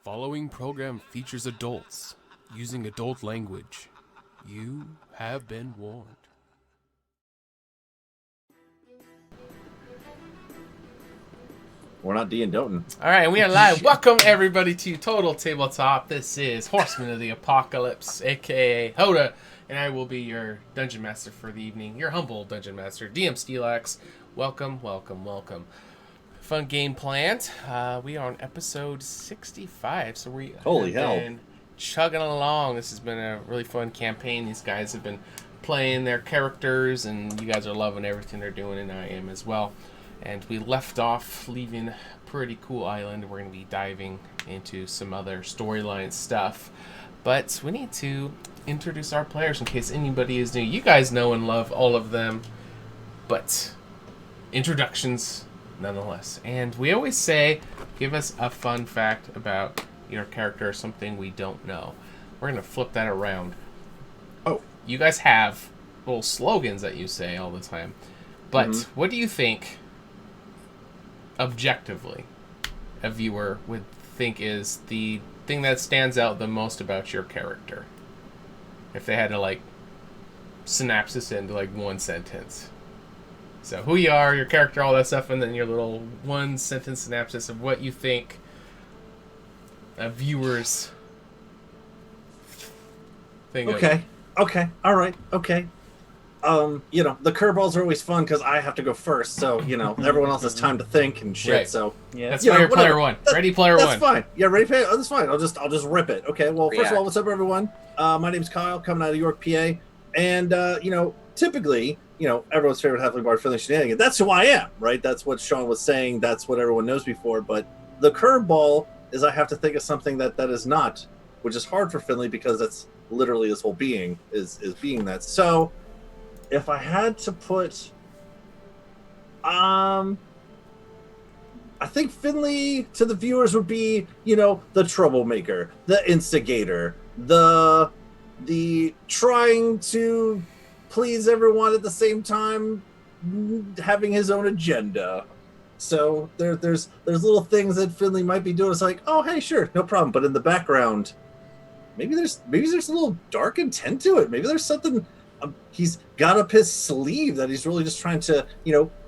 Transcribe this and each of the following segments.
Following program features adults using adult language. You have been warned. We're not D and Doughton. All right, we are live. Welcome everybody to Total Tabletop. This is Horseman of the Apocalypse, aka HotA, and I will be your dungeon master for the evening. Your humble dungeon master, DM Steelax. Welcome, welcome, welcome. Fun game planned. We are on episode 65, so we Holy have hell. been chugging along. This has been a really fun campaign. These guys have been playing their characters, and you guys are loving everything they're doing, and I am as well. And we left off leaving a pretty cool island. We're going to be diving into some other storyline stuff. But we need to introduce our players in case anybody is new. You guys know and love all of them, but introductions nonetheless. And we always say, give us a fun fact about your character or something we don't know. We're going to flip that around. Oh. You guys have little slogans that you say all the time. But what do you think, objectively, a viewer would think is the thing that stands out the most about your character? If they had to, like, synopsis into, like, one sentence. So, who you are, your character, all that stuff, and then your little one-sentence synopsis of what you think a viewer's thing of. Okay. All right. Okay. The curveballs are always fun because I have to go first, so everyone else has time to think and shit. Right. So Yeah, that's why you're player one. Ready, player one. That's fine. Yeah, ready, player. Oh, that's fine. I'll just rip it. Okay. Well, first of all, what's up, everyone? My name's Kyle, coming out of York, PA, and typically, everyone's favorite halfling bard, Finley Shenanigan. That's who I am, right? That's what Sean was saying. That's what everyone knows me for. But the curveball is I have to think of something that is not, which is hard for Finley because that's literally his whole being is being that. So if I had to put, I think Finley to the viewers would be, the troublemaker, the instigator, the trying to please everyone at the same time, having his own agenda. So there's little things that Finley might be doing. It's like, oh, hey, sure, no problem. But in the background, maybe there's a little dark intent to it. Maybe there's something he's got up his sleeve that he's really just trying to,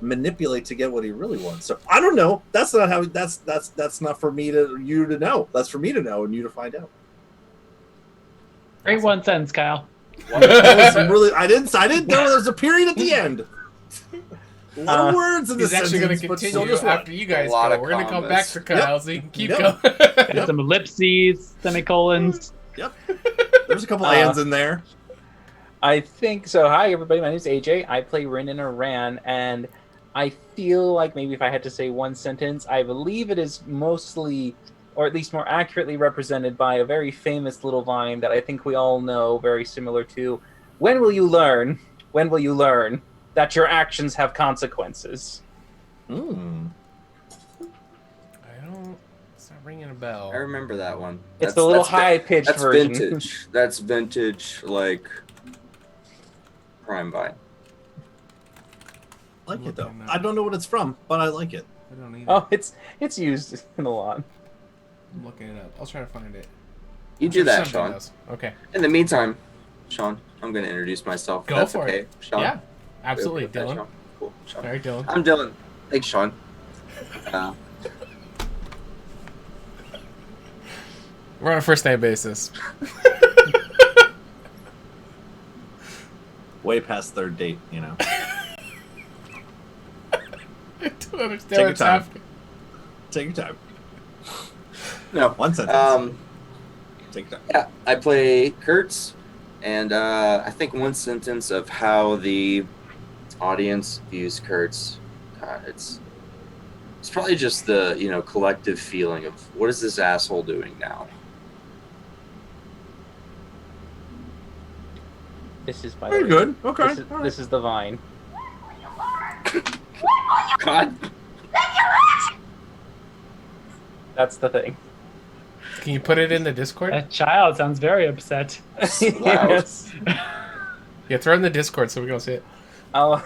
manipulate to get what he really wants. So I don't know. That's not how. That's not for you to know. That's for me to know and you to find out. Great one sentence, Kyle. I didn't know there's a period at the end. A lot of words in this sentence. He's actually going to continue after you guys go. We're going to come back to Kyle so you can keep going. Some ellipses, semicolons. Yep. There's a couple ands in there. I think so. Hi, everybody. My name is AJ. I play Rin and Aran, and I feel like maybe if I had to say one sentence, I believe it is mostly, or at least more accurately represented by a very famous little vine that I think we all know, very similar to, when will you learn that your actions have consequences? It's not ringing a bell. I remember that one. It's the little high-pitched version. That's vintage. That's vintage, like, Prime Vine. I like it, though. I don't know what it's from, but I like it. I don't either. Oh, it's used in a lot. I'm looking it up. I'll try to find it. You do that, Sean. Else. Okay. In the meantime, Sean, I'm going to introduce myself. Go That's for okay. it. Sean. Yeah, absolutely. Okay, Dylan. Sean. Cool. Sean. All right, Dylan. I'm Dylan. Thanks, Sean. We're on a first-name basis. Way past third date, I don't understand Take your what's time. happening. Take your time. No. One sentence. Take your time. Yeah, I play Kurtz, and I think one sentence of how the audience views Kurtz, it's probably just the collective feeling of what is this asshole doing now. This is by Very the way, good. Okay. This is the vine. God. That's the thing. Can you put it in the Discord? That child sounds very upset. Yes. Yeah, throw it in the Discord so we can see it. I'll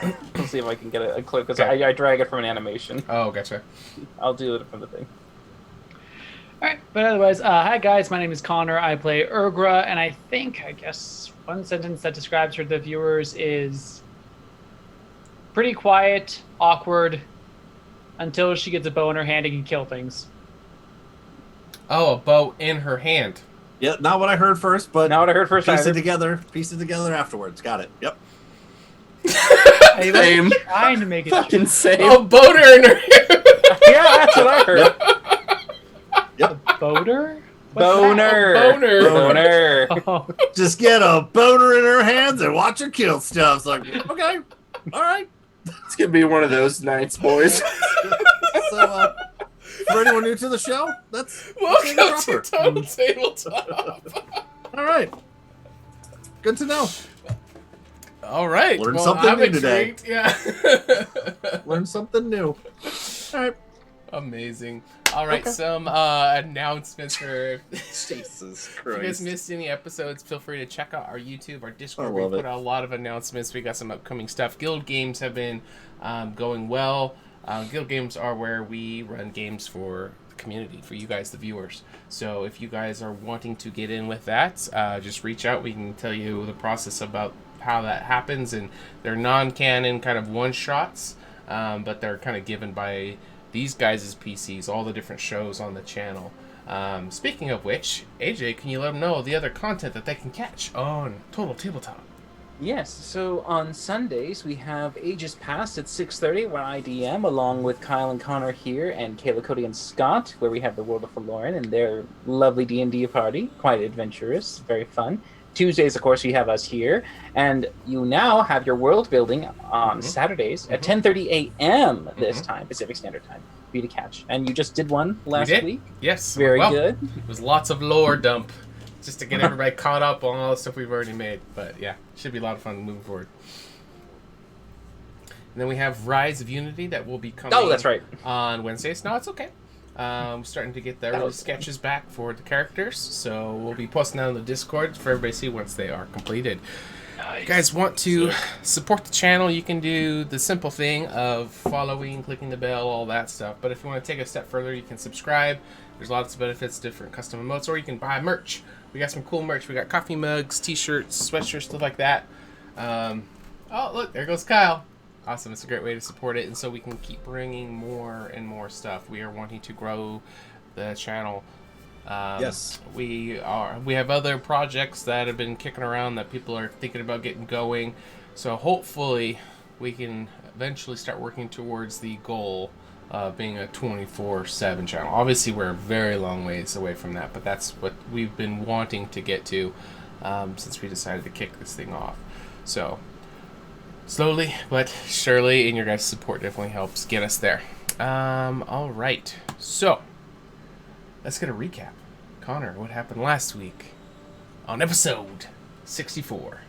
see if I can get a clip because Okay. I drag it from an animation. Oh, gotcha. I'll do it from the thing. All right. But otherwise, hi guys, my name is Connor. I play Urgra, and I guess, one sentence that describes her to the viewers is pretty quiet, awkward, until she gets a bow in her hand and can kill things. Oh, a bow in her hand. Yeah, not what I heard first, but Not what I heard first piece either. it together. Piece it together afterwards. Got it. Yep. I Same. was trying to make it. Fucking same. Oh, boner in her hand. Yeah, that's what I heard. Yep. Boater? Boner. Boner. Boner. Oh, Just get a boner in her hands and watch her kill stuff. It's like, okay, all right. It's gonna be one of those nights, boys. So, for anyone new to the show, that's Welcome that's to proper. Total Tabletop. All right. Good to know. All right. Learned well, something I'm new today. intrigued. Yeah. Learn something new. All right. Amazing. All right, Okay. some announcements for. Jesus If you guys Christ. missed any episodes, feel free to check out our YouTube, our Discord. I We love put it. out a lot of announcements. We got some upcoming stuff. Guild games have been going well. Guild games are where we run games for the community, for you guys, the viewers. So if you guys are wanting to get in with that, just reach out. We can tell you the process about how that happens. And they're non-canon kind of one-shots, but they're kind of given by these guys' PCs, all the different shows on the channel. Speaking of which, AJ, can you let them know the other content that they can catch on Total Tabletop? Yes, so on Sundays we have Ages Past at 6:30 where I DM along with Kyle and Connor here and Kayla, Cody, and Scott, where we have the World of Forlorn and their lovely D&D party, quite adventurous, very fun. Tuesdays, of course, you have us here, and you now have your world building on Saturdays at 10:30 a.m. this time, Pacific Standard Time, for you to catch. And you just did one last did? week. Yes. Very well, good. It was lots of lore dump just to get everybody caught up on all the stuff we've already made. But yeah, should be a lot of fun moving forward. And then we have Rise of Unity that will be coming Oh, that's right. on Wednesdays. No, it's okay. Starting to get the early sketches back for the characters, so we'll be posting that on the Discord for everybody to see once they are completed. If you guys want to support the channel, you can do the simple thing of following, clicking the bell, all that stuff. But if you want to take it a step further, you can subscribe. There's lots of benefits, different custom emotes, or you can buy merch. We got some cool merch. We got coffee mugs, t-shirts, sweatshirts, stuff like that. Oh, look, there goes Kyle. Awesome. It's a great way to support it, and so we can keep bringing more and more stuff. We are wanting to grow the channel. Yes. We have other projects that have been kicking around that people are thinking about getting going. So hopefully we can eventually start working towards the goal of being a 24/7 channel. Obviously we're a very long ways away from that, but that's what we've been wanting to get to since we decided to kick this thing off. So slowly but surely, and your guys' support definitely helps get us there. All right, so let's get a recap. Connor, what happened last week on episode 64?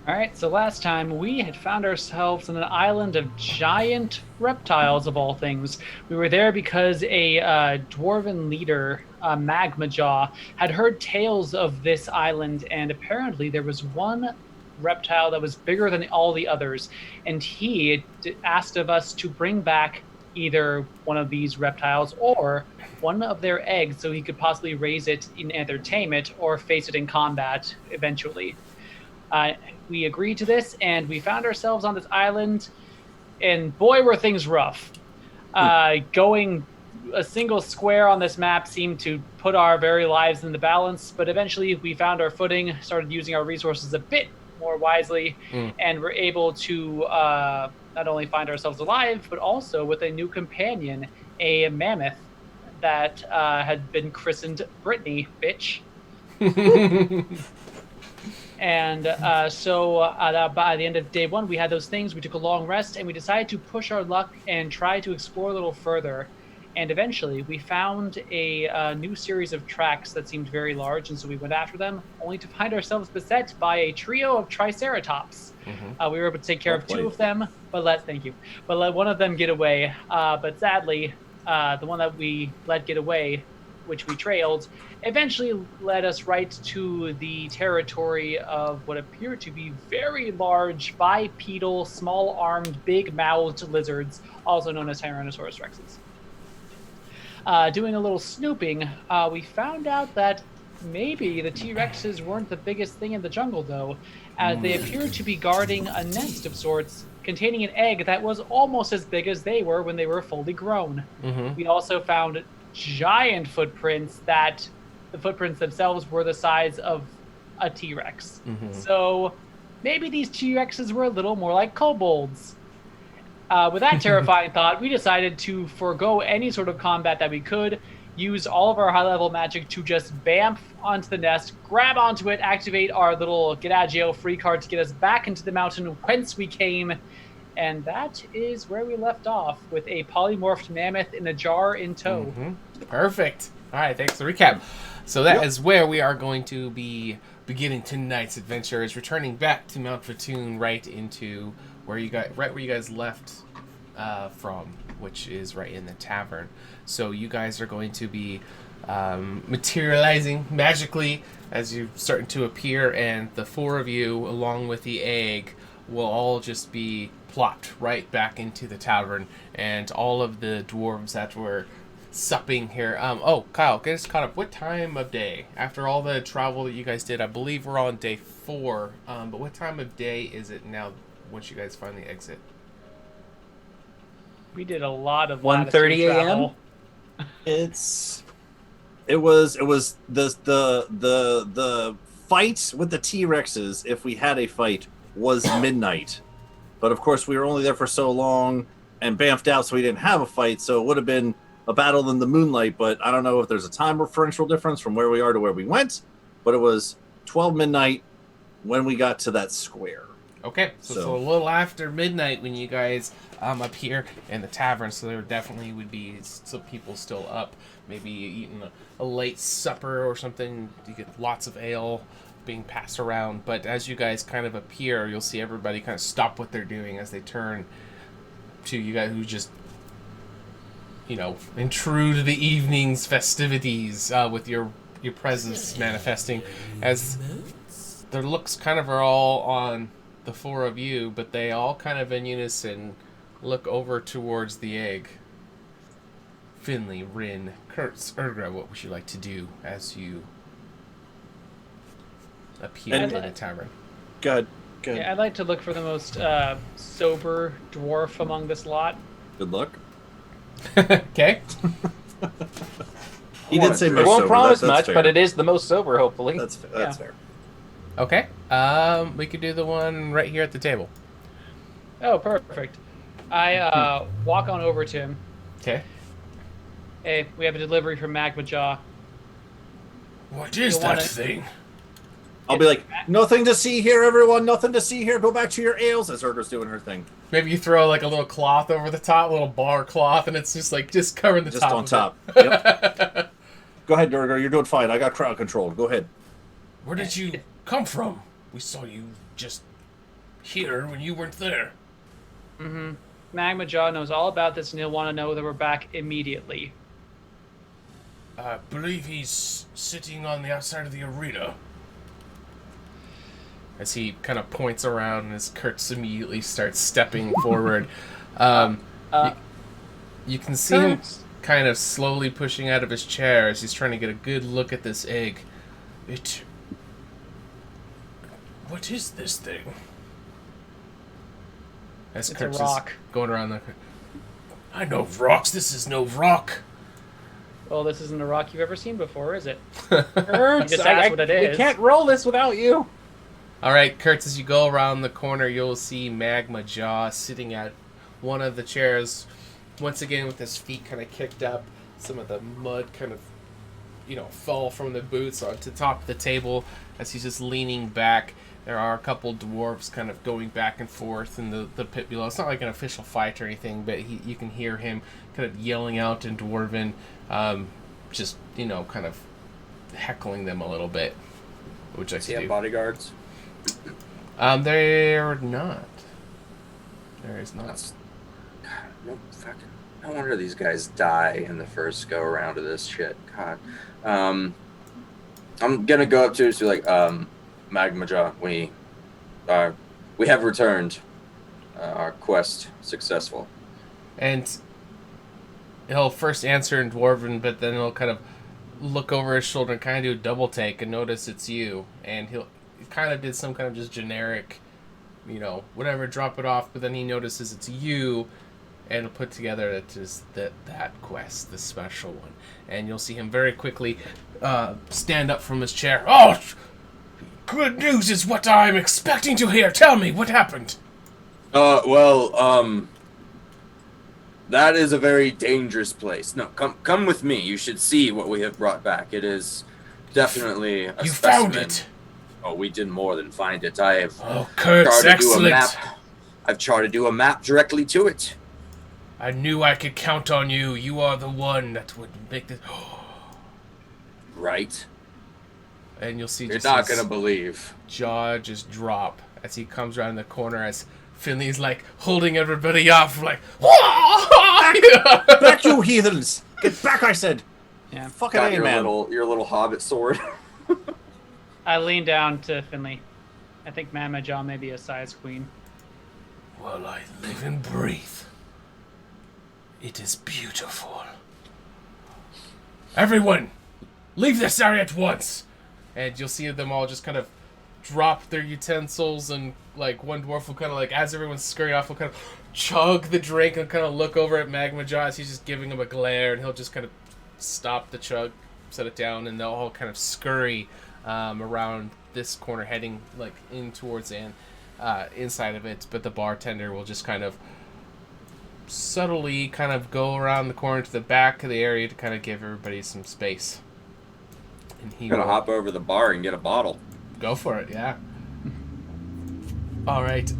all right, so last time we had found ourselves on an island of giant reptiles, of all things. We were there because a dwarven leader, Magma Jaw, had heard tales of this island, and apparently there was one reptile that was bigger than all the others, and he asked of us to bring back either one of these reptiles or one of their eggs so he could possibly raise it and either tame it or face it in combat eventually. We agreed to this, and we found ourselves on this island, and boy, were things rough. Going a single square on this map seemed to put our very lives in the balance, but eventually we found our footing, started using our resources a bit more wisely, and were able to not only find ourselves alive, but also with a new companion, a mammoth that had been christened Brittany, bitch. And so by the end of day one, we had those things. We took a long rest, and we decided to push our luck and try to explore a little further. And eventually, we found a new series of tracks that seemed very large, and so we went after them, only to find ourselves beset by a trio of Triceratops. We were able to take care of two of them, but let one of them get away. But sadly, the one that we let get away, which we trailed, eventually led us right to the territory of what appear to be very large, bipedal, small-armed, big-mouthed lizards, also known as Tyrannosaurus rexes. doing a little snooping, we found out that maybe the T-Rexes weren't the biggest thing in the jungle, though, as they appeared to be guarding a nest of sorts containing an egg that was almost as big as they were when they were fully grown. Mm-hmm. We also found giant footprints that the footprints themselves were the size of a T-Rex. Mm-hmm. So maybe these T-Rexes were a little more like kobolds. With that terrifying thought, we decided to forego any sort of combat that we could, use all of our high-level magic to just bamf onto the nest, grab onto it, activate our little get-out-of-jail-free card to get us back into the mountain whence we came, and that is where we left off, with a polymorphed mammoth in a jar in tow. Mm-hmm. Perfect. All right, thanks for the recap. So that is where we are going to be beginning tonight's adventure, is returning back to Mount Fatoon, right into where you guys left from, which is right in the tavern. So you guys are going to be materializing magically as you're starting to appear, and the four of you, along with the egg, will all just be plopped right back into the tavern, and all of the dwarves that were supping here. Kyle, get us caught up. What time of day? After all the travel that you guys did, I believe we're on day 4. But what time of day is it now once you guys finally exit? We did a lot of 1:30 a.m.? travel. It was the fight with the T-Rexes, if we had a fight, was midnight. But of course we were only there for so long and bamfed out, so we didn't have a fight, so it would have been a battle in the moonlight. But I don't know if there's a time differential difference from where we are to where we went, but it was 12 midnight when we got to that square. Okay, so a little after midnight when you guys appear in the tavern, so there definitely would be some people still up, maybe eating a late supper or something. You get lots of ale being passed around, but as you guys kind of appear, you'll see everybody kind of stop what they're doing as they turn to you guys who just, intrude the evening's festivities with your presence manifesting, as their looks kind of are all on the four of you, but they all kind of in unison look over towards the egg. Finley, Rin, Kurtz, Ergra, what would you like to do as you appear in the tavern? Good. Yeah, I'd like to look for the most sober dwarf among this lot. Good luck. Okay. He did say I most won't sober. promise That's much, fair. but it is the most sober, hopefully. That's fair. Okay. We could do the one right here at the table. Oh, perfect. I walk on over to him. Okay. Hey, we have a delivery from Magma Jaw. What is You'll that wanna- thing? I'll be like, nothing to see here, everyone. Nothing to see here. Go back to your ales, as Urga's doing her thing. Maybe you throw like a little cloth over the top, a little bar cloth, and it's just covering the Just top. on of top. it. Yep. Go ahead, Urga. You're doing fine. I got crowd control. Go ahead. Where did you come from? We saw you just here when you weren't there. Mm-hmm. Magma Jaw knows all about this, and he'll want to know that we're back immediately. I believe he's sitting on the outside of the arena. As he kind of points around, and as Kurtz immediately starts stepping forward, you can see him kind of slowly pushing out of his chair as he's trying to get a good look at this egg. What is this thing? As It's Kurtz a rock. is going around the... I know rocks. This is no rock. Well, this isn't a rock you've ever seen before, is it? Kurtz, just asked what it we is. can't roll this without you. All right, Kurtz, as you go around the corner, you'll see Magma Jaw sitting at one of the chairs, once again with his feet kind of kicked up. Some of the mud kind of, fall from the boots onto the top of the table as he's just leaning back. There are a couple dwarves kind of going back and forth in the pit below. It's not like an official fight or anything, but you can hear him kind of yelling out in Dwarven, just, kind of heckling them a little bit. What would you like Does he to have do? bodyguards? They're not. There is not. No fucking. No wonder these guys die in the first go around of this shit. God. I'm gonna go up to it, like, Magma Jaw, we have returned. Our quest successful. And he'll first answer in Dwarven, but then he'll kind of look over his shoulder and kind of do a double take and notice it's you. And he kind of did some kind of just generic, whatever, drop it off, but then he notices it's you, and he'll put together that is that quest, the special one. And you'll see him very quickly stand up from his chair. Oh, good news is what I'm expecting to hear. Tell me, what happened? That is a very dangerous place. No, come with me. You should see what we have brought back. It is definitely a You specimen. found it. Oh, we did more than find it. I have Kurtz, charted to a excellent. map. I've charted to a map directly to it. I knew I could count on you. You are the one that would make this. Right. And you'll see You're just not his gonna believe. jaw just drop as he comes around the corner as Finley's like holding everybody off, like, Back, you heathens! Get back, I said! Yeah. Fucking Got A, your man. your little hobbit sword. I lean down to Finley. I think Mama Jaw may be a size queen. Well, I live and breathe. It is beautiful. Everyone, leave this area at once! And you'll see them all just kind of drop their utensils, and like one dwarf will kind of like, as everyone's scurrying off, will kind of chug the drink and kind of look over at Magma Jaw as he's just giving him a glare, and he'll just kind of stop the chug, set it down, and they'll all kind of scurry around this corner, heading like in towards inside of it. But the bartender will just kind of subtly kind of go around the corner to the back of the area to kind of give everybody some space. And he Gonna will hop over the bar and get a bottle. go for it, yeah. All right.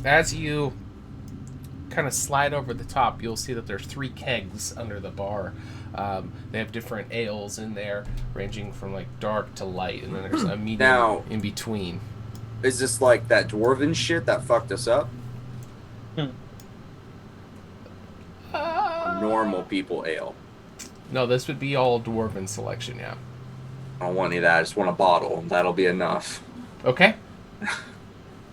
As you kind of slide over the top, you'll see that there's 3 kegs under the bar. They have different ales in there, ranging from like dark to light, and then there's a medium Now- in between. Is this like that dwarven shit that fucked us up? Normal people ale. No, this would be all dwarven selection, yeah. I don't want any of that. I just want a bottle. That'll be enough. Okay.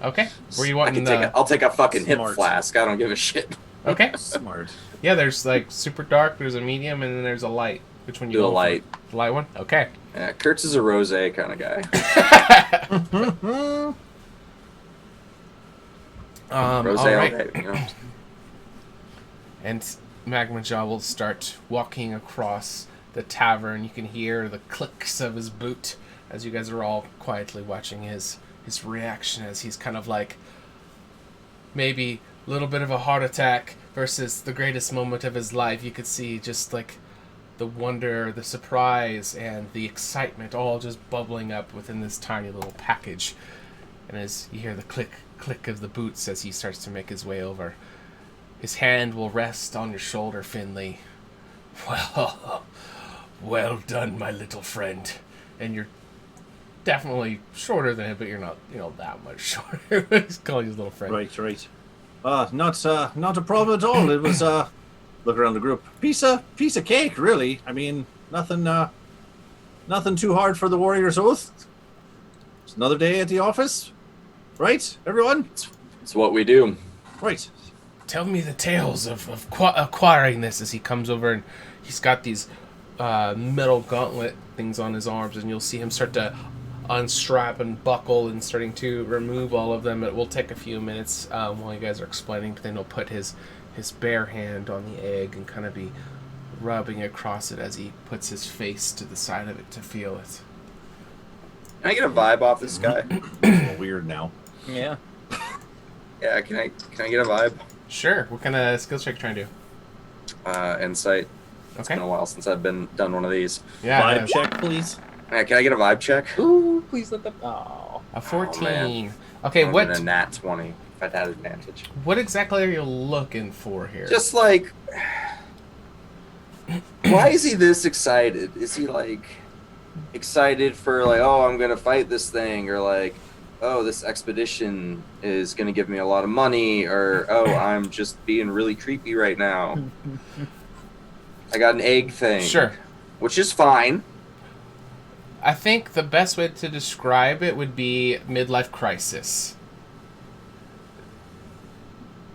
Okay. Were you wanting I'll take a fucking hip Smart. flask. I don't give a shit. Okay. Smart. Yeah, there's like super dark, there's a medium, and then there's a light. Which one you Do the go for? light. The light one? Okay. Yeah, Kurtz is a rosé kind of guy. Rosé all all right. day, you know? And Magma Jaw will start walking across the tavern. You can hear the clicks of his boot as you guys are all quietly watching his reaction as he's kind of like maybe a little bit of a heart attack versus the greatest moment of his life. You could see just like the wonder, the surprise, and the excitement all just bubbling up within this tiny little package. And as you hear the click of the boots as he starts to make his way over, his hand will rest on your shoulder, Finley. Well done, my little friend. And you're definitely shorter than him, but you're not, that much shorter. He's calling you his little friend. Right. Not a problem at all. It was look around the group. Piece of cake, really. I mean, nothing too hard for the Warriors Oath. It's another day at the office, right, everyone? It's what we do. Right. Tell me the tales of acquiring this as he comes over, and he's got these metal gauntlet things on his arms, and you'll see him start to unstrap and buckle and starting to remove all of them. It will take a few minutes while you guys are explaining. Then he'll put his bare hand on the egg and kind of be rubbing across it as he puts his face to the side of it to feel it. Can I get a vibe off this guy? A little weird now. Yeah. Yeah, can I get a vibe? Sure. What kind of skills check you trying to do? Insight. It's Okay. been a while since I've done one of these. Yeah. Vibe check, please. Can I get a vibe check? Ooh, please let them. Oh. A 14. man. Okay, Other what than a nat 20, if I'd had advantage. what exactly are you looking for here? Just like, why is he this excited? Is he like excited for like, oh, I'm gonna fight this thing, or like, oh, this expedition is gonna give me a lot of money, or oh, I'm just being really creepy right now. I got an egg thing. Sure. Which is fine. I think the best way to describe it would be midlife crisis.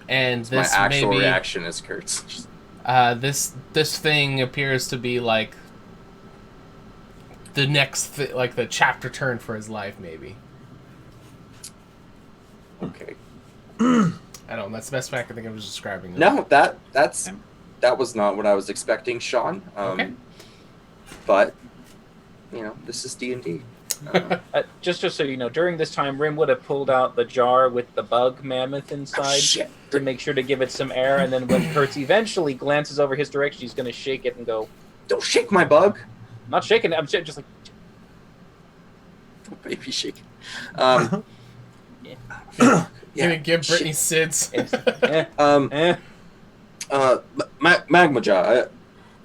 And My this actual maybe reaction is Kurt's. This thing appears to be like the next, like the chapter turn for his life, maybe. Okay. I don't know. That's the best way I can think of describing it. No, that was not what I was expecting, Sean. Okay. But this is D&D. Just so you know, during this time, Rim would have pulled out the jar with the bug mammoth inside shit. to make sure to give it some air, and then when Kurtz eventually glances over his direction, he's going to shake it and go, Don't shake my bug. I'm not shaking it, I'm just like, Don't baby shake. Give Brittany SIDS. Magma Jaw.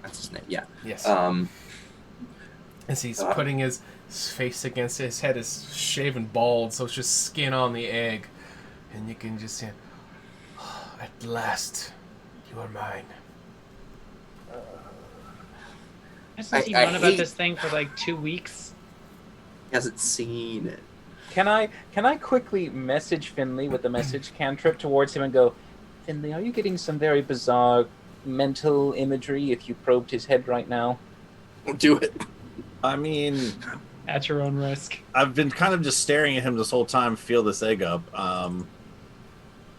That's his name. Yeah. Yes. As he's uh, putting his face against his head is shaven bald, so it's just skin on the egg, and you can just see, at last, you are mine. Hasn't he I known about hate- this thing for like 2 weeks? He hasn't seen it. Can I quickly message Finley with the message cantrip towards him and go, Finley, are you getting some very bizarre mental imagery if you probed his head right now? Don't do it. I mean, At your own risk. I've been kind of just staring at him this whole time, feel this egg up.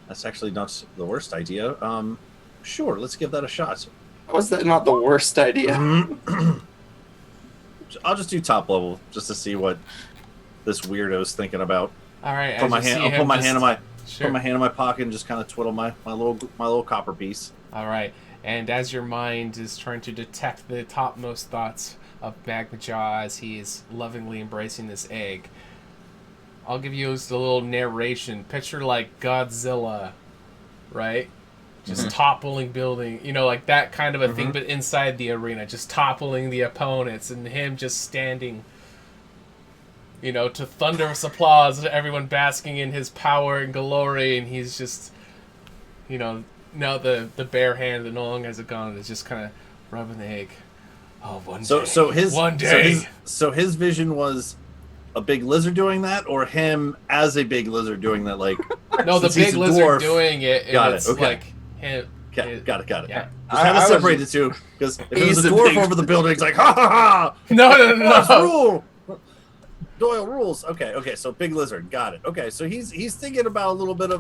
That's actually not the worst idea. Sure, let's give that a shot. Was that not the worst idea? I'll just do top level just to see what this weirdo's thinking about. All right. I'll put my hand in my Sure. put my hand in my pocket and just kind of twiddle my little copper piece. All right. And as your mind is trying to detect the topmost thoughts of Magma Jaw as he is lovingly embracing this egg, I'll give you just a little narration. Picture like Godzilla, right? Just toppling building, like that kind of a thing, but inside the arena, just toppling the opponents, and him just standing, to thunderous applause, everyone basking in his power and glory, and he's just, now the bare hand that no longer has a gun is just kind of rubbing the egg. Oh, one day. So his vision was a big lizard doing that, or him as a big lizard doing that, like No, the since he's big a lizard dwarf. doing it, and Got it, it's okay. like him. Okay, got it. Yeah. Just kind of separate the two, because if it was He's a the dwarf big- over the building, it's like ha ha ha. No. Let's rule. Doyle rules. Okay. So big lizard, got it. Okay, so he's thinking about a little bit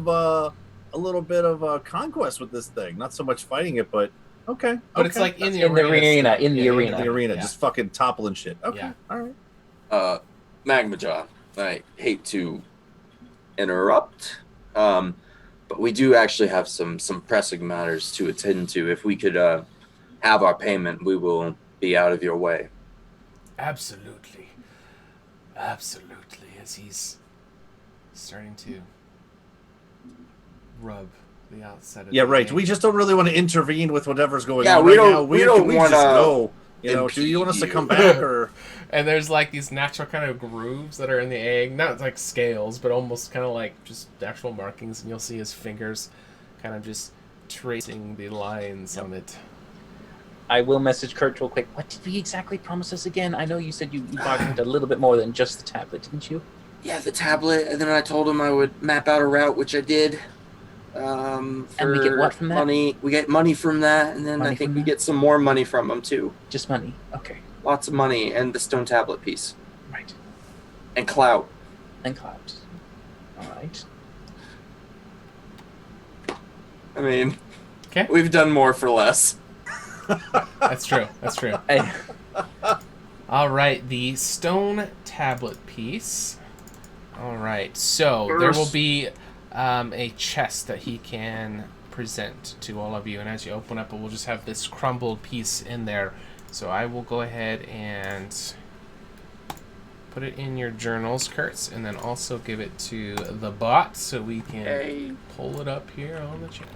of conquest with this thing. Not so much fighting it, but okay. But it's like in the in the arena. arena, in the Yeah, arena. the arena, Yeah. just fucking toppling shit. Okay, Yeah. all right. Magma Jaw. I hate to interrupt, but we do actually have some pressing matters to attend to. If we could have our payment, we will be out of your way. Absolutely. As he's starting to rub the outside of Yeah, the right. egg. We just don't really want to intervene with whatever's going Yeah, on we right don't- now. we Can don't we wanna just go? Do you want us to impede come you. back or? And there's like these natural kind of grooves that are in the egg, not like scales, but almost kind of like just actual markings, and you'll see his fingers kind of just tracing the lines on it. I will message Kurt real quick. What did we exactly promise us again? I know you said you bargained a little bit more than just the tablet, didn't you? Yeah, the tablet, and then I told him I would map out a route, which I did. And we get what from that? Money. We get money from that, and then Money I think from we that? get some more money from him too. Just money. Okay. Lots of money, and the stone tablet piece, Right. and clout. And clouds. All right. I mean, Okay, we've done more for less. that's true. Hey, All right, the stone tablet piece. All right, so there will be a chest that he can present to all of you, and as you open up, it will just have this crumbled piece in there. So I will go ahead and put it in your journals, Kurtz, and then also give it to the bot so we can pull it up here on the channel.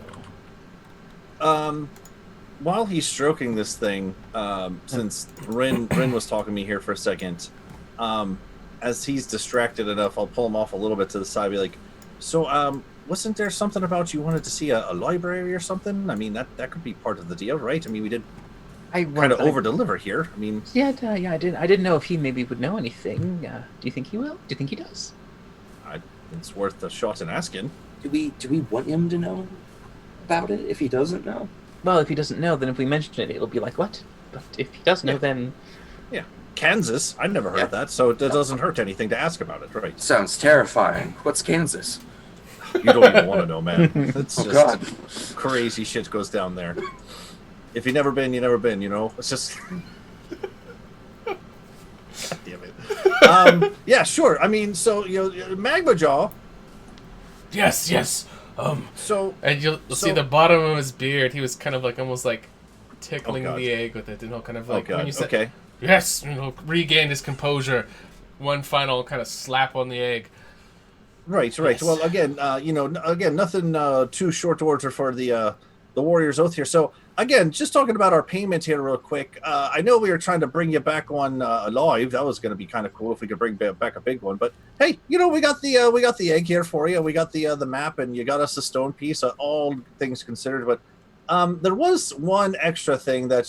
While he's stroking this thing, since Rin was talking to me here for a second, as he's distracted enough, I'll pull him off a little bit to the side, be like, so, wasn't there something about you wanted to see a library or something? I mean, that could be part of the deal, right? I mean, we did kind of over-deliver here. I mean... Yeah, I didn't know if he maybe would know anything. Do you think he will? Do you think he does? It's worth a shot in asking. Do we want him to know about it if he doesn't know? Well, if he doesn't know, then if we mention it, it'll be like, what? But if he does know, Yeah. then... Yeah. Kansas. I never heard Yeah. of that, so it doesn't hurt anything to ask about it, right? Sounds terrifying. What's Kansas? You don't even want to know, man. It's Oh just God. crazy shit goes down there. If you've never been, you never been. You know, it's just. God damn it. Yeah, sure. I mean, so Magma Jaw. Yes, yes. So And you'll see So- the bottom of his beard. He was kind of like almost like tickling Oh, God. the egg with it, and he'll kind of oh like when god. you said Okay. yes, and he'll regain his composure. One final kind of slap on the egg. Right. Yes. Well, again, nothing too short towards for the Warriors Oath here. So again, just talking about our payment here real quick. I know we were trying to bring you back on live. That was going to be kind of cool if we could bring back a big one. But hey, we got the egg here for you. We got the map, and you got us a stone piece. All things considered, but there was one extra thing that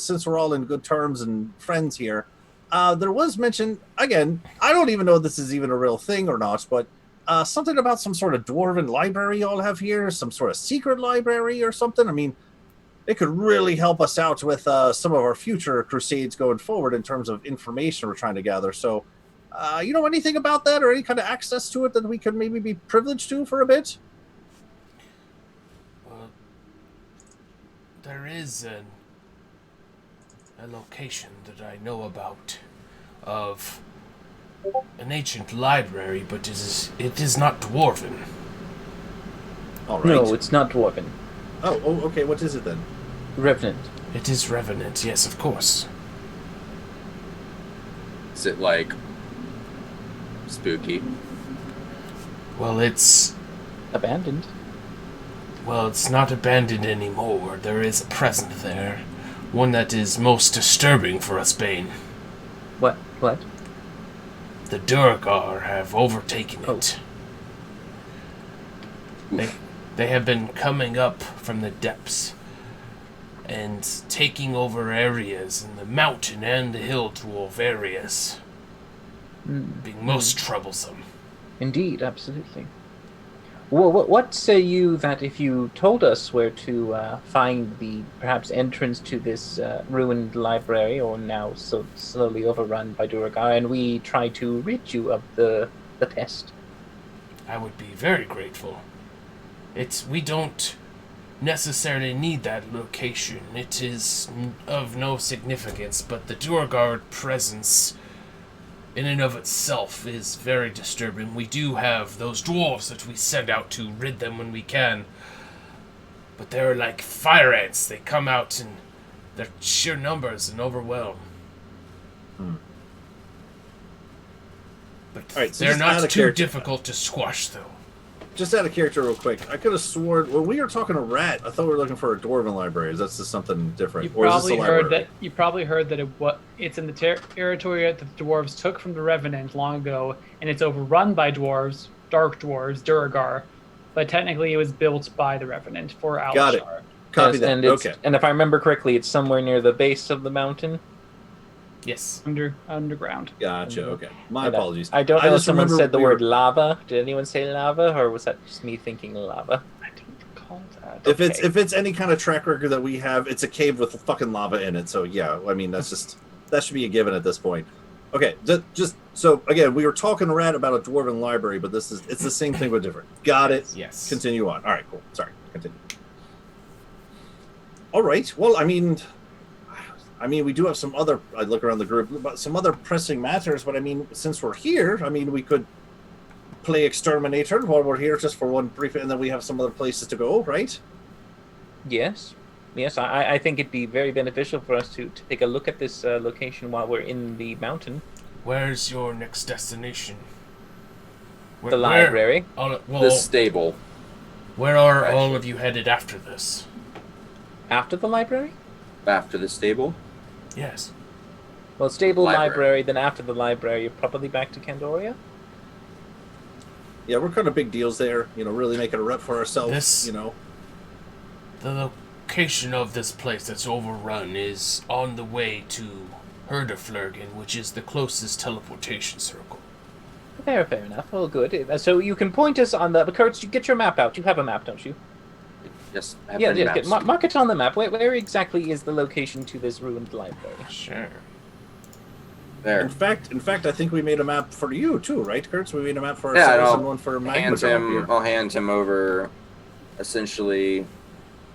since we're all in good terms and friends here, there was mention again. I don't even know if this is even a real thing or not, but. Something about some sort of dwarven library y'all have here, some sort of secret library or something. I mean, it could really help us out with some of our future crusades going forward in terms of information we're trying to gather. So, you know anything about that or any kind of access to it that we could maybe be privileged to for a bit? Well, there is a location that I know about of an ancient library, but it is not dwarven. All right. No, it's not Dwarven. Oh, okay. What is it then? Revenant. It is revenant, yes, of course. Is it like spooky? Well, it's Abandoned. not abandoned anymore. There is a present there, one that is most disturbing for us, Bane. What? The Durgar have overtaken it. They have been coming up from the depths and taking over areas in the mountain and the hill dwarf areas, being most troublesome. Indeed, absolutely. Well, what say you that if you told us where to find the perhaps entrance to this ruined library, or now so slowly overrun by Duragar, and we try to rid you of the pest? I would be very grateful. We don't necessarily need that location. It is of no significance, but the Durgar presence in and of itself is very disturbing. We do have those dwarves that we send out to rid them when we can, but they're like fire ants. They come out in their sheer numbers and overwhelm. But All right, so they're just out not of too character- difficult to squash, though. Just out of character, real quick. I could have sworn when we were talking to Rat, I thought we were looking for a dwarven library. Is that just something different? You Or is this probably a heard library? that. You probably heard that it's in the territory that the dwarves took from the Revenant long ago, and it's overrun by dwarves, dark dwarves, Duragar. But technically, it was built by the Revenant for Alashar. Got it. Copy Yes, that. and it's, Okay. and if I remember correctly, it's somewhere near the base of the mountain. Yes. Underground. Gotcha. Okay. My And, apologies. I don't know if just someone remember said the we word were- lava. Did anyone say lava, or was that just me thinking lava? I don't recall that. If it's any kind of track record that we have, it's a cave with fucking lava in it. So yeah, I mean that should be a given at this point. Okay, just so again, we were talking to Rat about a dwarven library, but it's the same thing but different. Got it. Yes. Continue on. All right, cool. Sorry, continue. All right. Well, I mean, we do have some other. I look around the group, but some other pressing matters. But I mean, since we're here, I mean, we could play Exterminator while we're here, just for one brief, and then we have some other places to go, right? Yes. I think it'd be very beneficial for us to take a look at this location while we're in the mountain. Where's your next destination? The library. The stable. Where are all of you headed after this? After the library? After the stable? Yes. Well, stable, Library. library, then after the library, you're probably back to Candoria? Yeah, we're kind of big deals there. Really making a rep for ourselves. This- The location of this place that's overrun is on the way to Herdeflurgen, which is the closest teleportation circle. Fair enough. Oh, good. So you can point us on the... But Kurtz, you get your map out. You have a map, don't you? Just have Yeah, many yeah. maps. Mark it on the map. Where exactly is the location to this ruined library? Sure. There. In fact, I think we made a map for you too, right, Kurtz? We made a map for Yeah, ourselves and and one for Magma hand Drop him. here. I'll hand him over, essentially,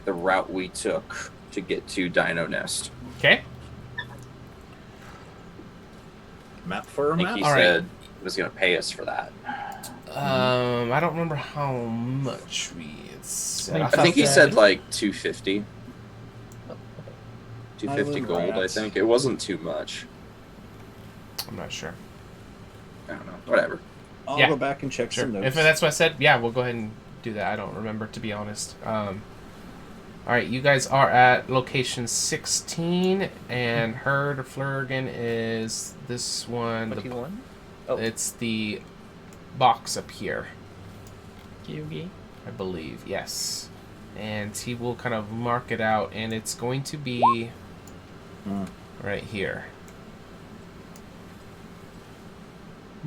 the route we took to get to Dino Nest. Okay. Map for a I think map. he All right. said he was going to pay us for that. I don't remember how much we had said. I I think he thought said that- like 250. Oh, 250 Island gold, I rats. think. It wasn't too much. I'm not sure. I don't know. Whatever. I'll Yeah. go back and check Sure. some notes. If that's what I said, yeah, we'll go ahead and do that. I don't remember, to be honest. All right, you guys are at location 16, and Herd or Flurgan is this one. 21? Oh. It's the box up here, Yugi. I believe. Yes. And he will kind of mark it out, and it's going to be right here.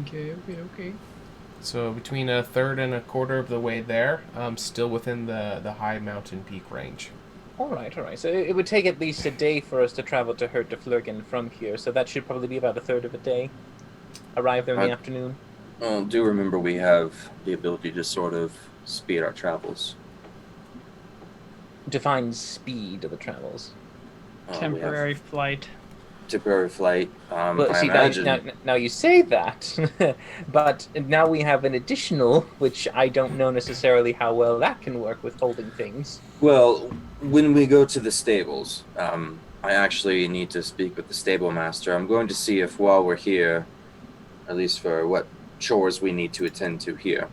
Okay. So between a third and a quarter of the way there, still within the high mountain peak range. All right. So it would take at least a day for us to travel to Herd to Flurgen from here, so that should probably be about a third of a day. Arrive there in the afternoon. Well, do remember we have the ability to sort of speed our travels. Define speed of the travels. We have Temporary flight. temporary flight. Well, I see, imagine. now you say that, but now we have an additional, which I don't know necessarily how well that can work with holding things. Well, when we go to the stables, I actually need to speak with the stable master. I'm going to see if while we're here, at least for what chores we need to attend to here,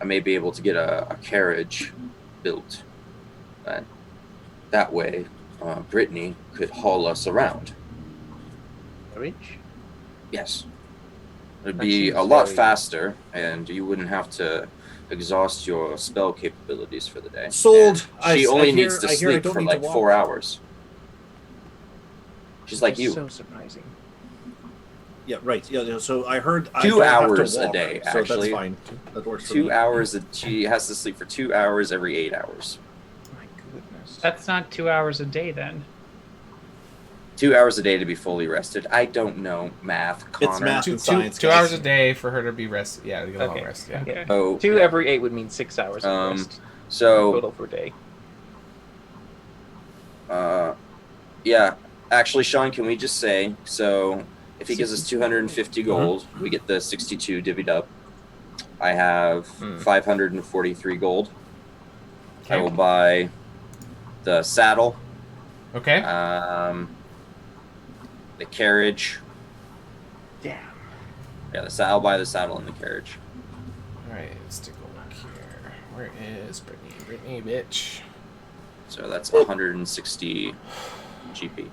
I may be able to get a carriage built. That way, Brittany could haul us around. Carriage? Yes. It'd That be a seems lot very- faster, and you wouldn't have to exhaust your spell capabilities for the day. Sold. And she only needs to I sleep don't for need like to walk. 4 hours. She's like you. So surprising. Yeah, right. Yeah. So I heard 2 don't have to hours a walk, day, So actually. that's fine. That works for 2 me. hours. She has to sleep for 2 hours every 8 hours. My goodness. That's not 2 hours a day then. 2 hours a day to be fully rested. I don't know math, Connor. It's math. Two, and science, 2 guys. hours a day for her to be rest. Yeah, to get a long Okay. rest. Yeah. Okay. Oh, 2 every 8 would mean 6 hours of rest so total per day. yeah. Actually, Sean, can we just say so? If he gives us 250 gold, we get the 62 divvied up. I have 543 gold. I will Okay. buy the saddle, Okay. the carriage. Damn. Yeah, I'll buy the saddle and the carriage. All right. Let's take a look here. Where is Brittany? Brittany, bitch. So that's 160 GP.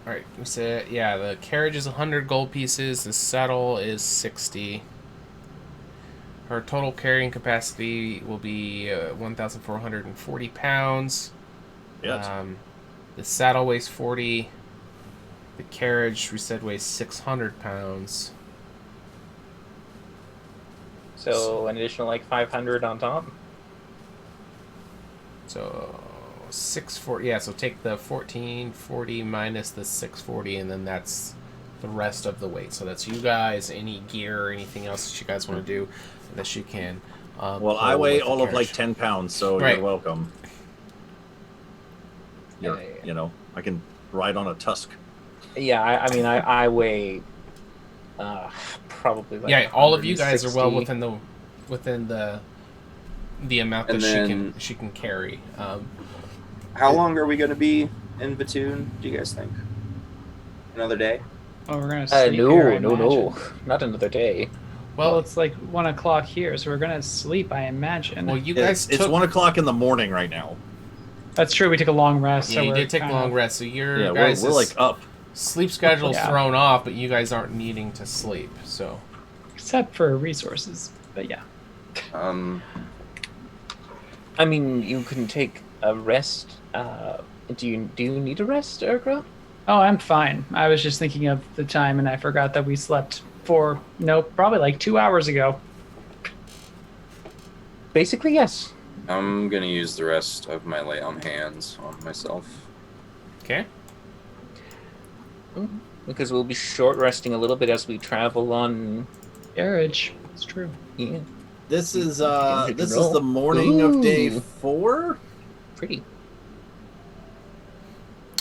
All right. We said yeah. The carriage is 100 gold pieces. The saddle is 60. Her total carrying capacity will be 1,440 pounds. Yes. The saddle weighs 40. The carriage, we said, weighs 600 pounds. So an additional like 500 on top. So 640. Yeah, so take the 1440 minus the 640, and then that's the rest of the weight. So that's you guys, any gear or anything else that you guys want to do that you can. Well, I pull weigh with the all of like carriage. 10 pounds, so Right. you're welcome. Yeah, You're, you know, I can ride on a tusk. Yeah, I mean, I weigh probably like Yeah, all of you guys are well 160. within the amount that And she can carry. How long are we going to be in Batoon, do you guys think? Another day? Oh, we're gonna sleep here, I No, imagine. not another day. Well, Well, it's like 1 o'clock here, so we're gonna sleep, I imagine. well, you guys It's took. 1 o'clock in the morning right now. That's true. We took a long rest. Yeah, so you we're did take a kind of- long rest, so your Yeah, guys' we're like up. sleep schedule's Yeah. thrown off, but you guys aren't needing to sleep. So except for resources. But yeah. I mean, you can take a rest. Do you need a rest, Urgra? Oh, I'm fine. I was just thinking of the time, and I forgot that we slept probably like 2 hours ago. Basically, yes. I'm gonna use the rest of my lay on hands on myself. Okay. Because we'll be short resting a little bit as we travel on. Carriage. It's true. Yeah, This is Can this roll. is the morning of day Ooh. 4. pretty.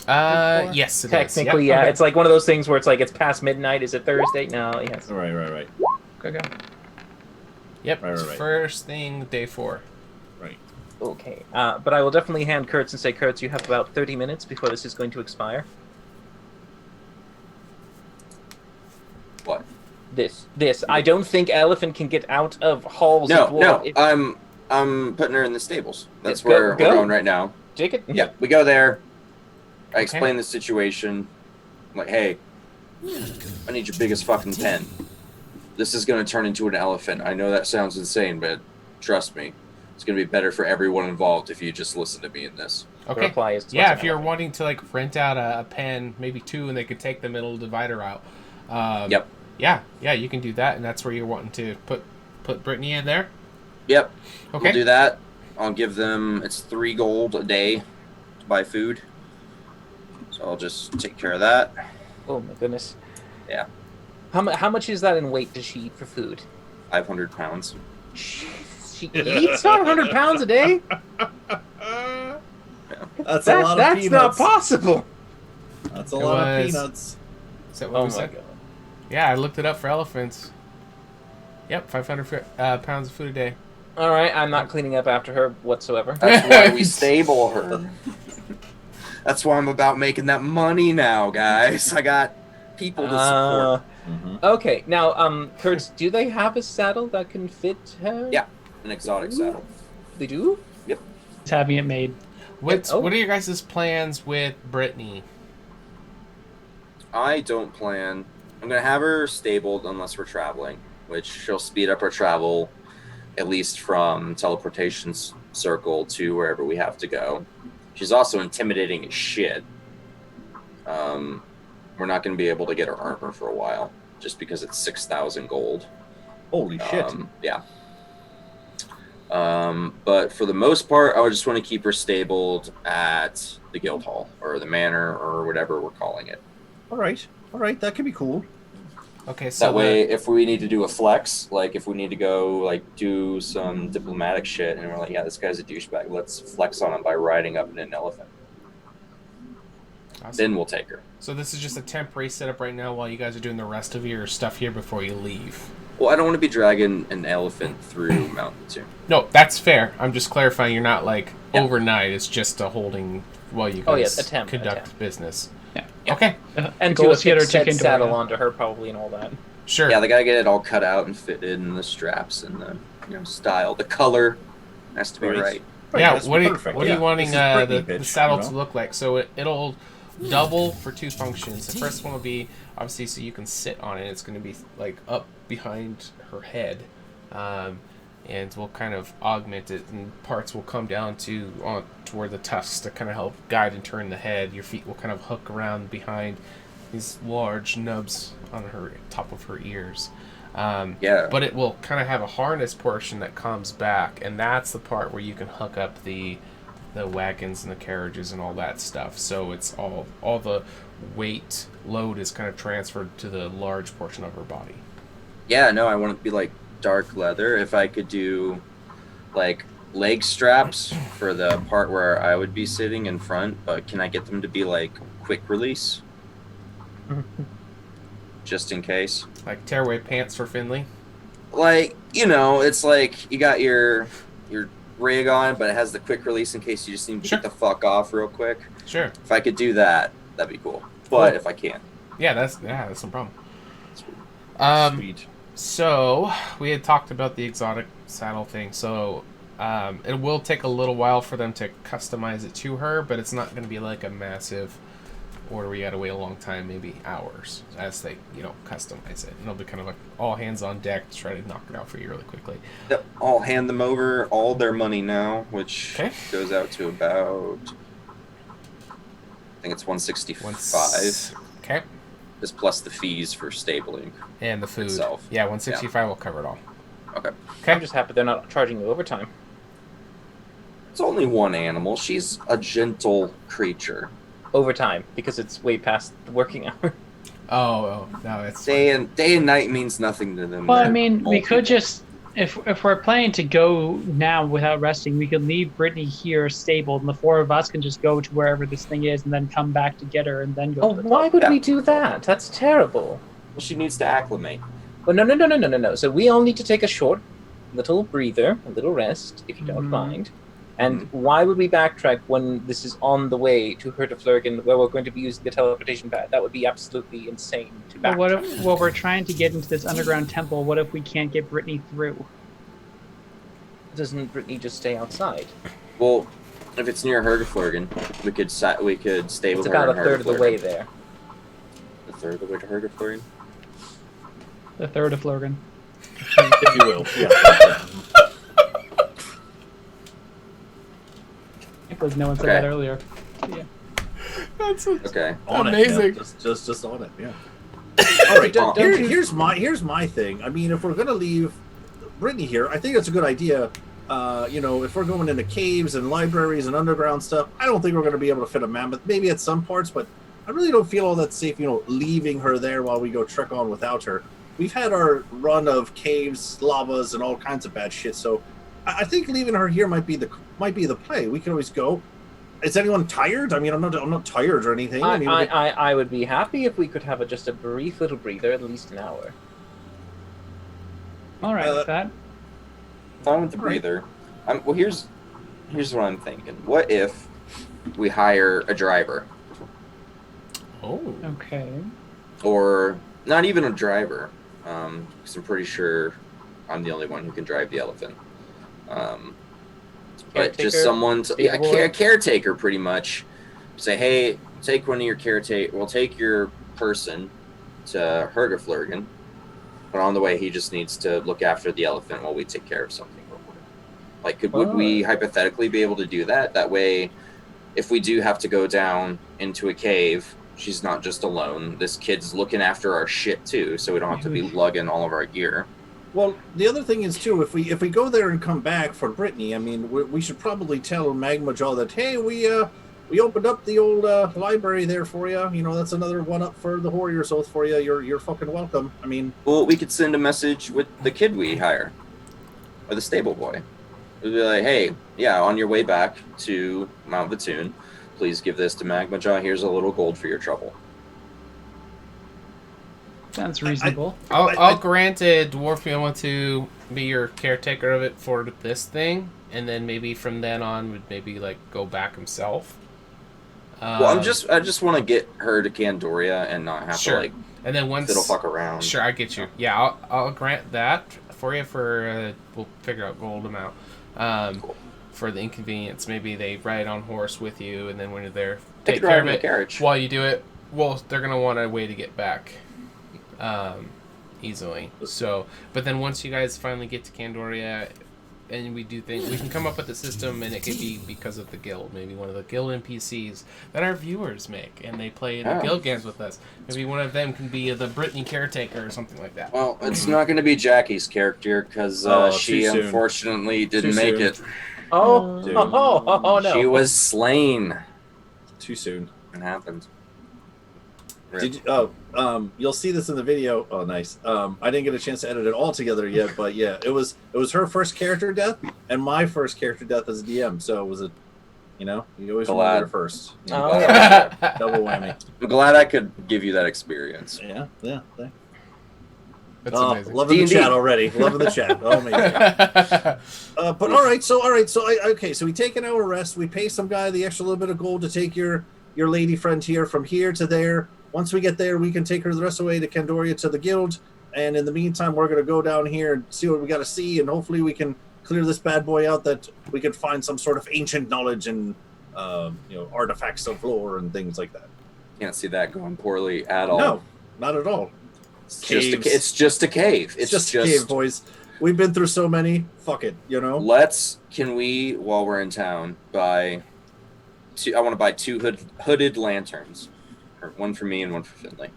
Yes, it is. Technically, Yep. yeah. Okay. It's like one of those things where it's like it's past midnight. Is it Thursday? No, yes. Right. Okay. Yep. Right. First thing, day 4. Okay. But I will definitely hand Kurtz and say, Kurtz, you have about 30 minutes before this is going to expire. What? This. I don't think Elephant can get out of halls. of No. Dwarf. I'm putting her in the stables. That's Go- where go. we're going right now. Take it. Yeah, we go there. I explain the situation. I'm like, hey, I need your biggest fucking pen. This is going to turn into an elephant. I know that sounds insane, but trust me, it's going to be better for everyone involved if you just listen to me in this. Okay. Reply is Yeah, if you're wanting to like rent out a pen, maybe 2, and they could take the middle divider out. Yep. Yeah, you can do that, and that's where you're wanting to put Brittany in there. Yep. Okay. We'll do that. I'll give them, it's 3 gold a day to buy food. So I'll just take care of that. Oh my goodness. Yeah. How much is that in weight does she eat for food? 500 pounds. She eats 500 pounds a day? That's a lot of That's peanuts. not possible. That's a lot of peanuts. Is that what Oh we my said? god. Yeah, I looked it up for elephants. Yep, 500 pounds of food a day. All right, I'm not cleaning up after her whatsoever. That's why we stable her. That's why I'm about making that money now, guys. I got people to support. Okay, now, Kurtz, do they have a saddle that can fit her? Yeah. An exotic saddle. They do? He's having it made. What are your guys' plans with Brittany? I don't plan. I'm going to have her stabled unless we're traveling, which she'll speed up our travel, at least from teleportation circle to wherever we have to go. She's also intimidating as shit. We're not going to be able to get her armor for a while, just because it's 6,000 gold. Holy shit. Yeah. But for the most part, I would just want to keep her stabled at the guild hall or the manor or whatever we're calling it. All right, that could be cool. Okay, so That way, if we need to do a flex, like if we need to go like do some diplomatic shit, and we're like, yeah, this guy's a douchebag, let's flex on him by riding up in an elephant. Awesome. Then we'll take her. So this is just a temporary setup right now while you guys are doing the rest of your stuff here before you leave. Well, I don't want to be dragging an elephant through Mountain 2. No, that's fair. I'm just clarifying. You're not like overnight. It's just a holding while you guys conduct business. Yeah. Okay. And Goal do a is to get her thick set chicken saddle dough. onto her, probably, and all that. Sure. Yeah, they gotta get it all cut out and fitted, and the straps and the style, the color has to be right. Yeah. that's What are perfect. you Yeah, wanting this is Britney, the bitch, saddle you know? to look like? So it'll double for 2 functions. The first one will be obviously so you can sit on it. It's going to be like up behind her head, and we'll kind of augment it, and parts will come down to where the tusks to kind of help guide and turn the head. Your feet will kind of hook around behind these large nubs on her top of her ears. But it will kind of have a harness portion that comes back, and that's the part where you can hook up the wagons and the carriages and all that stuff. So it's all the weight load is kind of transferred to the large portion of her body. Yeah, no, I want it to be like dark leather. If I could do like leg straps for the part where I would be sitting in front, but can I get them to be like quick release? Just in case. Like tearaway pants for Finley. Like, it's like you got your rig on, but it has the quick release in case you just need to get the fuck off real quick. Sure. If I could do that, that'd be cool. But if I can't. Yeah, that's no problem. Sweet. So we had talked about the exotic saddle thing. So it will take a little while for them to customize it to her, but it's not going to be like a massive order where you got to wait a long time, maybe hours, as they customize it. And it'll be kind of like all hands on deck to try to knock it out for you really quickly. Yep, I'll hand them over all their money now, which goes out to about, I think it's 165. Okay. This plus the fees for stabling. And the food. Itself. Yeah, 165 will cover it all. Okay. I'm just happy they're not charging you overtime. It's only one animal. She's a gentle creature. Over time, because it's way past the working hour. Oh, no, it's Day and night means nothing to them. Well, I They're mean, we old could people. just, if we're planning to go now without resting, we could leave Brittany here stabled, and the four of us can just go to wherever this thing is, and then come back to get her, and then go. Oh, to the why would Yeah. we do that? That's terrible. Well, she needs to acclimate. Well, no. So we all need to take a short little breather, a little rest, if you don't Mhm. mind. And why would we backtrack when this is on the way to HotA, where we're going to be using the teleportation pad? That would be absolutely insane to But backtrack. what if, well, we're trying to get into this underground temple? What if we can't get Brittany through? Doesn't Brittany just stay outside? Well, if it's near Hergeflurgen, we could stay It's with her about a in third of the Hergeflurgen. way there. A third of the way to Hergeflurgen? The third of Flurgan. if you will. Yeah. I can't believe no one said Okay. that earlier. Yeah. that's Okay. On Amazing. It, yeah. Just on it. Yeah. All right. Don't Here's my thing. I mean, if we're gonna leave Brittany here, I think it's a good idea. If we're going into caves and libraries and underground stuff, I don't think we're going to be able to fit a mammoth. Maybe at some parts, but I really don't feel all that safe. Leaving her there while we go trek on without her. We've had our run of caves, lavas, and all kinds of bad shit. So I think leaving her here might be the play. We can always go. Is anyone tired? I mean, I'm not tired or anything. I mean, I would be happy if we could have just a brief little breather, at least an hour. All right with that. Fine with the breather. Well, here's what I'm thinking. What if we hire a driver, Oh. Okay. or not even a driver? Because I'm pretty sure I'm the only one who can drive the elephant. But just Caretaker, someone to, big boy. a caretaker, pretty much. Say, hey, take one of your caretaker. We'll take your person to Hergeflurgen, but on the way, he just needs to look after the elephant while we take care of something real quick. Like, would we hypothetically be able to do that? That way, if we do have to go down into a cave, she's not just alone. This kid's looking after our shit too, so we don't have to be lugging all of our gear. Well, the other thing is too, if we go there and come back for Brittany, I mean, we should probably tell Magma Jaw that, hey, we opened up the old library there for you. That's another one up for the Warriors Oath for you. You're fucking welcome. I mean, Well, we could send a message with the kid we hire, or the stable boy. We'd be like, hey, yeah, on your way back to Mount Vatoon, please give this to Magma Jaw. Here's a little gold for your trouble. Sounds reasonable. I'll grant a dwarf want to be your caretaker of it for this thing, and then maybe from then on would maybe like go back himself. Well, I just want to get her to Candoria and not have Sure. to like And then once fiddle fuck around. Sure, I get you. Yeah, I'll grant that for you. We'll figure out gold amount. Cool. For the inconvenience, maybe they ride on horse with you, and then when you're there, They take could care ride of in a it carriage. while you do it. Well, they're gonna want a way to get back, easily. So, but then once you guys finally get to Candoria, and we do things, we can come up with a system, and it could be because of the guild. Maybe one of the guild NPCs that our viewers make, and they play the Oh. guild games with us. Maybe one of them can be the Brittany caretaker or something like that. Well, it's not going to be Jackie's character because she too soon. unfortunately didn't Too make soon. it. Oh, Dude. no. She was slain. too soon. It happened. Did you, you'll see this in the video. Oh, nice. I didn't get a chance to edit it all together yet, but yeah, it was her first character death and my first character death as a DM. So it was you always Glad. want to her first. Oh. Double whammy. I'm glad I could give you that experience. Yeah. That's Oh, amazing. loving the D&D. chat already. Loving the chat. Oh, amazing. But all right. So we take an hour rest. We pay some guy the extra little bit of gold to take your lady friend here from here to there. Once we get there, we can take her the rest of the way to Candoria to the guild. And in the meantime, we're going to go down here and see what we got to see. And hopefully we can clear this bad boy out, that we can find some sort of ancient knowledge and, artifacts of lore and things like that. Can't see that going poorly at all. No, not at all. it's just a, caves. it's just a cave. It's just a cave, boys. We've been through so many. Fuck it, Can we, while we're in town, buy two? I want to buy two hooded lanterns, or one for me and one for Finley.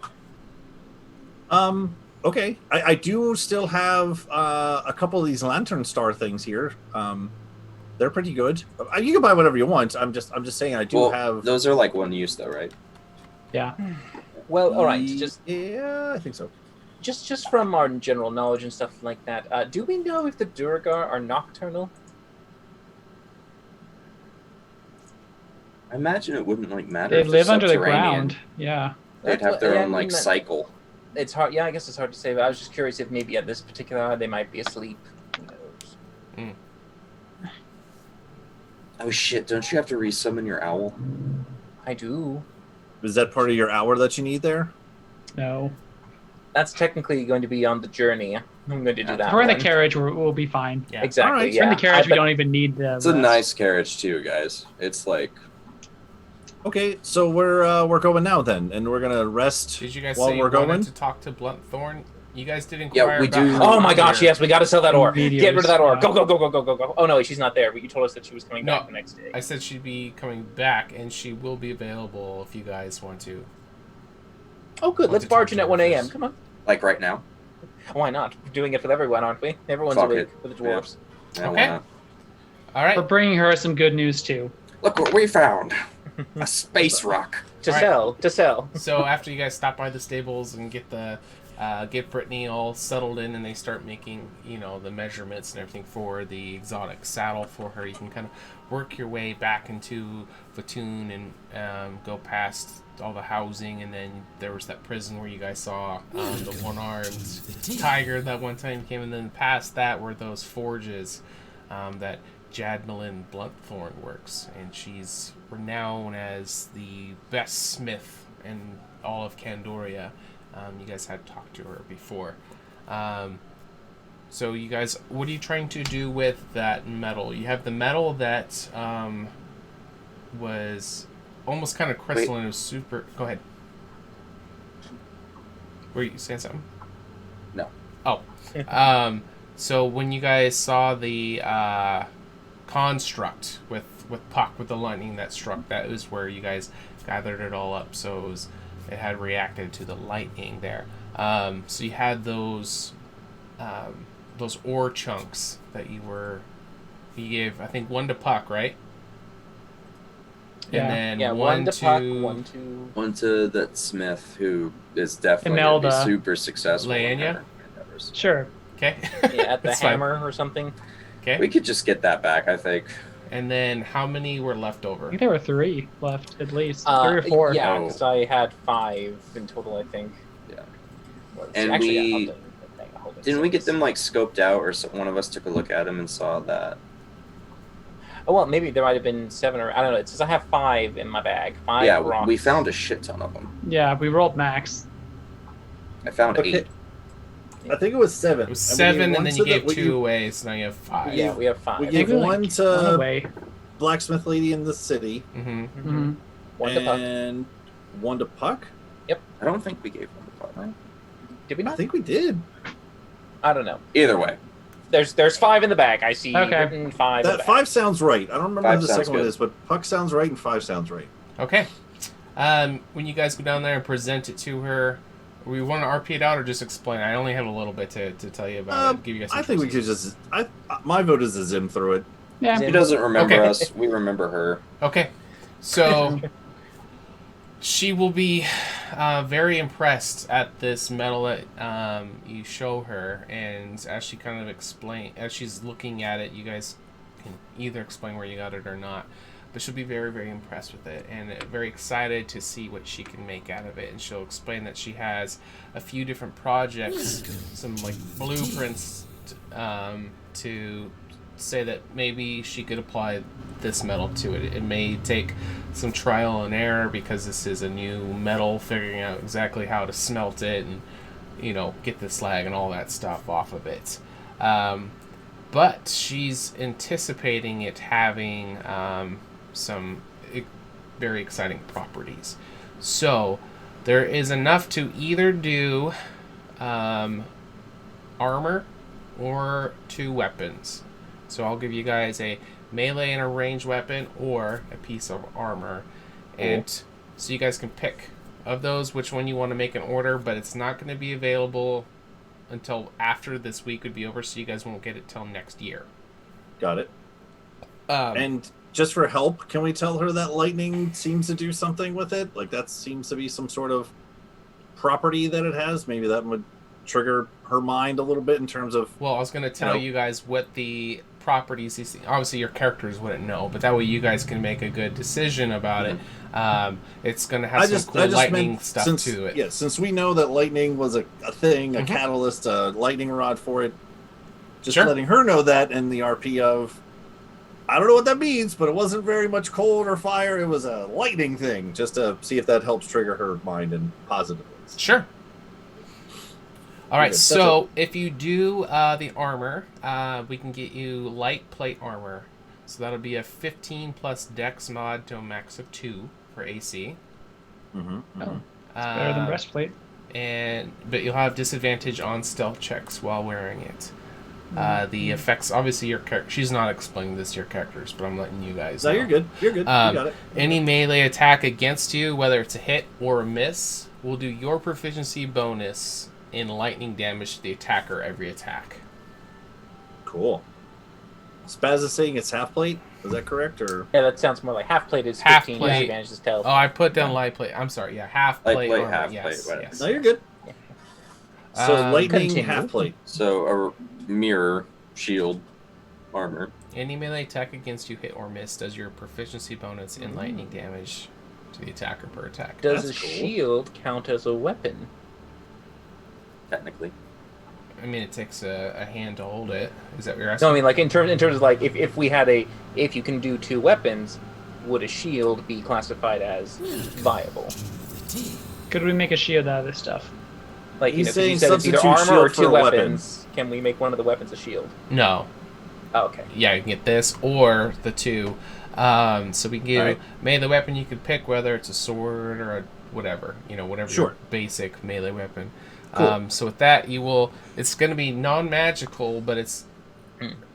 Okay. I do still have a couple of these lantern star things here. they're pretty good. You can buy whatever you want. I'm just saying I do Well, have. those are like one use though, right? Yeah. Well, all right. Just Yeah, I think so. just from our general knowledge and stuff like that, do we know if the Durgar are nocturnal? I imagine it wouldn't like matter. They if they're live under the subterranean. ground. Yeah. They'd That's have what- their yeah, I own like mean, cycle. It's hard. Yeah, I guess it's hard to say. But I was just curious if maybe at this particular hour they might be asleep. Who knows? Oh shit! Don't you have to resummon your owl? I do. Is that part of your hour that you need there? No. That's technically going to be on the journey. I'm going to do If that. If we're in the one. carriage, we'll be fine. Yeah. Exactly. All right. If we're Yeah. in the carriage, we but- don't even need the. It's a rest. nice carriage too, guys. It's like Okay, so we're going now then, and we're gonna rest Did you guys while say you we're wanted going. to talk to Bluntthorn? You guys did Yeah, inquire we about do. her Oh my gosh! earlier. Yes, we got to sell that ore. Meteors, Get rid of that ore. yeah. Go go go go go go go. Oh no, she's not there. But you told us that she was coming back No. the next day. I said she'd be coming back, and she will be available if you guys want to. Oh good. Want Let's to barge talk in to at her 1 a.m. first. Come on. like right now. Why not? We're doing it with everyone, aren't we? Everyone's Fuck awake it. with the dwarves. Yeah, why Okay. not? All right. We're bringing her some good news too. Look what we found! A space rock. To All right. sell. To sell. So after you guys stop by the stables and get Brittany all settled in, and they start making the measurements and everything for the exotic saddle for her, you can kind of work your way back into Vatoon and go past all the housing, and then there was that prison where you guys saw the one-armed tiger that one time came, and then past that were those forges that Jadmelin Bluntthorn works, and she's renowned as the best smith in all of Candoria. You guys had talked to her before. So you guys, what are you trying to do with that metal? You have the metal that was almost kind of crystalline. It was super... Go ahead. Were you saying something? No. Oh. So when you guys saw the construct with Puck, with the lightning that struck, that was where you guys gathered it all up. So it had reacted to the lightning there. So you had those ore chunks that you gave, I think, one to Puck, right? Yeah. And then Yeah. one to to Puck. One to. One to that smith who is definitely going to be Imelda. super successful. in Leanya? her endeavors. Sure. Okay. Yeah, at the That's fine. hammer or something. Okay. We could just get that back, I think. And then how many were left I over? think there were 3 left at least. 3 or 4. Yeah, Oh. because I had 5 in total, I think. Yeah. Well, And actually, yeah, we- hold on, Didn't we get 6. them like scoped out, or one of us took a look at them and saw that? Oh well, maybe there might have been 7 or I don't know. It says I have 5 in my bag. 5 Yeah, rocks. we found a shit ton of them. Yeah, we rolled max. I found Okay. 8. I think it was 7. It was And we 7, gave and one then to you the- gave we 2 away, so now you have 5. Yeah, we have 5. We I gave think we, one like, to one away. blacksmith lady in the city, Mm-hmm. Mm-hmm. One to Puck. and one to Puck. I don't think we gave one to Puck. Did we I not? think we did. I don't know. Either way, There's 5 in the bag. I see. Okay. Written 5. in the That bag. 5 sounds right. I don't remember 5 who the sounds second one good. is, but Puck sounds right and 5 sounds right. Okay. When you guys go down there and present it to her, we want to RP it out or just explain? I only have a little bit to tell you about it. Give you guys some I think we could choices. just. my vote is a zim through it. Yeah. Zim. she doesn't remember Okay. us. We remember her. Okay. So she will be very impressed at this medal that you show her, and as she kind of as she's looking at it, you guys can either explain where you got it or not. But she'll be very, very impressed with it and very excited to see what she can make out of it. And she'll explain that she has a few different projects, some like blueprints to say that maybe she could apply this metal to it. It may take some trial and error because this is a new metal, figuring out exactly how to smelt it and, get the slag and all that stuff off of it. But she's anticipating it having some very exciting properties. So there is enough to either do armor or 2 weapons. So I'll give you guys a melee and a ranged weapon or a piece of armor. And so you guys can pick of those which one you want to make an order, but it's not going to be available until after this week would be over, so you guys won't get it till next year. Got it. And just for help, can we tell her that lightning seems to do something with it? Like that seems to be some sort of property that it has. Maybe that would trigger her mind a little bit in terms of. Well, I was going to tell you guys what the properties these things. Obviously, your characters wouldn't know, but that way you guys can make a good decision about it. It's going to have some cool lightning stuff to it. Yeah, since we know that lightning was a thing, a catalyst, a lightning rod for it, just letting her know that in the RP of, I don't know what that means, but it wasn't very much cold or fire. It was a lightning thing, just to see if that helps trigger her mind in positive ways. Sure. All right, so if you do the armor, we can get you light plate armor. So that'll be a 15 plus dex mod to a max of 2 for AC. Oh, it's better than breastplate. But you'll have disadvantage on stealth checks while wearing it. The effects, obviously, your character. She's not explaining this to your characters, but I'm letting you guys know. No, you're good. You're good. You got it. Any melee attack against you, whether it's a hit or a miss, will do your proficiency bonus in lightning damage to the attacker every attack. Cool. Spaz is saying it's half plate. Is that correct? Or Yeah, that sounds more like half plate is Half 15, plate. disadvantage is stealth. Oh, I put down light plate. I'm sorry. Yeah, half Light plate. plate, armor. half Yes, plate, yes. no, you're good. So lightning Continue. half plate. So a mirror, shield, armor. Any melee attack against you, hit or miss, does your proficiency bonus in lightning damage to the attacker per attack. Does That's a cool. shield count as a weapon? Technically. I mean, it takes a hand to hold it. Is that what you're asking? No, I mean like in terms of like if we had if you can do 2 weapons, would a shield be classified as viable? Could we make a shield out of this stuff? Like He's 'cause saying you said it's either substitute armor or shield for 2 a weapons. Can we make one of the weapons a shield? No. Oh, okay. Yeah, you can get this or the 2. So we can give Alright. melee weapon you could pick, whether it's a sword or a whatever, whatever Sure. your basic melee weapon. Cool. So with that, it's going to be non-magical, but it's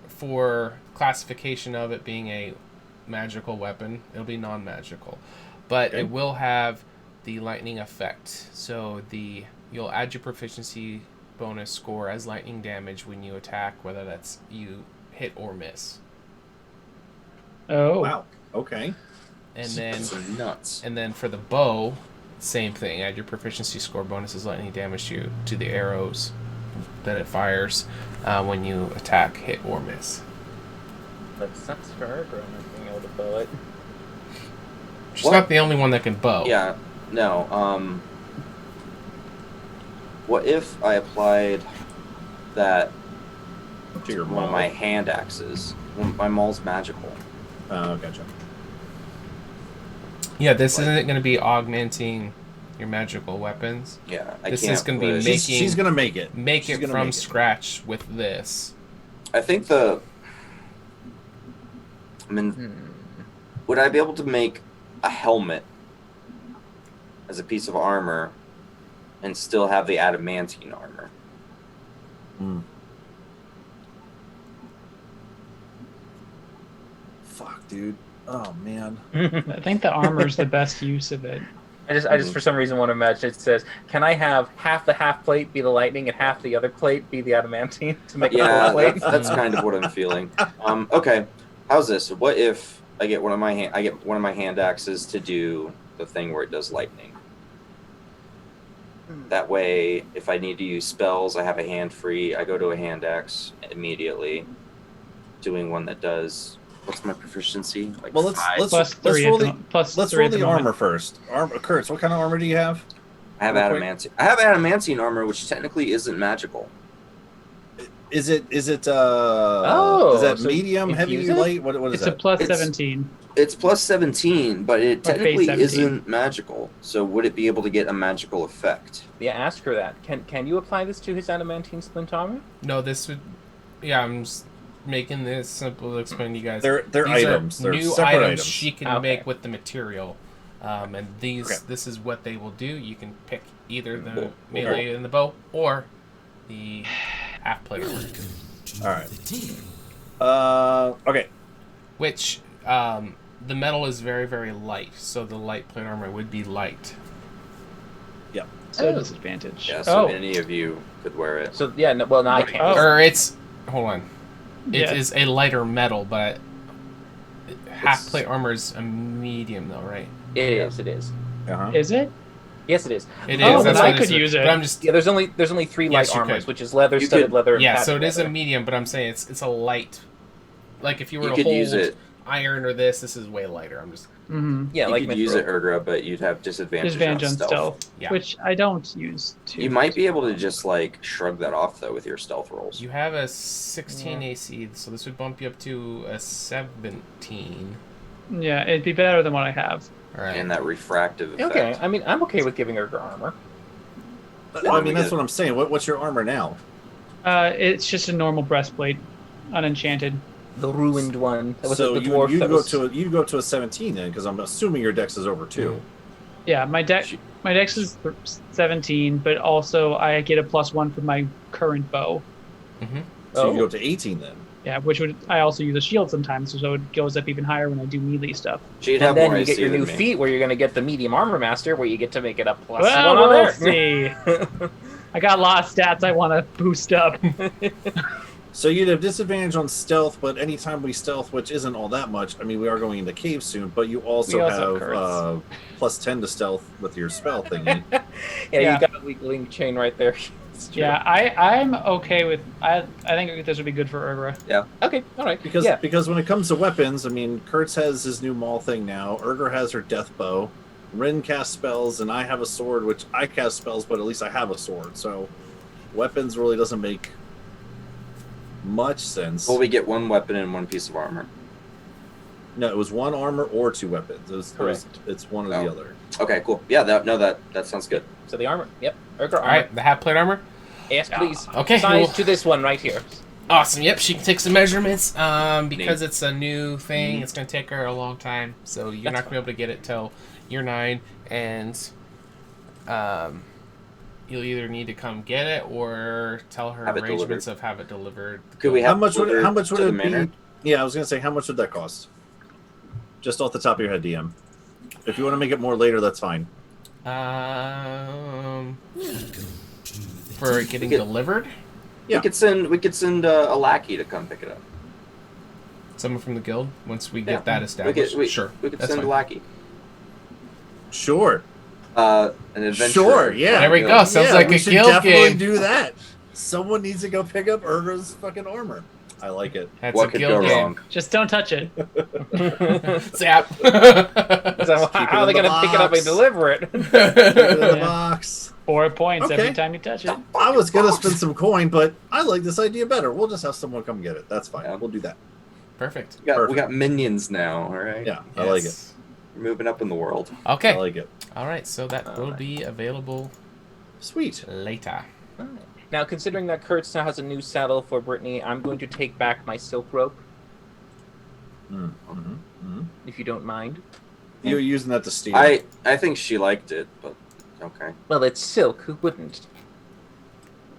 for classification of it being a magical weapon. It'll be non-magical, but Okay. it will have the lightning effect. So you'll add your proficiency bonus score as lightning damage when you attack, whether that's you hit or miss. Oh, Wow. Okay. And then That's nuts. And then for the bow, same thing. Add your proficiency score bonus as lightning damage to the arrows that it fires when you attack, hit, or miss. That sucks for her growing up being able to bow it. She's What? not the only one that can bow. Yeah. No. What if I applied that To your one of my hand axes? My maul's magical. Oh, gotcha. Yeah, this isn't going to be augmenting your magical weapons. Yeah. This can't is gonna be push- making- She's gonna make it. Make She's it gonna from make it. scratch with this. I think would I be able to make a helmet as a piece of armor and still have the adamantine armor? Fuck, dude. Oh man. I think the armor's the best use of it. I just for some reason want to imagine it says, can I have half the half plate be the lightning and half the other plate be the adamantine to make a Yeah, full plate? that's kind of what I'm feeling. Okay, how's this? What if I get one of my hand axes to do the thing where it does lightning? That way, if I need to use spells, I have a hand free. I go to a hand axe immediately, doing one that does. What's my proficiency? Like Well, let's 5? let's Plus let's 3 roll at the, the plus let's 3 roll at the the moment. armor first. Kurtz, what kind of armor do you have? I have real quick. adamantine. I have adamantine armor, which technically isn't magical. Is it is that so medium, heavy, infuse it? light? What is It's that? a plus It's- 17. It's plus 17, but it Or base technically 17. isn't magical. So would it be able to get a magical effect? Yeah, ask her that. Can you apply this to his adamantine splint armor? No, this would... Yeah, I'm just making this simple to explain to you guys. They're These are items. They're new separate items items. she can Okay. make with the material. And these, Okay. this is what they will do. You can pick either the Cool. melee and the bow or the half plate armor. All right. Okay. Which the metal is very, very light, so the light plate armor would be light. So Oh. disadvantage. Yeah, so Oh. any of you could wear it. So yeah, no, well now I can't. Oh. Or it's hold on, it Yeah. is a lighter metal, but half plate armor is a medium, though, right? It is. It is. Uh-huh. Is it? Yes, it is. It Oh, is. then That's I what could is. use it. But I'm just. Yeah, there's only 3 light Yes, you armors, could. which is leather, You studded could- leather, and Yeah, padded so it is a leather. medium, but I'm saying it's a light. Like if you were You to could hold use it. iron or this is way lighter. I'm just. Mm-hmm. Yeah, You like could use it, Mithril. Urgra, but you'd have disadvantage Disadvantage on on stealth. stealth, Yeah. which I don't use too. You might be able to just like shrug that off though with your stealth rolls. You have a 16 AC, so this would bump you up to a 17. Yeah, it'd be better than what I have. All right. And that refractive effect. Okay, I mean, I'm okay with giving her armor. I mean, that's what I'm saying. What's your armor now? It's just a normal breastplate, unenchanted. The ruined one. That was So the you dwarf. you that go was... to go to a 17 then, because I'm assuming your dex is over 2. Yeah, my dex is 17, but also I get a +1 for my current bow. Mm-hmm. So you go to 18 then. Yeah, which would I also use a shield sometimes, so it goes up even higher when I do melee stuff. She'd have And then more you get AC your than new me. feat, where you're going to get the medium armor master, where you get to make it a +1 Well, on we'll there. see. I got a lot of stats I want to boost up. So you'd have disadvantage on stealth, but anytime we stealth, which isn't all that much, I mean, we are going into caves soon, but you also, We also have have +10 to stealth with your spell thingy. Yeah, Yeah. you got a weak link chain right there. It's true. Yeah, I'm okay with. I think this would be good for Urgra. Okay, all right. Because when it comes to weapons, I mean, Kurtz has his new maul thing now. Urger has her death bow. Rin casts spells, and I have a sword, which I cast spells, but at least I have a sword. So weapons really doesn't make much sense. Well, we get 1 weapon and 1 piece of armor. No, it was 1 armor or 2 weapons. Correct. It's one or Oh. the other. Okay, cool. Yeah, that sounds good. So the armor. Yep. Urgra All armor. right, the half plate armor. Yes, please. Okay, Size cool. to this one right here. Awesome. Yep, she can take some measurements. Because Neat. it's a new thing, it's gonna take her a long time. So you're not gonna be able to get it till year 9, and you'll either need to come get it or tell her Have it arrangements delivered. of have it delivered. Could we How have much would delivered it to the manor? be? Yeah, I was gonna say, how much would that cost? Just off the top of your head, DM. If you want to make it more later, that's fine. For it getting could- delivered, Yeah. We could send a lackey to come pick it up. someone from the guild. Once we Yeah. get that established, We sure, could that's send fine. a lackey. Sure. An adventure. Sure. Yeah. There we go. Sounds like we a should guild definitely game. do that. Someone needs to go pick up Urgra's fucking armor. I like it. That's What a could guild go game. wrong? Just don't touch it. Zap. So keep how are it they in the going to pick it up box. and deliver it? Put it in the Yeah. box. 4 points Okay. every time you touch it. I was gonna spend some coin, but I like this idea better. We'll just have someone come get it. That's fine. Yeah. We'll do that. Perfect. We got minions now. All right. Yeah, I like it. Yes. We're moving up in the world. Okay. I like it. All right. So that will be available Sweet. later. Now, considering that Kurtz now has a new saddle for Brittany, I'm going to take back my silk rope, if you don't mind. You're using that to steal. I think she liked it, but okay. Well, it's silk. Who wouldn't?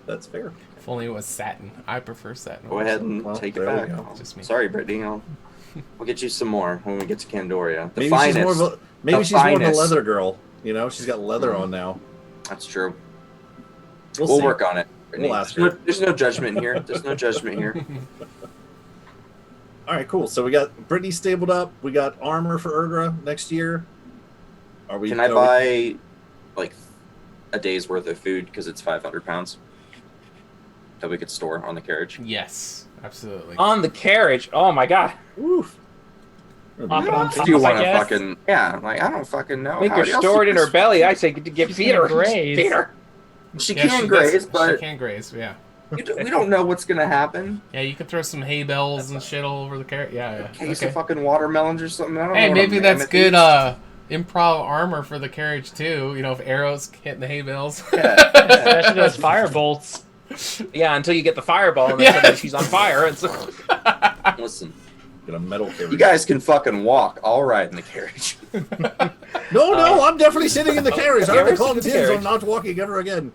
That's fair. If only it was satin. I prefer satin. Go ahead and Well, take it there we back. go. Just me. Sorry, Brittany. We'll get you some more when we get to Candoria. The Maybe finest. she's more of a The she's more of a finest. leather girl. You know, she's got leather on now. That's true. We'll We'll see. work on it. Brittany. We'll ask There's her. no- there's no judgment here. There's no judgment here. All right, cool. So we got Brittany stabled up. We got armor for Urgra next year. Are we? Can I are buy like a day's worth of food because it's 500 pounds that we could store on the carriage? Yes, absolutely. On the carriage. Oh my god. we- Oof. Pop it on If top, you I want to guess. fucking like I don't fucking know. Make how her else store it you in can her belly. I say give She's Peter. gonna graze. Peter. She Yeah, can does- graze, but she can graze. Yeah. we don't know what's gonna happen. Yeah, you could throw some hay bales and shit all over the carrot. Yeah, yeah. Case Okay. of fucking watermelons or something. I don't know. Hey, what maybe a that's mammoth good eats. improv armor for the carriage too. You know, if arrows hitting the hay bales. Especially those fire bolts. Yeah, until you get the fireball and then Yeah. suddenly she's on fire. And so... Listen, Get a metal carriage. you guys can fucking walk. I'll ride in the carriage. No, I'm definitely sitting in the carriage. yeah, I we're already sitting called in the Tim's. I'm carriage. not walking ever again.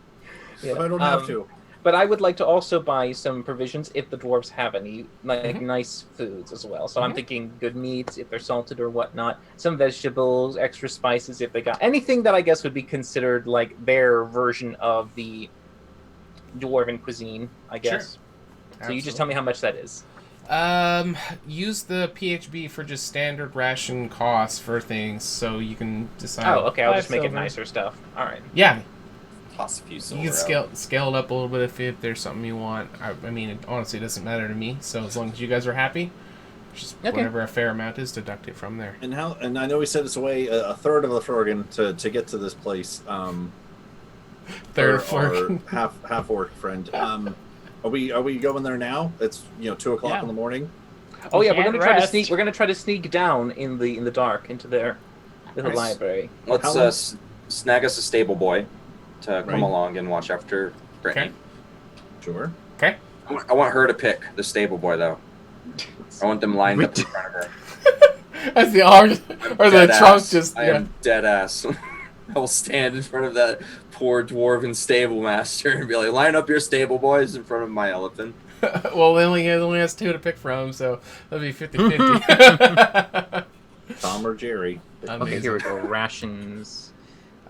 If I don't have to. But I would like to also buy some provisions if the dwarves have any, like nice foods as well. So I'm thinking good meats if they're salted or whatnot, some vegetables, extra spices if they got anything that I guess would be considered like their version of the dwarven cuisine, I guess. So you just tell me how much that is. Use the PHB for just standard ration costs for things, so you can decide. Oh, okay. I'll 5 just make it silver. nicer stuff. All right. Yeah, Toss a few you silver can out. scale it up a little bit if there's something you want. I mean, it honestly doesn't matter to me. So as long as you guys are happy, just Okay. whatever a fair amount is, deduct it from there. And how? And I know we said it's away a third of the Florgan to get to this place. Third our floor. half orc friend. Are we going there now? It's 2:00 Yeah. in the morning. Oh yeah, we're Can't gonna try to rest. sneak. We're gonna try to sneak down in the dark into their little Nice. library. Let's How long- snag us a stable boy to come Right. along and watch after Brittany. Okay. Sure. Okay. I want her to pick the stable boy, though. I want them lined up in front of her. As the arms or the Dead trunk ass. just. I am dead ass. I will stand in front of that poor dwarven stable master and be like, line up your stable boys in front of my elephant. Well, he only has 2 to pick from, so that'll be 50-50. Tom or Jerry. Okay, here we go. Rations.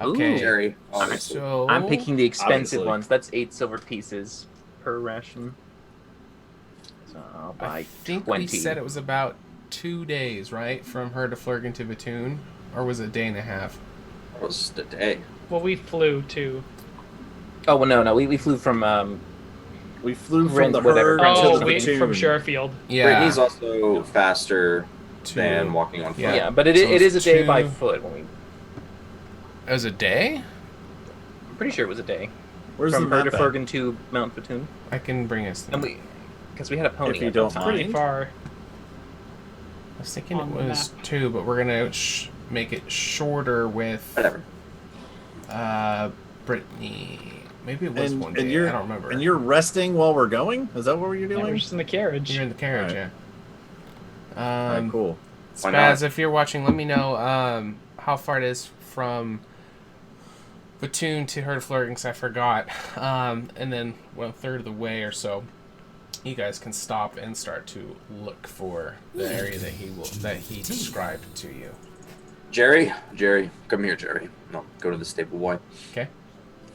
Okay. Ooh. Jerry, obviously. So I'm picking the expensive Obviously. ones. That's 8 silver pieces per ration. So I'll I buy think 20. we said it was about 2 days, right, from her to Flurgan to Batoon, or was it a day and a half? It was the day. Well, we flew too. Oh well, no, we flew from We flew from Rent the whatever. herd Oh, to the we platoon. from Sherifield. Yeah. Brittany's also faster to- than walking on foot. Yeah. yeah, but it So it is a it's day by 2 foot. When we, It was a day? I'm pretty sure it was a day Where's from the her map to at? Fergan to Mount Batoon, I can bring us. and we because we had a pony. If you at the don't time. Pretty Mind? far. I was thinking it On the was 2, but we're gonna make it shorter with Whatever. Brittany. Maybe it was 1 day. you're, I don't remember. And you're resting while we're going? Is that what you're Yeah, doing? we're just in the carriage. You're in the carriage, Alright. yeah. Alright, cool. Why not? Spaz, if you're watching, let me know how far it is from Batoon to her to Flurgan, because I forgot. And then, well, a third of the way or so, you guys can stop and start to look for the area that he described to you. Jerry, come here, Jerry. No, go to the stable boy. Okay.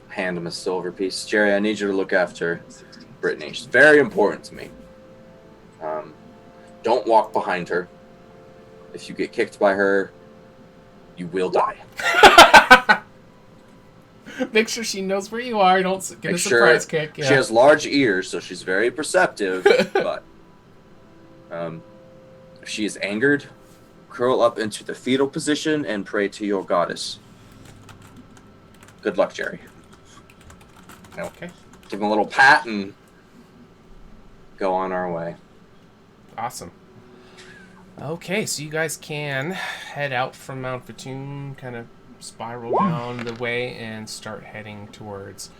Hand him a silver piece. Jerry, I need you to look after Brittany. She's very important to me. Don't walk behind her. If you get kicked by her, you will die. Make sure she knows where you are. Don't get Make a sure surprise kick. Yeah. She has large ears, so she's very perceptive. But if she is angered, curl up into the fetal position and pray to your goddess. Good luck, Jerry. Okay. Give him a little pat and go on our way. Awesome. Okay, so you guys can head out from Mount Batoon, kind of spiral down the way, and start heading towards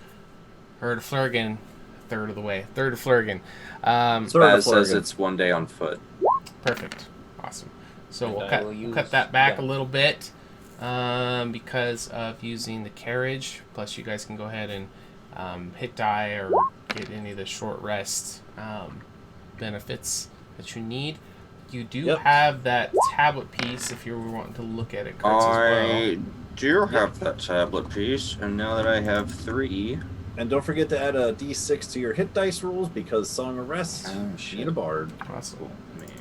Herd of Flurgan. Third of the way. Third of Flurgan. Third of Baz says Flurgan. it's 1 day on foot. Perfect. Awesome. So And we'll I cut, will use- cut that back yeah. a little bit because of using the carriage. Plus, you guys can go ahead and hit die or get any of the short rest benefits that you need. You do Yep. have that tablet piece if you're wanting to look at it, Kurtz, as well. I do have that tablet piece, and now that I have 3, And don't forget to add a d6 to your hit dice rolls because Song of Rest, Oh, you shit. need a bard. Awesome.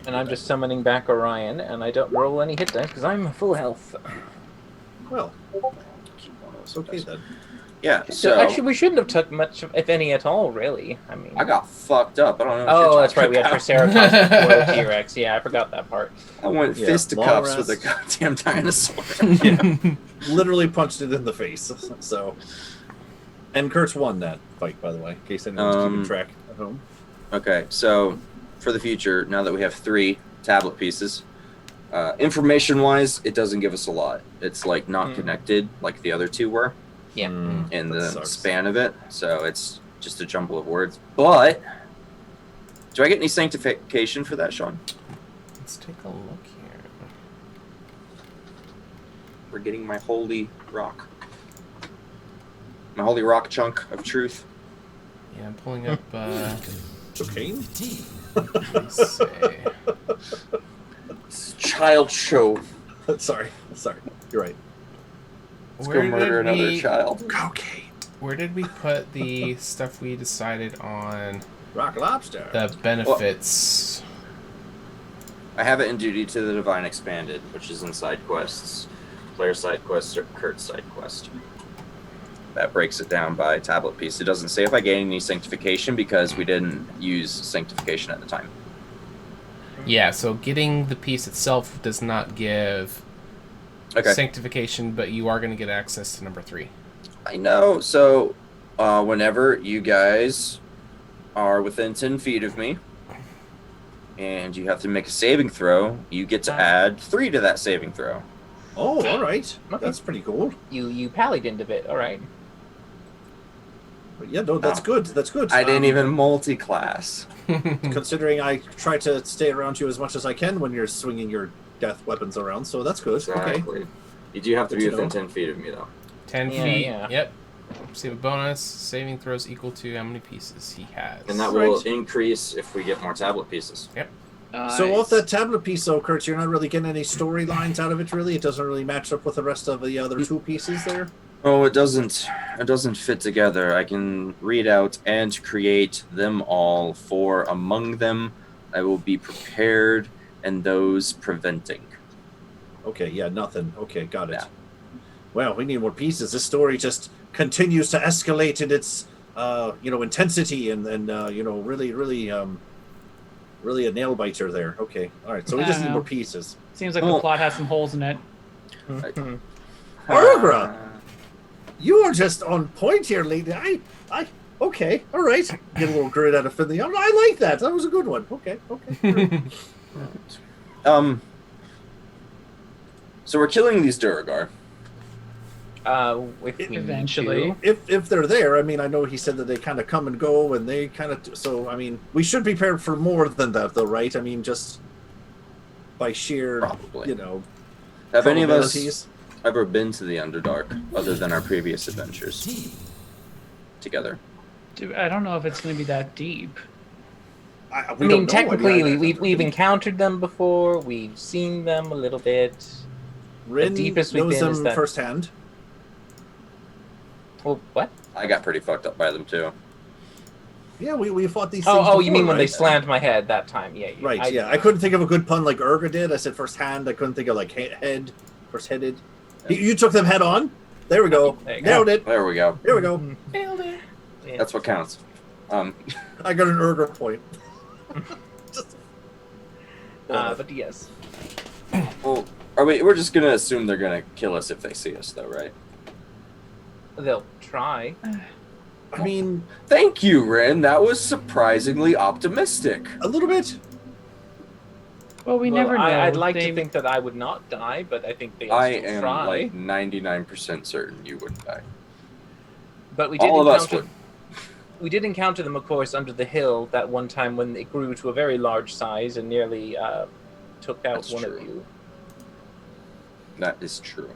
And I'm just summoning back Orion, and I don't roll any hit dice because I'm full health. Well, it's okay then. Yeah, So so actually, we shouldn't have took much, if any at all, really. I mean, I got fucked up. I don't know what oh, you're that's right. talking We had about. Triceratops before the T-Rex. Yeah, I forgot that part. I went Yeah, fisticuffs long with a rest. goddamn dinosaur. Literally punched it in the face. So, and Kurtz won that fight, by the way, in case anyone's keeping track at home. Okay, so for the future, now that we have 3 tablet pieces, information-wise, it doesn't give us a lot. It's like not connected like the other 2 were Yeah. in That the sucks. span of it. So it's just a jumble of words. But do I get any sanctification for that, Sean? Let's take a look here. We're getting my holy rock. My holy rock chunk of truth. Yeah, I'm pulling up. Cocaine? Let's see. It's child show. Sorry. You're right. Let's go murder another child. Cocaine. Where did we put the stuff we decided on Rock lobster. the benefits? I have it in Duty to the Divine Expanded, which is in side quests, player side quest or Kurt's side quest. That breaks it down by tablet piece. It doesn't say if I gain any sanctification because we didn't use sanctification at the time. Yeah, so getting the piece itself does not give sanctification, but you are going to get access to number 3. I know. So whenever you guys are within 10 feet of me and you have to make a saving throw, you get to add 3 to that saving throw. Oh, all right. Okay. That's pretty cool. You paladined a bit. All right. But yeah, no, that's good. That's good. I didn't even multi-class. Considering I try to stay around you as much as I can when you're swinging your death weapons around, so that's good. Okay. Exactly. You do have to Good be to within know. 10 feet of me, though. 10 Yeah, feet. yeah. Yep. Receive a bonus. Saving throws equal to how many pieces he has. And that will Right. increase if we get more tablet pieces. Yep. So off that tablet piece, though, Kurt, you're not really getting any storylines out of it, really? It doesn't really match up with the rest of the other 2 pieces there? Oh, it doesn't fit together. I can read out and create them all, for among them I will be prepared and those preventing. Okay, yeah, nothing. Okay, got it. Yeah. Well, we need more pieces. This story just continues to escalate in its, intensity and really, really a nail biter there. Okay, all right. So we just need more pieces. Seems like Well- the plot has some holes in it. Aragra, you are just on point here, lady. Okay, all right. Get a little grit out of Finley. I like that. That was a good one. Okay. So we're killing these Duragar. If we need Eventually. to. If they're there, I mean, I know he said that they kind of come and go, and they kind of. So I mean, we should be prepared for more than that, though, right? I mean, just by sheer, Probably. Have any of us probabilities. ever been to the Underdark other than our previous adventures together? Dude, I don't know if it's going to be that deep. We I don't mean, know. technically, I- we've encountered them before. We've seen them a little bit. Rin the deepest we've knows been them is that- firsthand. Well, what? I got pretty fucked up by them too. Yeah, we fought these things. Oh, you mean before, when they right? slammed my head that time? Yeah. Right, I couldn't think of a good pun like Urga did. I said firsthand. I couldn't think of like first-headed. You took them head on. There we go. There you go. Nailed it. There we go. There we go. Nailed it. Yeah. That's what counts. I got an Urga point. Just- But yes. Well, we're just gonna assume they're gonna kill us if they see us, though, right? They'll try. I mean, Thank you, Ren. That was surprisingly optimistic. a little bit. Well, we Well, never know. I'd like They- to think that I would not die, but I think they'll I still am try. like 99% certain you would die. But we did All of us encounter. We did encounter them, of course, under the hill that one time when it grew to a very large size and nearly took out That's one true. of you. That is true.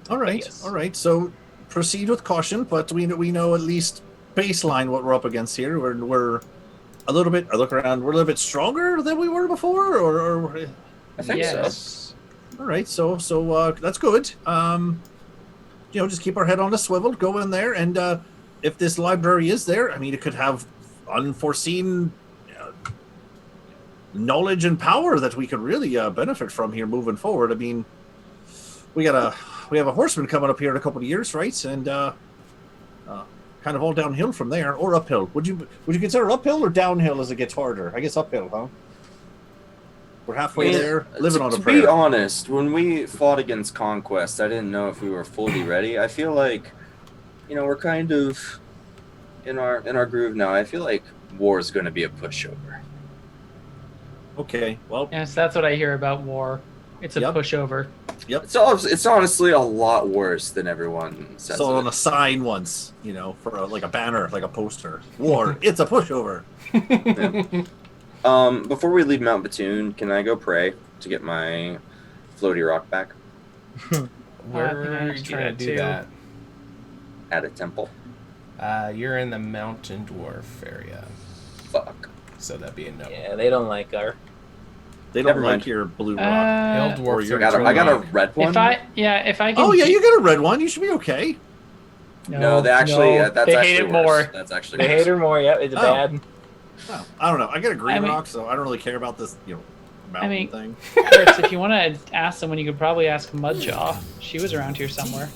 All right, Yes. all right. So proceed with caution, but we know at least baseline what we're up against here. We're a little bit. I look around. We're a little bit stronger than we were before, or I think so. Yes. all right. So that's good. Just keep our head on a swivel. Go in there, and if this library is there, I mean, it could have unforeseen knowledge and power that we could really benefit from here moving forward. I mean, we have a horseman coming up here in a couple of years, right? And kind of all downhill from there, or uphill. Would you consider uphill or downhill as it gets harder? I guess uphill, huh? We're halfway Yeah, there, living on a to prayer. be honest, when we fought against Conquest, I didn't know if we were fully ready. I feel like, we're kind of in our groove now. I feel like war is going to be a pushover. Okay, well, Yes, that's what I hear about war. It's a Yep. pushover. It's honestly a lot worse than everyone says. saw it on a sign once, for a banner, like a poster. War, it's a pushover. Before we leave Mount Batoon, can I go pray to get my floaty rock back Where I think I are have you to try gonna it do too. that? at a temple? You're in the mountain dwarf area, Fuck. so that'd be a no. Yeah, they don't like our. They don't Never like mind. your blue rock. Hill or dwarfs you're are I got a controlling. red one. If I can. Oh yeah, you got a red one. You should be okay. No, they actually. no, That's they actually hate it worse. more. That's actually. They worse. hate her more. Yeah, it's Oh. bad. Oh, I don't know. I got a green I mean- rock, so I don't really care about this. mountain mean- thing. Kurtz, if you want to ask someone, you could probably ask Mudjaw. She was around here somewhere.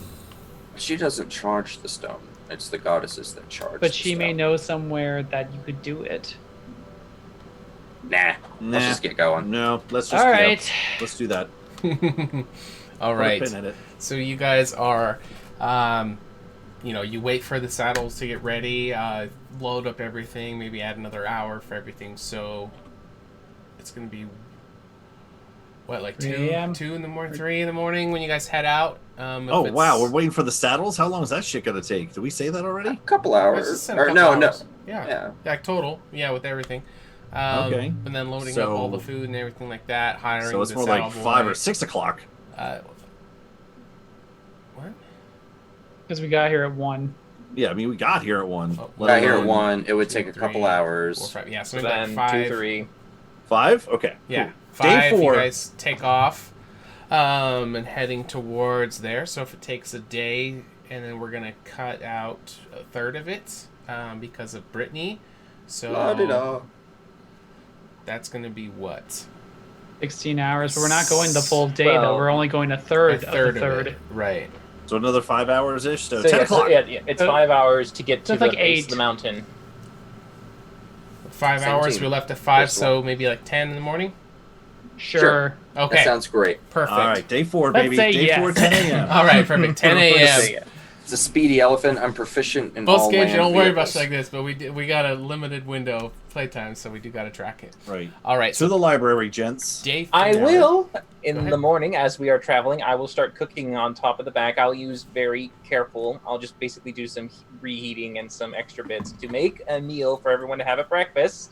She doesn't charge the stone. It's the goddesses that charge. But the she may stone. know somewhere that you could do it. Nah. Let's just get going. No, let's just All right. let's do that. All Put a right. pin in it. So you guys are, you wait for the saddles to get ready, load up everything, maybe add another hour for everything. So it's gonna be what, like 3 2 a.m.? 2 in the morning, 3 in the morning when you guys head out. Oh wow, we're waiting for the saddles. How long is that shit gonna take? Did we say that already? A couple hours. Or no. Yeah. Like total. Yeah, with everything. Okay. And then loading up all the So- food and everything like that. Hiring. So it's the more saddle like boy. 5 or 6 o'clock. What? Because we got here at 1. Yeah, I mean we got here at 1. Oh, Got here at alone 1. It would 2, take a couple 3, hours. 4, 5. Yeah, so So maybe then like 5. 2, 3. 5? Okay. Yeah, cool. 5. Day 4. You guys take off, and heading towards there. So if it takes a day, and then we're gonna cut out a third of it, because of Brittany. So La-di-da. that's gonna be what? 16 hours. But we're not going the full day, though. Well, We're only going a third, A third of the third. it. Right. So another 5 hours ish. So, So 10 yeah, o'clock. it's 5 hours to get So to it's the like base 8. of the mountain. 5 Same hours. team. We left at 5, First so maybe like 10 in the morning. Sure. Okay. That sounds great. Perfect. All right, day 4, Let's baby. say Day yes. 4, 10 a.m. All right. Perfect. 10 a.m. It's a speedy elephant. I'm proficient in Both all Gage, land don't worry about vehicles. shit like this, but we got a limited window of playtime, so we do got to track it. Right. All right. To So the library, gents. day. I 4. will, Go in ahead. the morning as we are traveling, I will start cooking on top of the back. I'll use very careful. I'll just basically do some reheating and some extra bits to make a meal for everyone to have at breakfast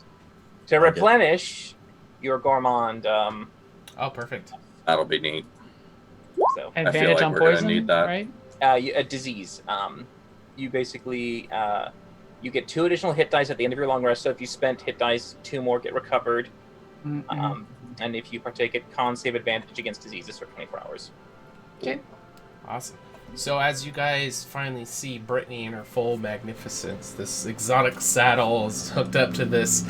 to Like it. replenish your gourmand. Oh, perfect. That'll be neat. So Advantage like on we're gonna poison, need that. right? a disease. You basically you get 2 additional hit dice at the end of your long rest. So if you spent hit dice, 2 more get recovered. Mm-mm. And if you partake at con save advantage against diseases for 24 hours. Awesome. So as you guys finally see Brittany in her full magnificence, this exotic saddle is hooked up to this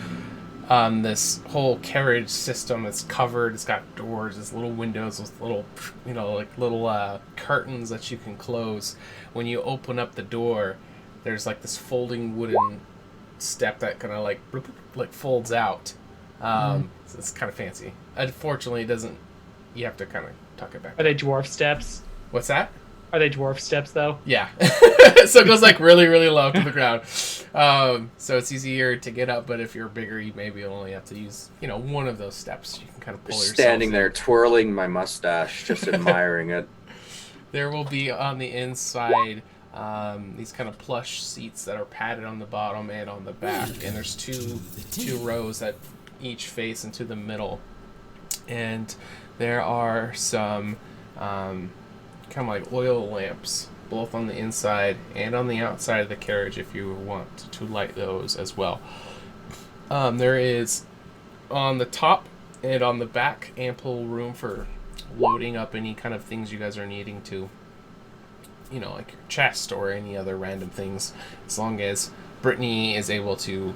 whole carriage system that's covered. It's got doors, there's little windows with little, little curtains that you can close. When you open up the door, there's like this folding wooden step that kind of like folds out. So it's kind of fancy. Unfortunately, it doesn't. You have to kind of tuck it back. Are they dwarf steps? What's that? Are they dwarf steps, though? Yeah. So it goes like really, really low to the ground. So it's easier to get up, but if you're bigger, you maybe only have to use, one of those steps. You can kind of pull Just yourself standing there twirling my mustache, just admiring it. There will be on the inside these kind of plush seats that are padded on the bottom and on the back, and there's two rows that each face into the middle, and there are some kind of like oil lamps both on the inside and on the outside of the carriage if you want to light those as well. There is on the top and on the back ample room for loading up any kind of things you guys are needing to, like your chest or any other random things. As long as Brittany is able to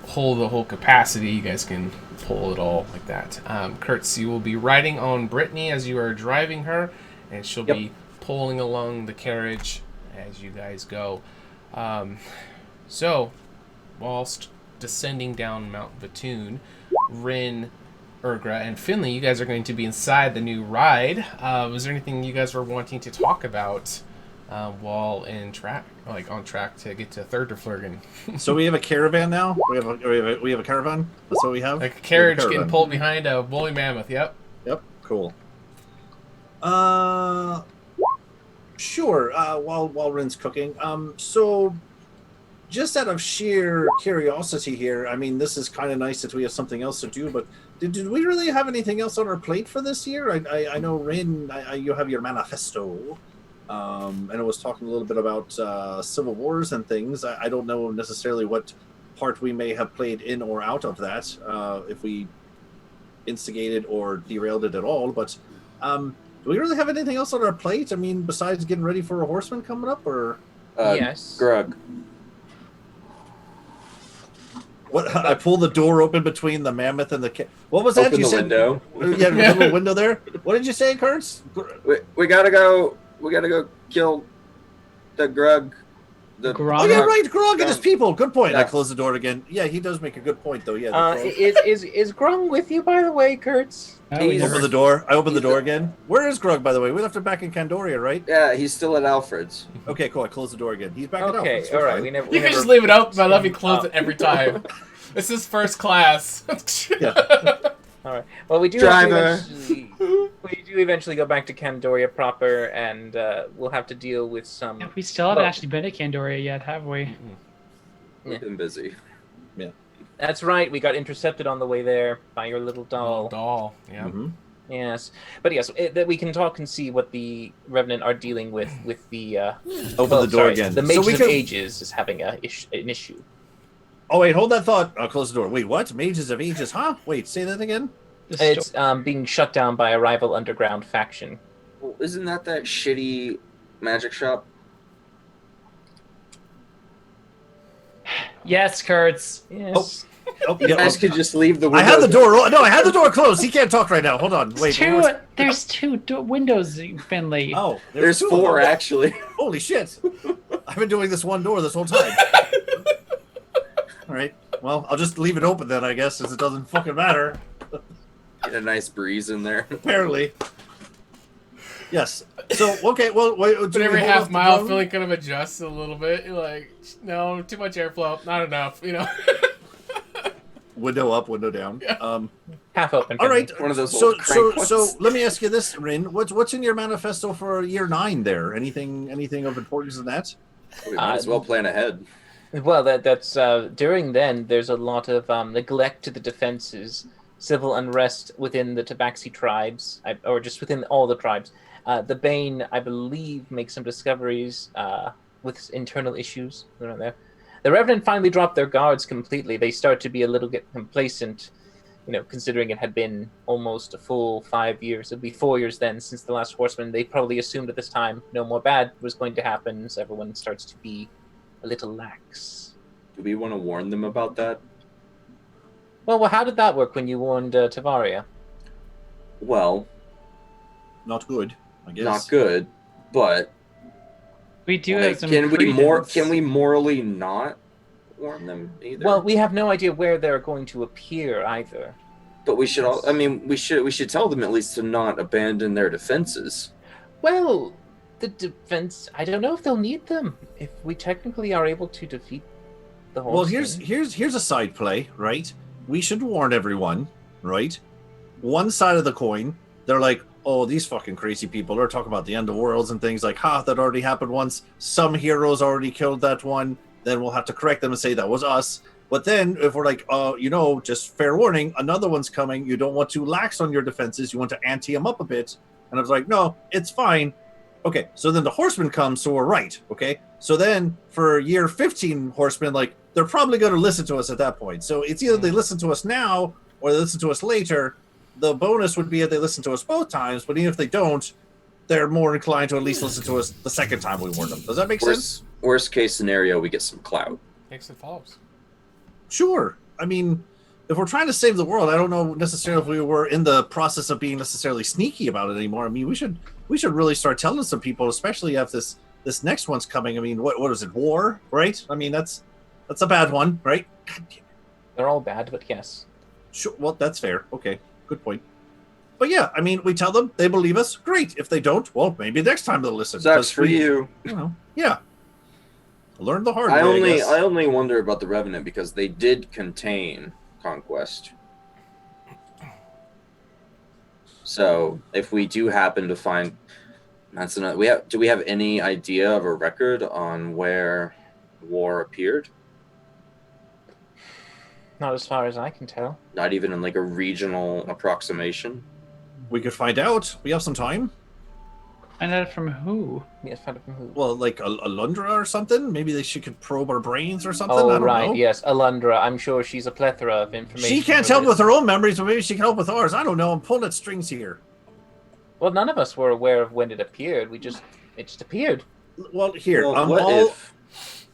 hold the whole capacity, you guys can pull it all like that. Kurtz, you will be riding on Brittany as you are driving her, and she'll be pulling along the carriage as you guys go. So, whilst descending down Mount Vatoon, Rin, Urgra, and Finley, you guys are going to be inside the new ride. Was there anything you guys were wanting to talk about while on track to get to Thurderflurgen? So we have a caravan now. We have a caravan. That's what we have. Like a carriage We have a getting caravan. pulled behind a woolly mammoth. Yep. Yep. Cool. Sure. While Rin's cooking. So, just out of sheer curiosity here, I mean, this is kind of nice that we have something else to do. But did we really have anything else on our plate for this year? I know Rin, you have your manifesto, and it was talking a little bit about civil wars and things. I don't know necessarily what part we may have played in or out of that, if we instigated or derailed it at all. But do we really have anything else on our plate? I mean, besides getting ready for a horseman coming up, or Yes. Grug. What? I pull the door open between the mammoth and the cat. What was that? Open You the said window. Yeah, the little window there. What did you say, Kurtz? We gotta go. We gotta go kill the grug. The Grog? Oh yeah, right, Grog and his people. Good point. I Yeah. close the door again. Yeah, he does make a good point though. Yeah. The Grog. Is Grung with you, by the way, Kurtz? Oh, we He's- never- Open the door. I open the He's door the- again. Where is Grog, by the way? We left him back in Candoria, right? Yeah, he's still at Alfred's. Okay, cool. I close the door again. He's back it Okay, up. all right. We never. You can just leave it open, but I love you close it every time. This is first class. All right. Well, we do. Driver. We do eventually go back to Candoria proper, and we'll have to deal with some. Yeah, we still haven't Well- actually been to Candoria yet, have we? We've been busy. That's right. We got intercepted on the way there by your little doll. Doll. Yeah. Mm-hmm. Yes, but yes, that we can talk and see what the Revenant are dealing with the. Open the door again. The So Mages we of can- Ages is having an issue. Oh wait, hold that thought. I'll close the door. Wait, what? Mages of Ages? Huh? Wait, say that again. The It's being shut down by a rival underground faction. Well, isn't that shitty magic shop? Yes, Kurtz. Yes. Oh, You yeah. guys could just leave the I window. had the door. No, I had the door closed. He can't talk right now. Hold on. Wait. There's two windows, Finley. Oh, There's two of 4 them. actually. Holy shit! I've been doing this one door this whole time. All right. Well, I'll just leave it open then, I guess, since it doesn't fucking matter. Get a nice breeze in there. Apparently. Yes. So okay. Well, wait. do But we every hold half off the mile, drone? feeling kind of adjusts a little bit. You're like, no, too much airflow, not enough. You know. Window up, window down. Half open. All right. One of those So, old crank so ones. let me ask you this, Rin. What's in your manifesto for year 9? There, anything of importance in that? We might as well plan ahead. Well, that's during then. There's a lot of neglect to the defenses, civil unrest within the Tabaxi tribes, or just within all the tribes. The Bane, I believe, makes some discoveries with internal issues around there. The Revenant finally dropped their guards completely. They start to be a little bit complacent, considering it had been almost a full 5 years. It'd be 4 years then since the last Horseman. They probably assumed at this time no more bad was going to happen, so everyone starts to be a little lax. Do we want to warn them about that? Well, how did that work when you warned Tavaria? Well, Not good, I guess. not good, but We do like, have some. can credence. we morally not warn them either? Well, we have no idea where they're going to appear either. but we should all. I mean, we should tell them at least to not abandon their defenses. Well, the defense, I don't know if they'll need them. If we technically are able to defeat the Well, Horsemen. here's a side play, right? We should warn everyone, right? One side of the coin, they're like, oh, these fucking crazy people are talking about the end of worlds and things like, that already happened once. Some heroes already killed that one. Then we'll have to correct them and say that was us. But then if we're like, just fair warning, another one's coming. You don't want to lax on your defenses. You want to ante them up a bit. And I was like, no, it's fine. Okay, so then the Horseman comes, so we're right. Okay, so then for year 15 Horsemen, like, they're probably going to listen to us at that point. So it's either they listen to us now or they listen to us later. The bonus would be if they listen to us both times, but even if they don't, they're more inclined to at least listen to us the second time we warn them. Does that make sense? Worst case scenario, we get some clout. Makes it follows. Sure. I mean, if we're trying to save the world, I don't know necessarily if we were in the process of being necessarily sneaky about it anymore. I mean, we should really start telling some people, especially if this next one's coming. I mean, what is it? War, right? I mean, that's a bad one, right? God damn it. They're all bad, but yes. Sure. Well, that's fair. Okay, good point. But yeah, I mean, we tell them, they believe us. Great. If they don't, well, maybe next time they'll listen. Sucks 'cause for we- you. Yeah. Learn the hard way. I guess. only wonder about the Revenant because they did contain Conquest. So if we do happen to find, that's another. Do we have any idea of a record on where war appeared? Not as far as I can tell. Not even in like a regional approximation. We could find out. We have some time. Find out from who? Yes, find out from who. Well, like a Lundra or something. Maybe she could probe our brains or something. I Oh, don't right, know. yes. Alundra. I'm sure she's a plethora of information. She can't for help this. with her own memories, but maybe she can help with ours. I don't know. I'm pulling at strings here. Well, none of us were aware of when it appeared. It just appeared. Well, here. Well, what if?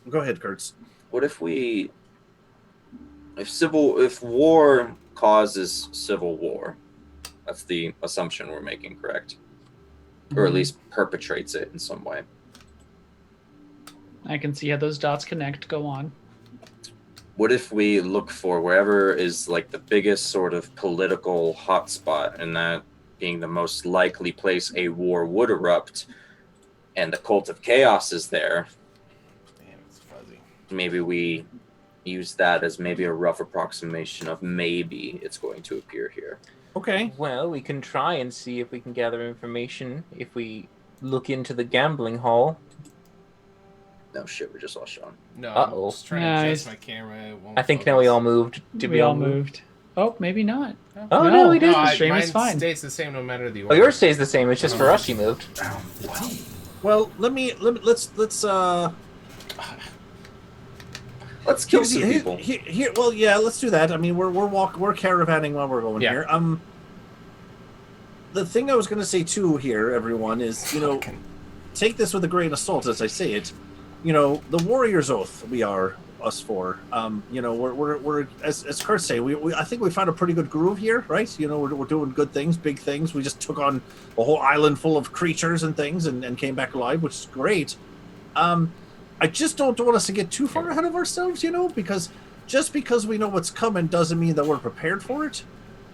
Go ahead, Kurtz. What if we if war causes civil war, that's the assumption we're making, correct? Or at least perpetrates it in some way. I can see how those dots connect. Go on. What if we look for wherever is like the biggest sort of political hotspot, and that being the most likely place a war would erupt, and the cult of chaos is there? Damn, it's fuzzy. Maybe we use that as maybe a rough approximation of maybe it's going to appear here. Okay. Well, we can try and see if we can gather information if we look into the gambling hall. No shit, we just lost Sean. No, Uh-oh. I'm just trying to Nice. adjust my camera. It won't I think focus. now we all moved. Did We all moved. Oh, maybe not. Oh, no, we No, didn't. the stream is mine fine. stays the same no matter the Oh, order. yours stays the same. It's just for us you moved. Well, let's Let's kill some people. Here, well, yeah, let's do that. I mean, we're caravanning while we're going Yeah. here. The thing I was going to say too here, everyone, is take this with a grain of salt as I say it. The warrior's oath we are us for. We're as Kurt say, we I think we found a pretty good groove here, right? We're doing good things, big things. We just took on a whole island full of creatures and things and came back alive, which is great. I just don't want us to get too far ahead of ourselves, because just because we know what's coming doesn't mean that we're prepared for it.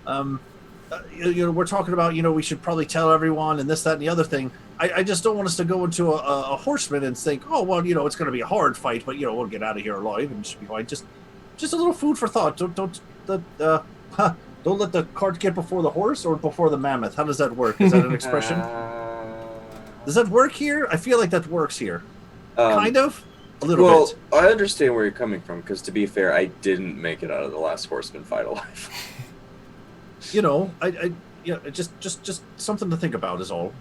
We're talking about, we should probably tell everyone and this, that, and the other thing. I just don't want us to go into a horseman and think, oh, well, it's going to be a hard fight, but, we'll get out of here alive and should be fine. Just a little food for thought. Don't let the cart get before the horse or before the mammoth. How does that work? Is that an expression? Does that work here? I feel like that works here. Kind of? A little bit. I understand where you're coming from, because to be fair, I didn't make it out of the last horseman fight alive. Just something to think about is all.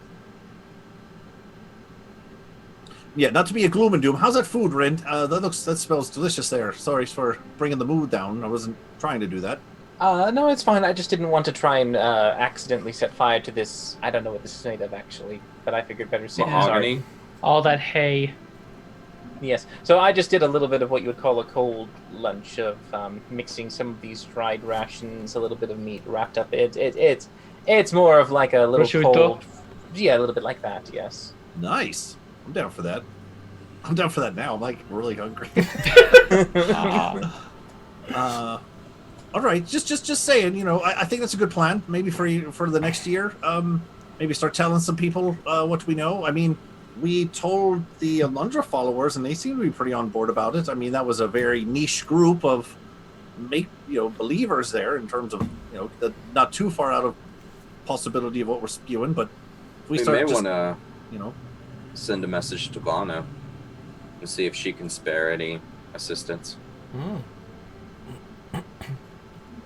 Yeah, not to be a gloom and doom. How's that food, Rin? That smells delicious there. Sorry for bringing the mood down. I wasn't trying to do that. No, it's fine. I just didn't want to try and accidentally set fire to this. I don't know what this is made of, actually, but I figured better say Mahogany. sorry. All that hay. Yes. So I just did a little bit of what you would call a cold lunch of mixing some of these dried rations, a little bit of meat wrapped up. It's more of like a little Prosciutto? cold. Yeah, a little bit like that. Yes. Nice. I'm down for that. I'm down for that now. I'm like really hungry. All right, just saying. I think that's a good plan. Maybe for the next year. Maybe start telling some people what we know. I mean, we told the Alundra followers, and they seem to be pretty on board about it. I mean, that was a very niche group of believers there in terms of not too far out of possibility of what we're spewing. But if we start, may just, want to you know, send a message to Vana and see if she can spare any assistance.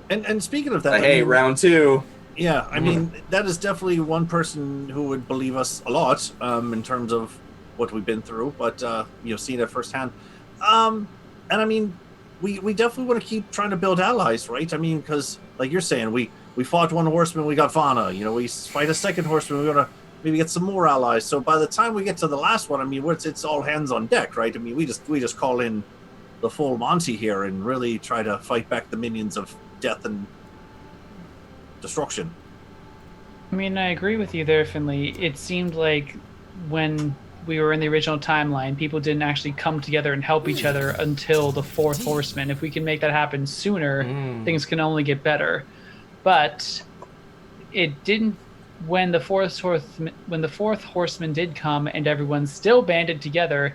and speaking of that, Hey, round two. Yeah, I mean, that is definitely one person who would believe us a lot in terms of what we've been through, but seeing it firsthand. And I mean, we definitely want to keep trying to build allies, right? I mean, because like you're saying, we fought one horseman, we got Vana. We fight a second horseman, we're gonna maybe get some more allies. So by the time we get to the last one, I mean, it's all hands on deck, right? I mean, we just call in the full Monty here and really try to fight back the minions of death and destruction. I mean, I agree with you there, Finley. It seemed like when we were in the original timeline, people didn't actually come together and help each other until the fourth horseman. If we can make that happen sooner, things can only get better. But it didn't. When the fourth horseman did come and everyone still banded together,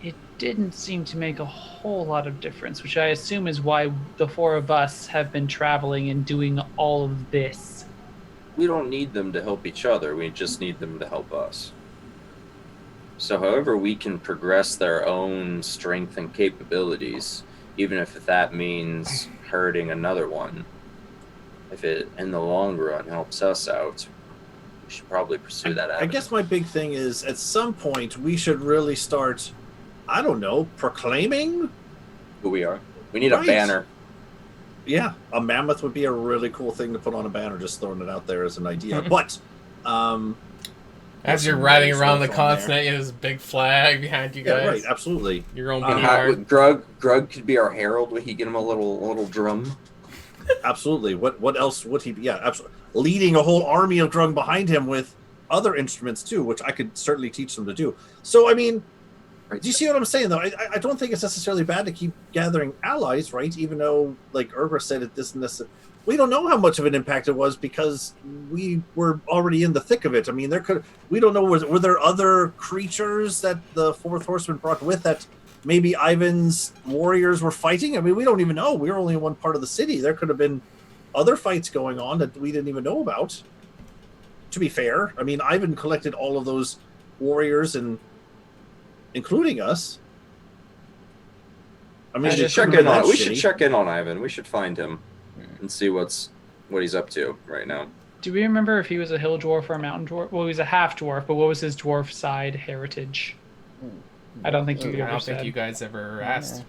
it didn't seem to make a whole lot of difference, which I assume is why the four of us have been traveling and doing all of this. We don't need them to help each other. We just need them to help us. So however we can progress their own strength and capabilities, even if that means hurting another one, if it in the long run helps us out, we should probably pursue that avenue. I guess my big thing is at some point we should really start, I don't know, proclaiming Who we are. We need Right. a banner. Yeah, a mammoth would be a really cool thing to put on a banner, just throwing it out there as an idea. But As you're some riding raised around the stuff on there. continent, you have this big flag behind you guys. Yeah, right. Absolutely. Your own Uh, PR. Grug could be our herald. We could get him a little drum. Absolutely. What else would he be? Yeah, absolutely. Leading a whole army of drung behind him with other instruments too, which I could certainly teach them to do. So I mean, Right. do you see what I'm saying though? I don't think it's necessarily bad to keep gathering allies, right? Even though, like Erber said, it isn't necessarily. We don't know how much of an impact it was because we were already in the thick of it. I mean, we don't know, were there other creatures that the fourth horseman brought with that maybe Ivan's warriors were fighting? I mean, we don't even know. We were only in one part of the city. There could have been other fights going on that we didn't even know about. To be fair, I mean, Ivan collected all of those warriors and including us. I mean, We should check in on Ivan. We should find him and see what he's up to right now. Do we remember if he was a hill dwarf or a mountain dwarf? Well, he was a half dwarf, but what was his dwarf side heritage? I don't think you I ever don't said. think you guys ever asked.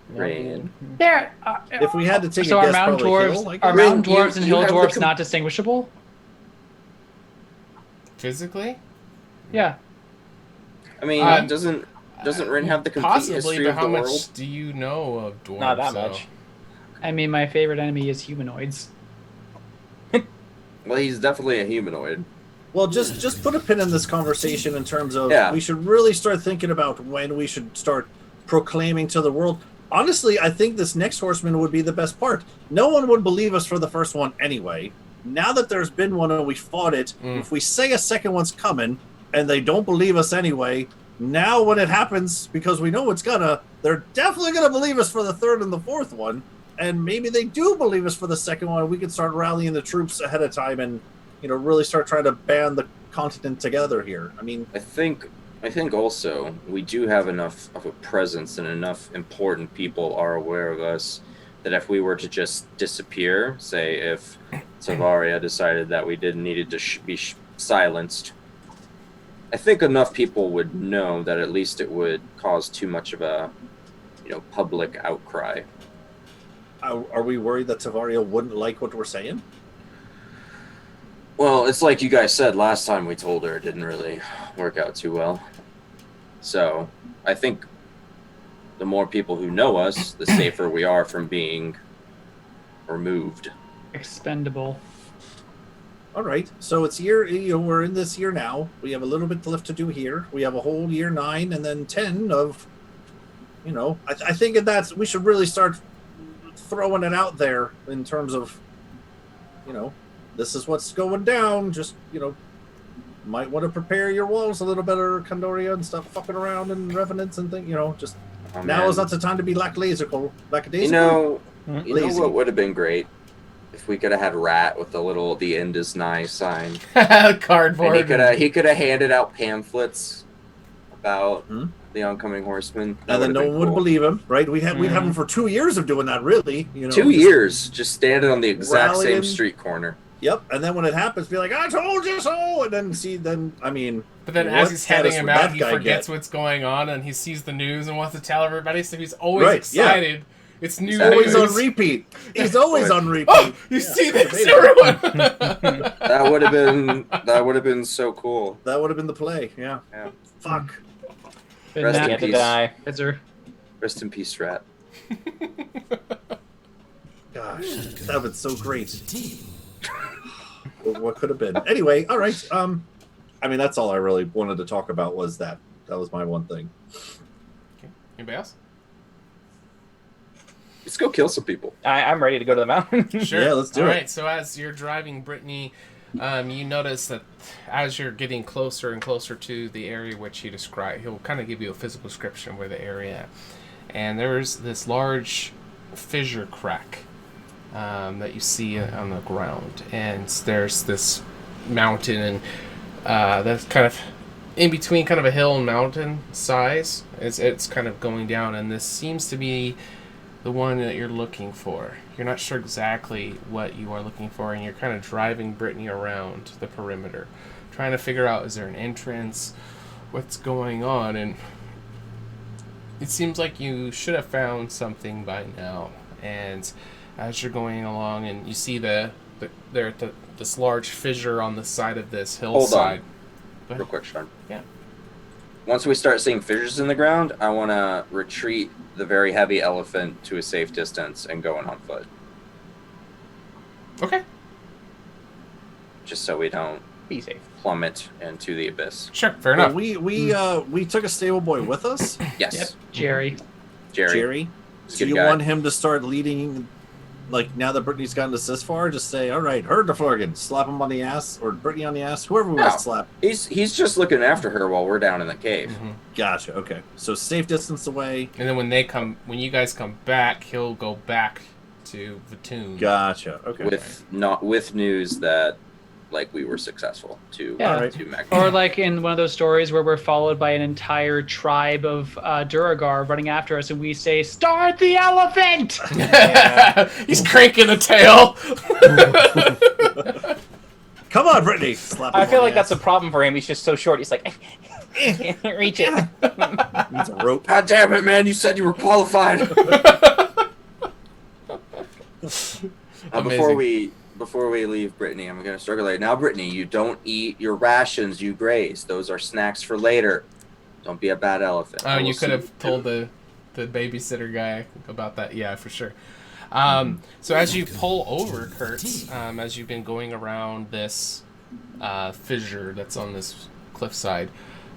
Rain. There. If we had to take so a are guess, mountain probably dwarves hill, I are guess. mountain You- dwarves and you hill have the dwarves com- not distinguishable? Physically? Yeah. I mean, Um, doesn't Rin have the complete Possibly, history but of how the much world? do you know of dwarves? Not that though? much. I mean, my favorite enemy is humanoids. Well, he's definitely a humanoid. Well, just put a pin in this conversation in terms of Yeah. we should really start thinking about when we should start proclaiming to the world. Honestly, I think this next horseman would be the best part. No one would believe us for the first one anyway. Now that there's been one and we fought it, if we say a second one's coming and they don't believe us anyway, now when it happens, because we know it's gonna, they're definitely gonna believe us for the third and the fourth one. And maybe they do believe us for the second one. We could start rallying the troops ahead of time and, really start trying to band the continent together here. I mean, I think also we do have enough of a presence and enough important people are aware of us that if we were to just disappear, say if Tavaria decided that we didn't needed to be silenced, I think enough people would know that at least it would cause too much of a public outcry. are we worried that Tavaria wouldn't like what we're saying? Well, it's like you guys said last time we told her, it didn't really work out too well. So I think the more people who know us, the safer we are from being removed. Expendable. All right. So it's we're in this year now. We have a little bit left to do here. We have a whole year 9 and then 10 of, I think we should really start throwing it out there in terms of, this is what's going down. Just, might want to prepare your walls a little better, Kandoria, and stop fucking around and revenants and things, just Oh, now man. is not the time to be lackadaisical. You know Lazy. what would have been great? If we could have had Rat with the end is nigh sign. Cardboard. And he could have handed out pamphlets about Hmm? the oncoming horsemen. That And then would've no been one would cool. believe him, right? We'd have him for 2 years of doing that, really. 2 just- years just standing on the exact same rallying. street corner. Yep, and then when it happens, be like, "I told you so," and then But then what as he's handing status him would out, that he guy forgets get? what's going on and he sees the news and wants to tell everybody, so he's always Right, yeah. excited. It's new always news. on repeat. He's always on repeat. Oh, you Yeah, see this, verbatim. everyone? That would have been so cool. That would have been the play. Yeah. Yeah. Fuck. Been Rest that in He had to peace. die. Pfizer. Rest in peace, Rat. Gosh, that would been so great. What could have been? Anyway, all right. I mean, that's all I really wanted to talk about was that. That was my one thing. Anybody else? Let's go kill some people. I'm ready to go to the mountain. Sure. Yeah, let's do All it. right, so as you're driving, Brittany, you notice that as you're getting closer and closer to the area which he described, he'll kind of give you a physical description where the area, and there's this large fissure crack that you see on the ground, and there's this mountain, and that's kind of in between, kind of a hill and mountain size. It's kind of going down, and this seems to be the one that you're looking for. You're not sure exactly what you are looking for, and you're kind of driving Brittany around the perimeter, trying to figure out, is there an entrance, what's going on, and it seems like you should have found something by now. And as you're going along, and you see this large fissure on the side of this hillside. real quick, Sean. Yeah. Once we start seeing fissures in the ground, I want to retreat the very heavy elephant to a safe distance and go in on foot. Okay. Just so we don't Be safe. plummet into the abyss. Sure. Fair Well, enough. we took a stable boy with us, Yes. Yep, Jerry. Jerry. He's a So good you guy. want him to start leading, like now that Brittany's gotten us this far, just say, all right, herd the Florgan, slap him on the ass, or Brittany on the ass, whoever we want No. to slap. He's just looking after her while we're down in the cave. Mhm. Gotcha, okay. So safe distance away. And then when you guys come back, he'll go back to Vatoon. Gotcha, okay. With news that like we were successful to Yeah. Alright. to Mac. Or like in one of those stories where we're followed by an entire tribe of Duragar running after us, and we say, "Start the elephant!" He's cranking the tail. Come on, Brittany! Slap him I feel on like the that's a ass. problem for him. He's just so short. He's like, can't reach it. Needs a rope. God damn it, man! You said you were qualified. Before we leave, Brittany, I'm gonna struggle later. Now, Brittany, you don't eat your rations. You graze. Those are snacks for later. Don't be a bad elephant. Oh, I will you see could have told the babysitter guy about that. Yeah, for sure. So as you pull over, Kurt, as you've been going around this fissure that's on this cliffside,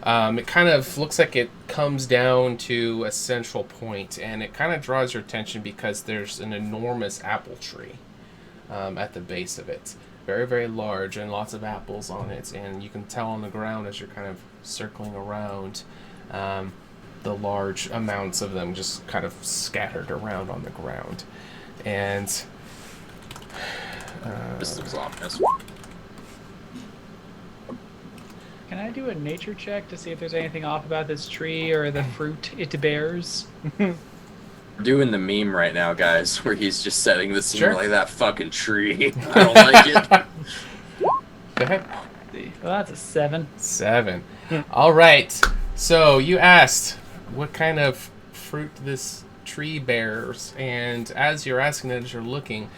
it kind of looks like it comes down to a central point, and it kind of draws your attention because there's an enormous apple tree at the base of it. Very, very large, and lots of apples on it, and you can tell on the ground as you're kind of circling around the large amounts of them just kind of scattered around on the ground. And This is ominous. Can I do a nature check to see if there's anything off about this tree or the fruit it bears? We're doing the meme right now, guys, where he's just setting the scene Sure. like that fucking tree. I don't like it. go ahead. Well, that's a 7. 7. All right. So you asked what kind of fruit this tree bears, and as you're asking it, as you're looking,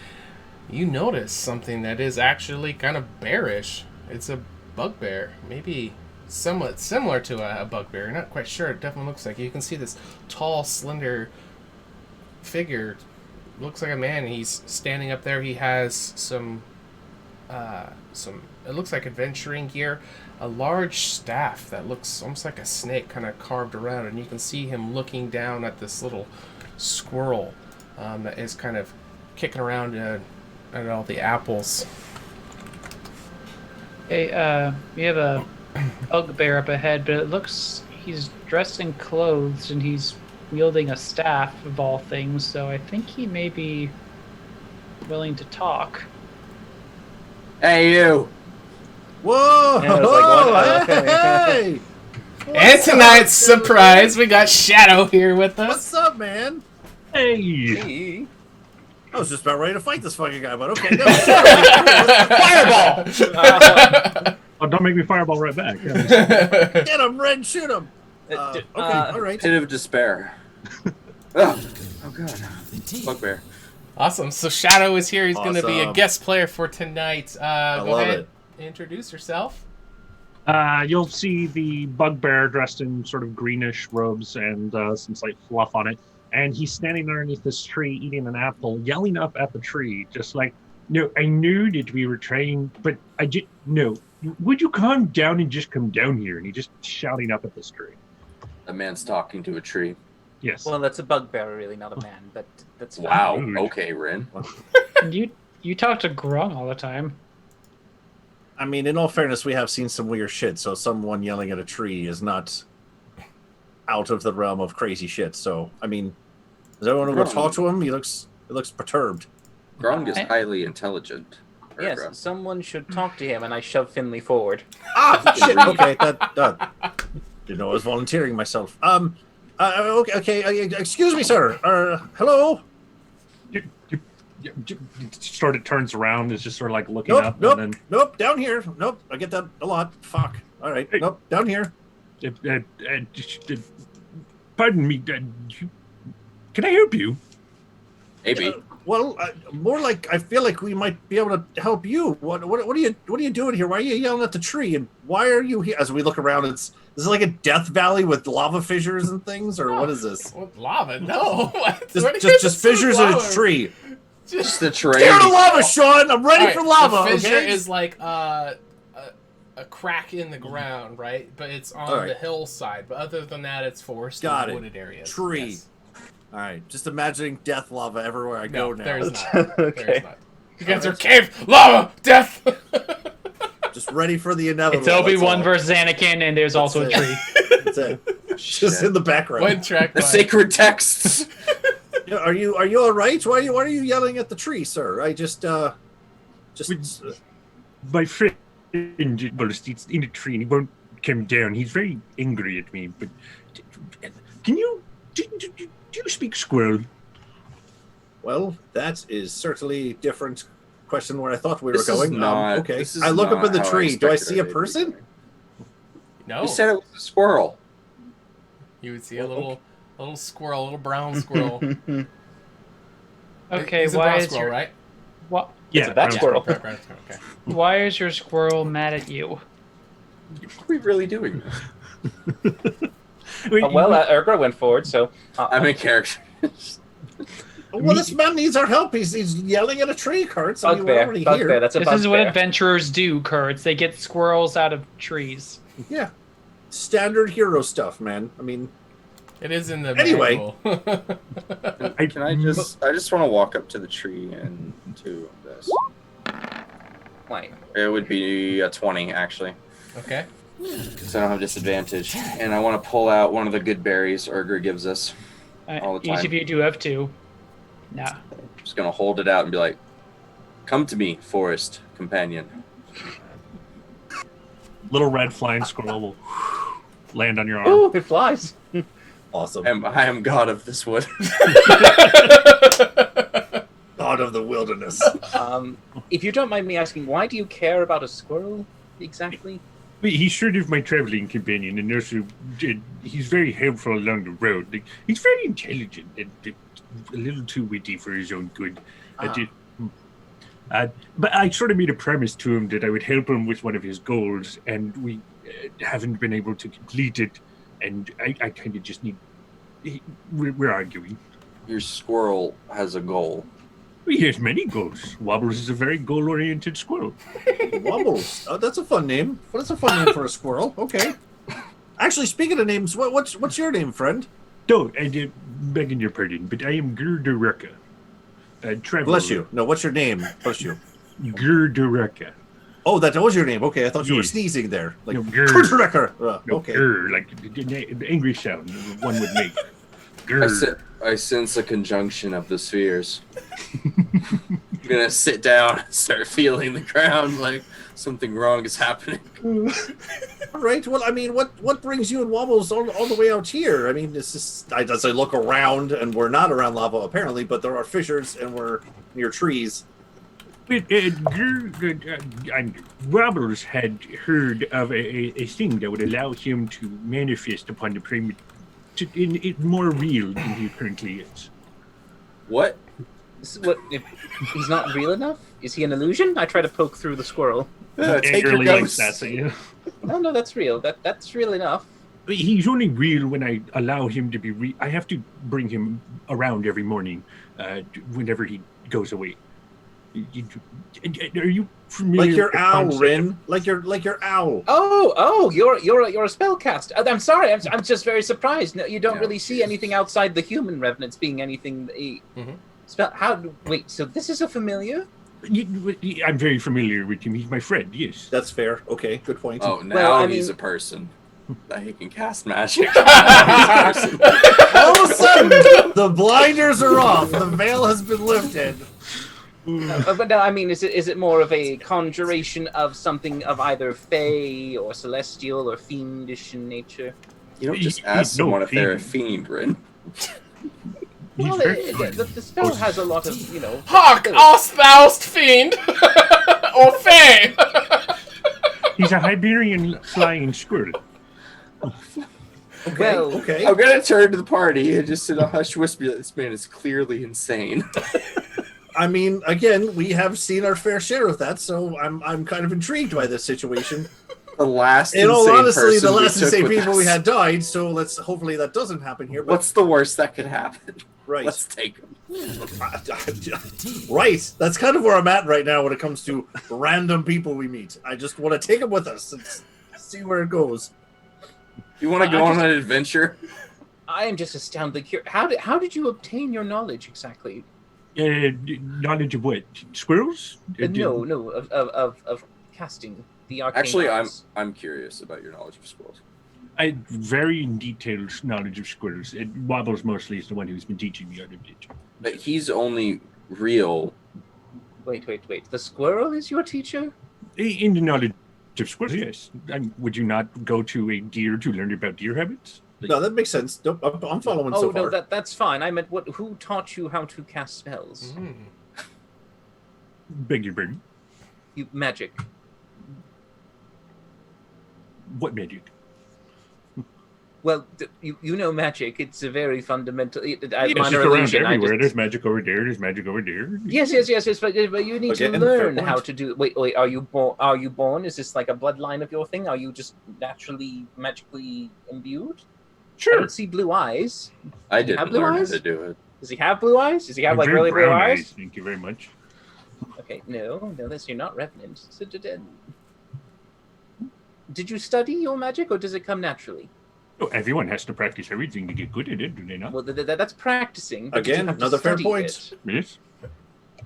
you notice something that is actually kind of bearish. It's a bugbear, maybe somewhat similar to a bugbear. You're not quite sure. It definitely looks like it. You can see this tall, slender figure. Looks like a man. He's standing up there. He has some it looks like adventuring gear, a large staff that looks almost like a snake kind of carved around, and you can see him looking down at this little squirrel that is kind of kicking around at all the apples. Hey, we have a bugbear up ahead, but it looks he's dressed in clothes and he's wielding a staff of all things, so I think he may be willing to talk. Hey, you. Whoa! Yeah, it was like one- hey! And tonight's surprise, we got Shadow here with us. What's up, man? Hey! Hey. I was just about ready to fight this fucking guy, but okay. No, Fireball! Oh, don't make me fireball right back. get him, Red, shoot him. Okay, all right. Pit of despair. Oh god. Bugbear. Awesome. So Shadow is here. He's going to be a Awesome. guest player for tonight. Go love ahead. it. Introduce yourself. You'll see the bugbear dressed in sort of greenish robes and some slight fluff on it. And he's standing underneath this tree eating an apple, yelling up at the tree, just like, "No, I knew that we were trying, but I just, no. Would you calm down and just come down here?" And he's just shouting up at this tree. A man's talking to a tree. Yes. Well, that's a bugbear, really, not a man. But that's fine. Wow. Rude. Okay, Rin. And you talk to Grung all the time. I mean, in all fairness, we have seen some weird shit, so someone yelling at a tree is not out of the realm of crazy shit. So, I mean, does everyone want to go talk to him? He looks perturbed. Grung is I- highly intelligent. Yes, Grung. someone should talk to him, and I shove Finley forward. Ah, shit. Okay, that didn't know I was volunteering myself. Okay. Excuse me, sir. Hello. Sort of turns around, is just sort of like looking Nope, up, nope, and nope. Down here. Nope. I get that a lot. Fuck. All right. Hey. Nope. Down here. then, pardon me. Can I help you? Maybe. Well, more like I feel like we might be able to help you. What are you doing here? Why are you yelling at the tree? And why are you here? As we look around, is it like a death valley with lava fissures and things, or what is this? What, lava? No. What? Just fissures in a tree. Just the terrain. Tear the lava, Sean. I'm ready Alright, for lava. The fissure Okay. is like a crack in the ground, right? But it's on Alright. the hillside. But other than that, it's forested Got it. wooded areas. Tree. Yes. All right. Just imagining death lava everywhere I go No, now. there's not. Okay. There's not. You guys are cave, lava, death. Just ready for the inevitable. It's Obi-Wan that's versus Anakin, and there's also a it. tree. all. That's it. Just in the background. One track. The mind. sacred texts. Yeah, are you all right? Why are you yelling at the tree, sir? I just My friend, well, it's in a tree and he won't come down. He's very angry at me. But can you do you speak squirrel? well, that is certainly different question where I thought we were This is going. not- Okay. this is I look up not in the how I tree. Do I expected see a it to be. person? No. You said it was a squirrel. You would see a little squirrel, a little brown squirrel. Okay, It's a why brown is squirrel, your right? what? It's a bat brown squirrel. Brown squirrel, okay. Why is your squirrel mad at you? What are we really doing? Wait, Urgra went forward, so I'm in character. Well, this man needs our help. He's yelling at a tree, Kurtz. I mean, we're already Bugbear. here. That's a This is what bugbear. adventurers do, Kurtz. They get squirrels out of trees. Yeah. Standard hero stuff, man. I mean, It is in the Anyway. manual. Can I just want to walk up to the tree and do this. Wait. It would be a 20 actually, Okay. because I don't have disadvantage, and I want to pull out one of the good berries Urger gives us. All the Each time. of you do have two. Nah. I'm just gonna hold it out and be like, "Come to me, forest companion." little red flying squirrel will land on your arm. Oh, it flies. awesome. I am god of this wood. God of the wilderness. If you don't mind me asking, why do you care about a squirrel exactly? He's sort of my traveling companion, and also he's very helpful along the road. Like, he's very intelligent and a little too witty for his own good. But I sort of made a promise to him that I would help him with one of his goals, and we haven't been able to complete it. And I kind of just need. We're arguing. Your squirrel has a goal. He has many goals. Wobbles is a very goal-oriented squirrel. Wobbles. Oh, that's a fun name. Well, that's a fun name for a squirrel. Okay. Actually, speaking of names, what's your name, friend? No, I begging your pardon, but I am Gurdareka. Traveler. Bless you. No, what's your name? Bless you. Gurdareka. Oh, that was your name. Okay, I thought you were Yes. sneezing there. Like, No, grr. Kurtrekker. No, Okay. grr, like the angry sound one would make. Grr. I sense a conjunction of the spheres. I'm gonna sit down and start feeling the ground like something wrong is happening. All right. Well, I mean, what brings you and Wobbles all the way out here? I mean, this is. As I look around, and we're not around lava apparently, but there are fissures, and we're near trees. But Wobbles had heard of a thing that would allow him to manifest upon the plane in more real than he currently is. What? What? If he's not real enough? Is he an illusion? I try to poke through the squirrel. Take your Angrily like ghosts. that, you know? No, that's real. That's real enough. He's only real when I allow him to be I have to bring him around every morning whenever he goes away. Are you familiar Like your with the owl, concept Rin. Like your owl. Oh, you're a spellcaster. I'm sorry. I'm just very surprised. No, you don't really see anything outside the human revenants being anything. Spell. Wait. So this is a familiar? I'm very familiar with him. He's my friend. Yes. That's fair. Okay, good point. Oh, now Well, I he's mean- a person. That he can cast magic. All of a sudden, the blinders are off. The veil has been lifted. But no, I mean, is it more of a conjuration of something of either fey or celestial or fiendish in nature? You don't just He's ask no someone if they're a fiend. fiend, Rin. Well, very the spell has a lot of Hark, espoused fiend! Or fae! He's a Iberian flying squirrel. Okay, Well, okay. I'm gonna turn to the party and just in a hush whisper that this man is clearly insane. I mean, again, we have seen our fair share of that, so I'm kind of intrigued by this situation. The last In all insane honesty, person the last we took insane with people we us. had died, so let's hopefully that doesn't happen here. But What's the worst that could happen? right, Let's take him. right. That's kind of where I'm at right now when it comes to random people we meet. I just want to take them with us and see where it goes. You want to go on an adventure? I am just astounded. How did you obtain your knowledge exactly? Knowledge of what? Squirrels? No, of casting the arcane Actually, arts. I'm curious about your knowledge of squirrels. I very detailed knowledge of squirrels. Wobbles mostly is the one who's been teaching me how to teach. But he's only real. Wait. The squirrel is your teacher? In the knowledge of squirrels, yes. Would you not go to a deer to learn about deer habits? No, that makes sense. Nope, I'm following Oh so no, far. that's fine. I meant who taught you how to cast spells? Beg your pardon? Magic. What magic? Well, you know magic. It's a very fundamental Yes, minor it's around illusion. everywhere. There's magic over there. There's magic over there. Yes, but you need Again, to fair learn point. how to do. Wait, are you born? Are you born? Is this like a bloodline of your thing? Are you just naturally magically imbued? I Sure. don't see blue eyes. I have didn't blue learn how eyes? to do it. Does he have blue eyes? Does he have like Very really blue brown eyes? Thank you very much. Okay, no, that's you're not revenant. So did you study your magic, or does it come naturally? Oh, everyone has to practice everything to get good at it, do they not? Well, that's practicing. but did you Again, have to another fair study point. it? Yes.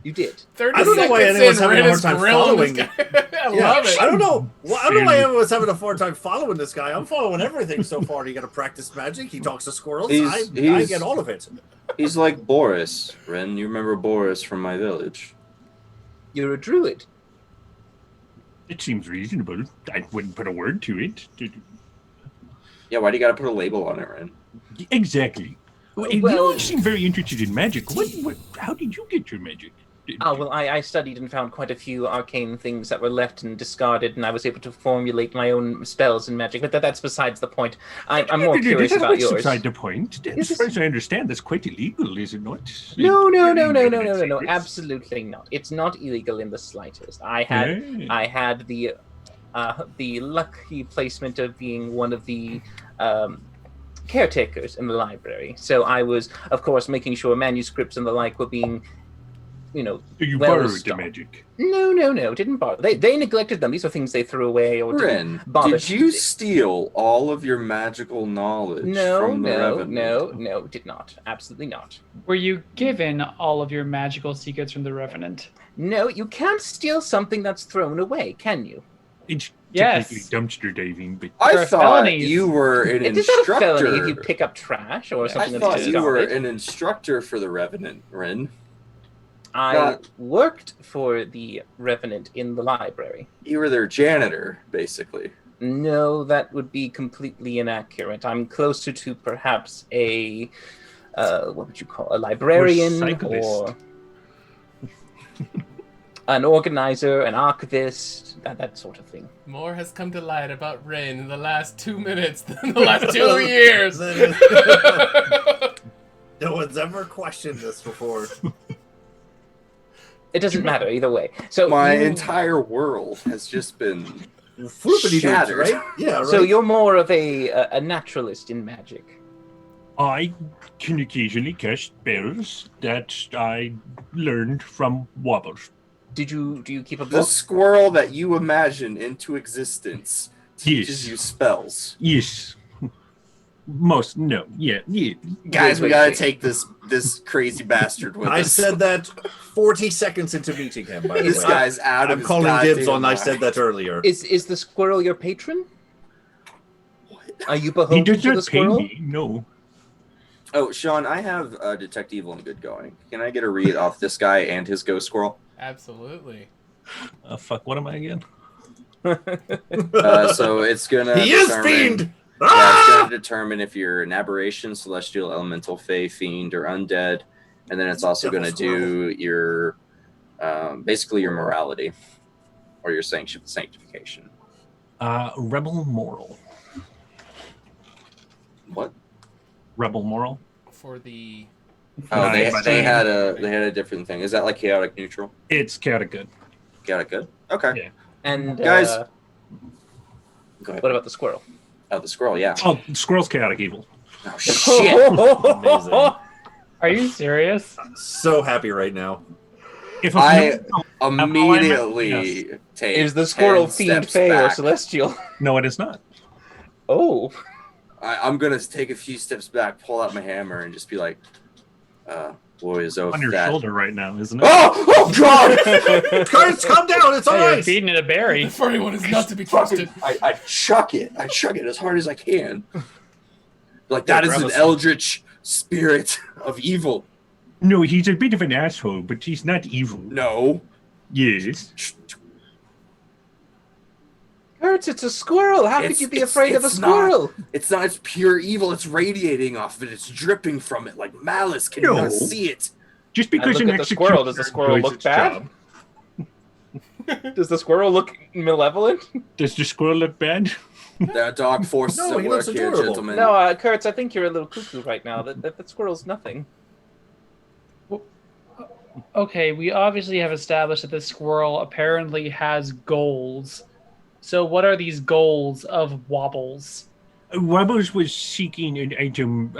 You did. 30 I don't know why seconds anyone's in, having a Ren hard is time grilling this following. guy. I Yeah, love it. I don't know. Well, I don't know why Fairly- everyone's having a hard time following this guy. I'm following everything so far. You got to practice magic. He talks to squirrels. I He's- get all of it. He's like Boris, Ren. You remember Boris from my village? You're a druid. It seems reasonable. I wouldn't put a word to it. Yeah, why do you gotta put a label on it, Ren? Exactly. You Well- don't seem very interested in magic. How did you get your magic? Oh, well, I studied and found quite a few arcane things that were left and discarded, and I was able to formulate my own spells and magic, but that's besides the point. I'm more curious That's about what's yours. beside the point. Yes, As far as I understand, that's quite illegal, is it not? No, Very secrets. absolutely not. It's not illegal in the slightest. I had the lucky placement of being one of the caretakers in the library. So I was, of course, making sure manuscripts and the like were being, So you well borrowed the stocked. magic. No, didn't borrow. They neglected them. These were things they threw away or didn't Ren, bother. did you steal all of your magical knowledge from the Revenant? No, did not. Absolutely not. Were you given all of your magical secrets from the Revenant? No, you can't steal something that's thrown away, can you? It's Yes. technically dumpster diving, but I For thought felonies. you were an It is not a instructor. felony if you pick up trash or I something thought that's you were discarded. an instructor for the Revenant, Ren. I not- worked for the Revenant in the library. You were their janitor, basically. No, that would be completely inaccurate. I'm closer to perhaps a what would you call a librarian Recyclist. or an organizer, an archivist, that sort of thing. More has come to light about Ren in the last 2 minutes than the last 2 years. No one's ever questioned this before. It doesn't matter either way. So My you- entire world has just been Flippity dudes, Shattered. right? Yeah, right. So you're more of a naturalist in magic. I can occasionally cast spells that I learned from Wobbles. Do you keep a the book? squirrel that you imagine into existence teaches Yes. you spells. Yes. Yeah. Guys, we wait, gotta wait. take this crazy bastard with I us. said that 40 seconds into meeting him, by the This way. guy's out of I'm his calling goddamn dibs on I mind. said that earlier. Is the squirrel your patron? Are you He beholden does to the not pay squirrel? me, no. Oh, Sean, I have Detect Evil and Good going. Can I get a read off this guy and his ghost squirrel? Absolutely. Fuck, what am I again? So it's gonna He is determine- fiend! Yeah, it's Ah! going to determine if you're an aberration, celestial, elemental, fey, fiend, or undead. And then it's also going to do your, basically your morality or your sanctification. Rebel moral. What? Rebel moral. For the Oh, Nice. they had a different thing. Is that like chaotic neutral? It's chaotic good. Chaotic good. Okay. Yeah. And Guys- Go ahead. what about the squirrel? Oh, the squirrel. Yeah. Oh, squirrel's chaotic evil. Oh shit. Amazing. Are you serious? So happy right now. If I no, immediately take. Is the squirrel 10 fiend steps fey or back. celestial? no, it is not. Oh. I'm gonna take a few steps back, pull out my hammer, and just be like, "Boys, On your shoulder right now, isn't it? Oh God! Curtis, calm down. It's all Hey, you're right. feeding it a berry. The furry one is not to be Fucking, trusted. I chuck it. I chuck it as hard as I can. Like that Yeah, is grab an us- eldritch spirit of evil. No, he's a bit of an asshole, but he's not evil. No. Yes. Kurtz, it's a squirrel. How could It's- you be it's- afraid of a it's not. squirrel? It's not. It's pure evil. It's radiating off of it. It's dripping from it like malice. Can you No. not see it? Just I because look an at the squirrel. Does the executioner squirrel does look its bad? job. Does the squirrel look malevolent? Does the squirrel look bad? There are dark forces No, at he work looks here, adorable. gentlemen. No, Kurtz, I think you're a little cuckoo right now. That squirrel's nothing. Okay, we obviously have established that this squirrel apparently has goals. So what are these goals of Wobbles? Wobbles was seeking an item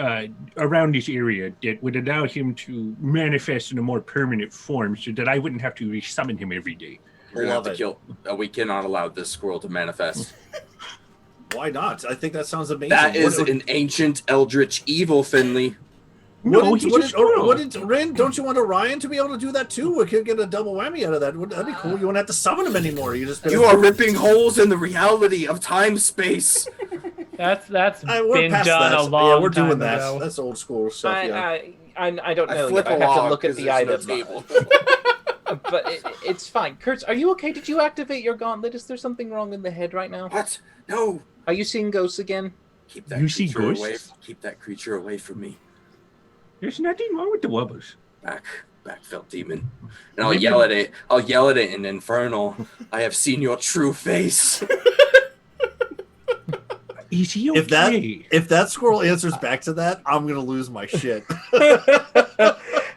around this area that would allow him to manifest in a more permanent form so that I wouldn't have to resummon him every day. We're gonna have Love to it. kill. We cannot allow this squirrel to manifest. Why not? I think that sounds amazing. That is What- an ancient eldritch evil, Finley. No, what he's did, a squirrel. what did Rin? Don't you want Orion to be able to do that too? We could get a double whammy out of that. That'd be cool. You won't have to summon him anymore. You just You are ripping holes in the reality of time space. That's We're been past done that. a long Yeah, we're time doing that. ago. That's old school stuff. Yeah. I don't know. I flip yet. I a have to log look at 'cause the there's no item. table. But it's fine. Kurtz, are you okay? Did you activate your gauntlet? Is there something wrong in the head right now? What? No. Are you seeing ghosts again? Keep that You see creature away. ghosts? Keep that creature away from me. There's nothing wrong with the Wobbles. Back, felt demon. And I'll yell at it. I'll yell at it in infernal. I have seen your true face. Is he okay? If that squirrel answers back to that, I'm gonna lose my shit.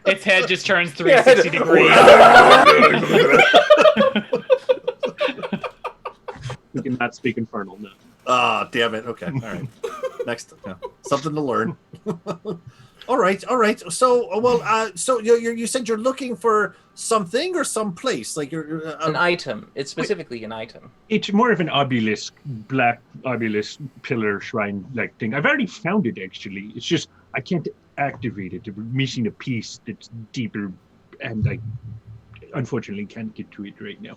Its head just turns 360 degrees. We cannot speak infernal, no. Ah, damn it. Okay, all right. Next, something to learn. All right. So, so you said you're looking for something or some place, like you're An item. It's specifically an item. It's more of an obelisk, black obelisk pillar shrine like thing. I've already found it actually. It's just I can't activate it. We're missing a piece that's deeper, and I unfortunately can't get to it right now.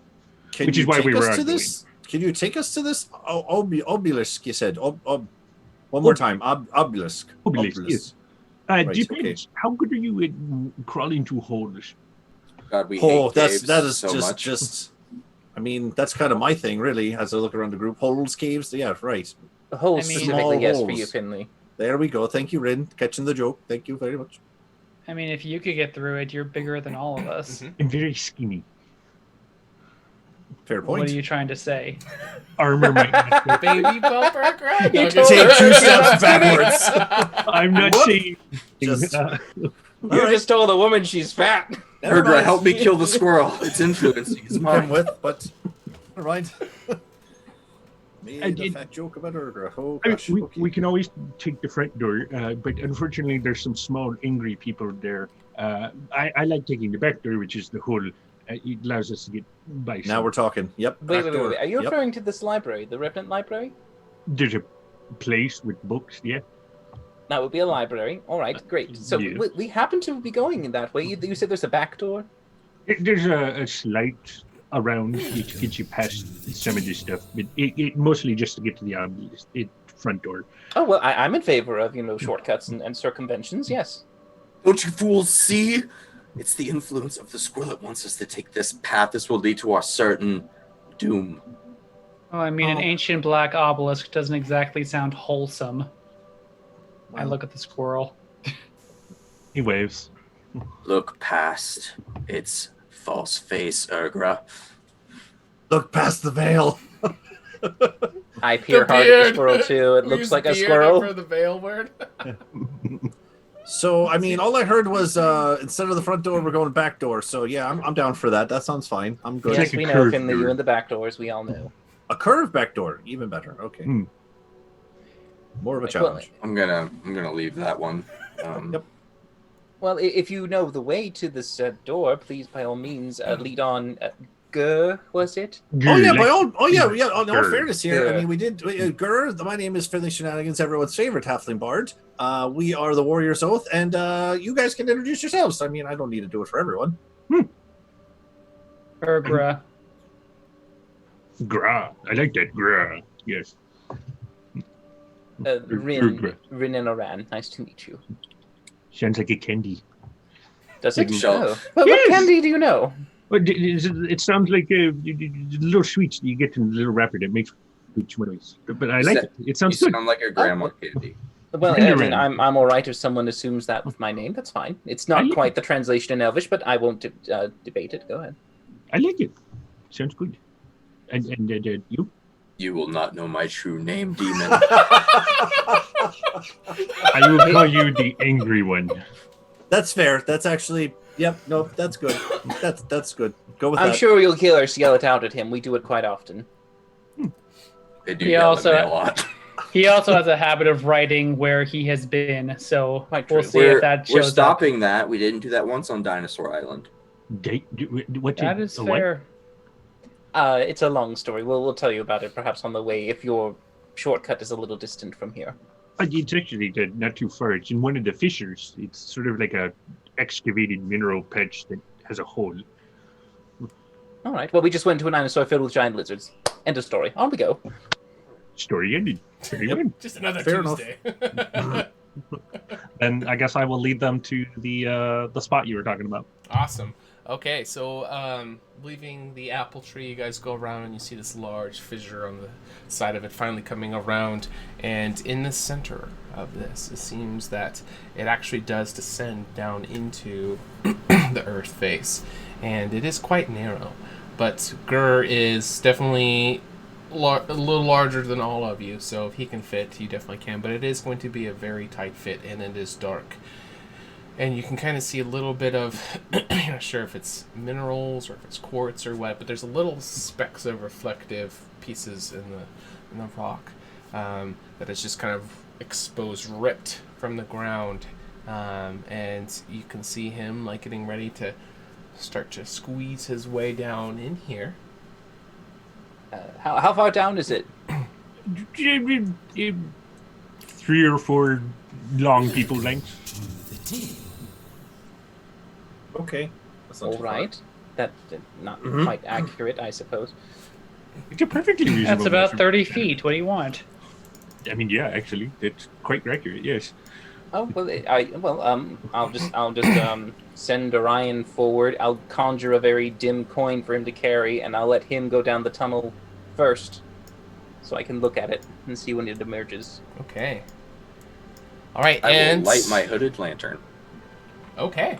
Can Which you is why take we were us to arguing. this? Can you take us to this obelisk? You said one more time. Obelisk. Obelisk, yes. Right, Depends. How good are you at crawling through holes? God, we Oh, hate that caves is so much. just. I mean, that's kind of my thing, really. As I look around the group, holes, caves. Yeah, right. The hole I mean- specifically, Small yes, for holes. you, Finley. There we go. Thank you, Rin, catching the joke. Thank you very much. I mean, if you could get through it, you're bigger than all of us. I'm very skinny. Fair point. What are you trying to say? Armor might not work. Baby bumper grind. You Okay. told Take her. 2 steps backwards. I'm not Whoop. saying. Just- You All right. just told a woman she's fat. Never Ergra, mind. help me kill the squirrel. It's influencing his I'm mind. with, but never mind. Made And a it- fat joke about Ergra. Oh I mean, gosh. we, okay. we can always take the front door, but unfortunately, there's some small, angry people there. I like taking the back door, which is the hole. It allows us to get by. Now we're talking. Yep. Wait, back door. wait. Are you Yep. referring to this library, the Revenant Library? There's a place with books, yeah. That would be a library. All right, great. So Yeah. we happen to be going in that way. You said there's a back door. There's a slight around it to get you past some of this stuff, but it mostly just to get to the obvious front door. Oh well, I'm in favor of shortcuts and circumventions. Yes. Don't you fools see? It's the influence of the squirrel that wants us to take this path. This will lead to our certain doom. Well, I mean, an ancient black obelisk doesn't exactly sound wholesome. I look at the squirrel. He waves. Look past its false face, Ergra. Look past the veil. I peer hard at the squirrel too. It looks like a squirrel. For the veil word. So, I mean, all I heard was instead of the front door, we're going back door. So, yeah, I'm down for that. That sounds fine. I'm good. Yes, we know, Finley. You in the back doors. We all know. A curved back door, even better. Okay. More of a challenge. I'm gonna leave that one. Yep. Well, if you know the way to this door, please, by all means, lead on. Was it? Oh yeah, on all fairness here, Gur. I mean, we did. Gur, my name is Finley Shenanigans, everyone's favorite halfling bard. We are the Warrior's Oath, and you guys can introduce yourselves. I mean, I don't need to do it for everyone. Gra. Gra. I like that. Gra. Yes. Rin and Oran. Nice to meet you. Sounds like a candy. Does it? Sure. Well, what candy do you know? Well, it sounds like a little sweets you get in the little wrapper that makes good noise. But I like it. It sounds You good. sound like a grandma candy. Well, Rin I and mean, Oran. I'm all right if someone assumes that with my name. That's fine. It's not like quite the translation in Elvish, but I won't debate it. Go ahead. I like it. Sounds good. And you? You will not know my true name, demon. I will call you the angry one. That's fair. That's actually, yep. Nope. That's good. That's good. Go with I'm that. sure you'll hear us yell it out at him. We do it quite often. They do He yell also- at me a lot. He also has a habit of writing where he has been, so Quite we'll true. see if that shows We're up. stopping that. We didn't do that once on Dinosaur Island. What That is what? fair. It's a long story. We'll tell you about it perhaps on the way if your shortcut is a little distant from here. It's actually not too far. It's in one of the fissures. It's sort of like a excavated mineral patch that has a hole. All right. Well, we just went to a dinosaur filled with giant lizards. End of story. On we go. Story ended. Very Yep. good. Just another Fair enough. Tuesday. Then I guess I will lead them to the spot you were talking about. Awesome. Okay, so leaving the apple tree, you guys go around and you see this large fissure on the side of it finally coming around. And in the center of this, it seems that it actually does descend down into the earth face. And it is quite narrow. But Gur is definitely a little larger than all of you, so if he can fit, you definitely can. But it is going to be a very tight fit, and it is dark. And you can kind of see a little bit of, I'm not sure if it's minerals or if it's quartz or what, but there's a little specks of reflective pieces in the rock that is just kind of exposed, ripped from the ground. And you can see him like getting ready to start to squeeze his way down in here. How far down is it? 3 or 4 long people lengths. Okay. That's not All too far. right. That's not Mhm. quite accurate, I suppose. It's a perfectly reasonable. That's about measurement. 30 feet. What do you want? I mean, yeah, actually, that's quite accurate. Yes. Oh well, I'll just send Orion forward. I'll conjure a very dim coin for him to carry, and I'll let him go down the tunnel first, so I can look at it and see when it emerges. Okay. All right, I and will light my hooded lantern. Okay.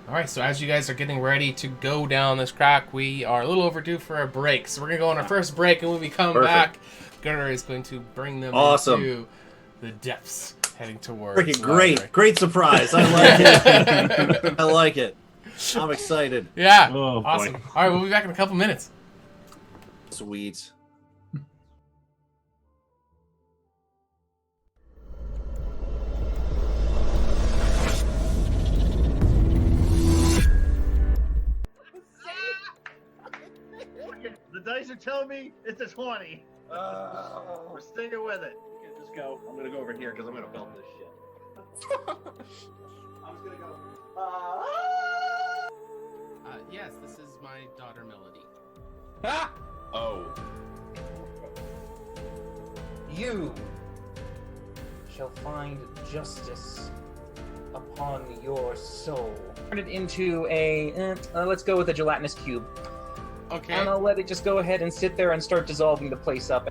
All right, so as you guys are getting ready to go down this crack, we are a little overdue for a break. So we're going to go on our first break, and when we come Perfect. back, Gunnar is going to bring them Awesome. into the depths, heading towards Freaking library. great surprise. I like it. I like it. I'm excited. Yeah, Oh, boy. awesome. All right, we'll be back in a couple minutes. Sweet. The dice are telling me it's a 20. We're sticking with it. Okay, just go. I'm gonna go over here because I'm gonna film this shit. I'm just gonna go. Yes, this is my daughter, Melody. Oh. You shall find justice upon your soul. Turn it into a, let's go with a gelatinous cube. Okay. And I'll let it just go ahead and sit there and start dissolving the place up.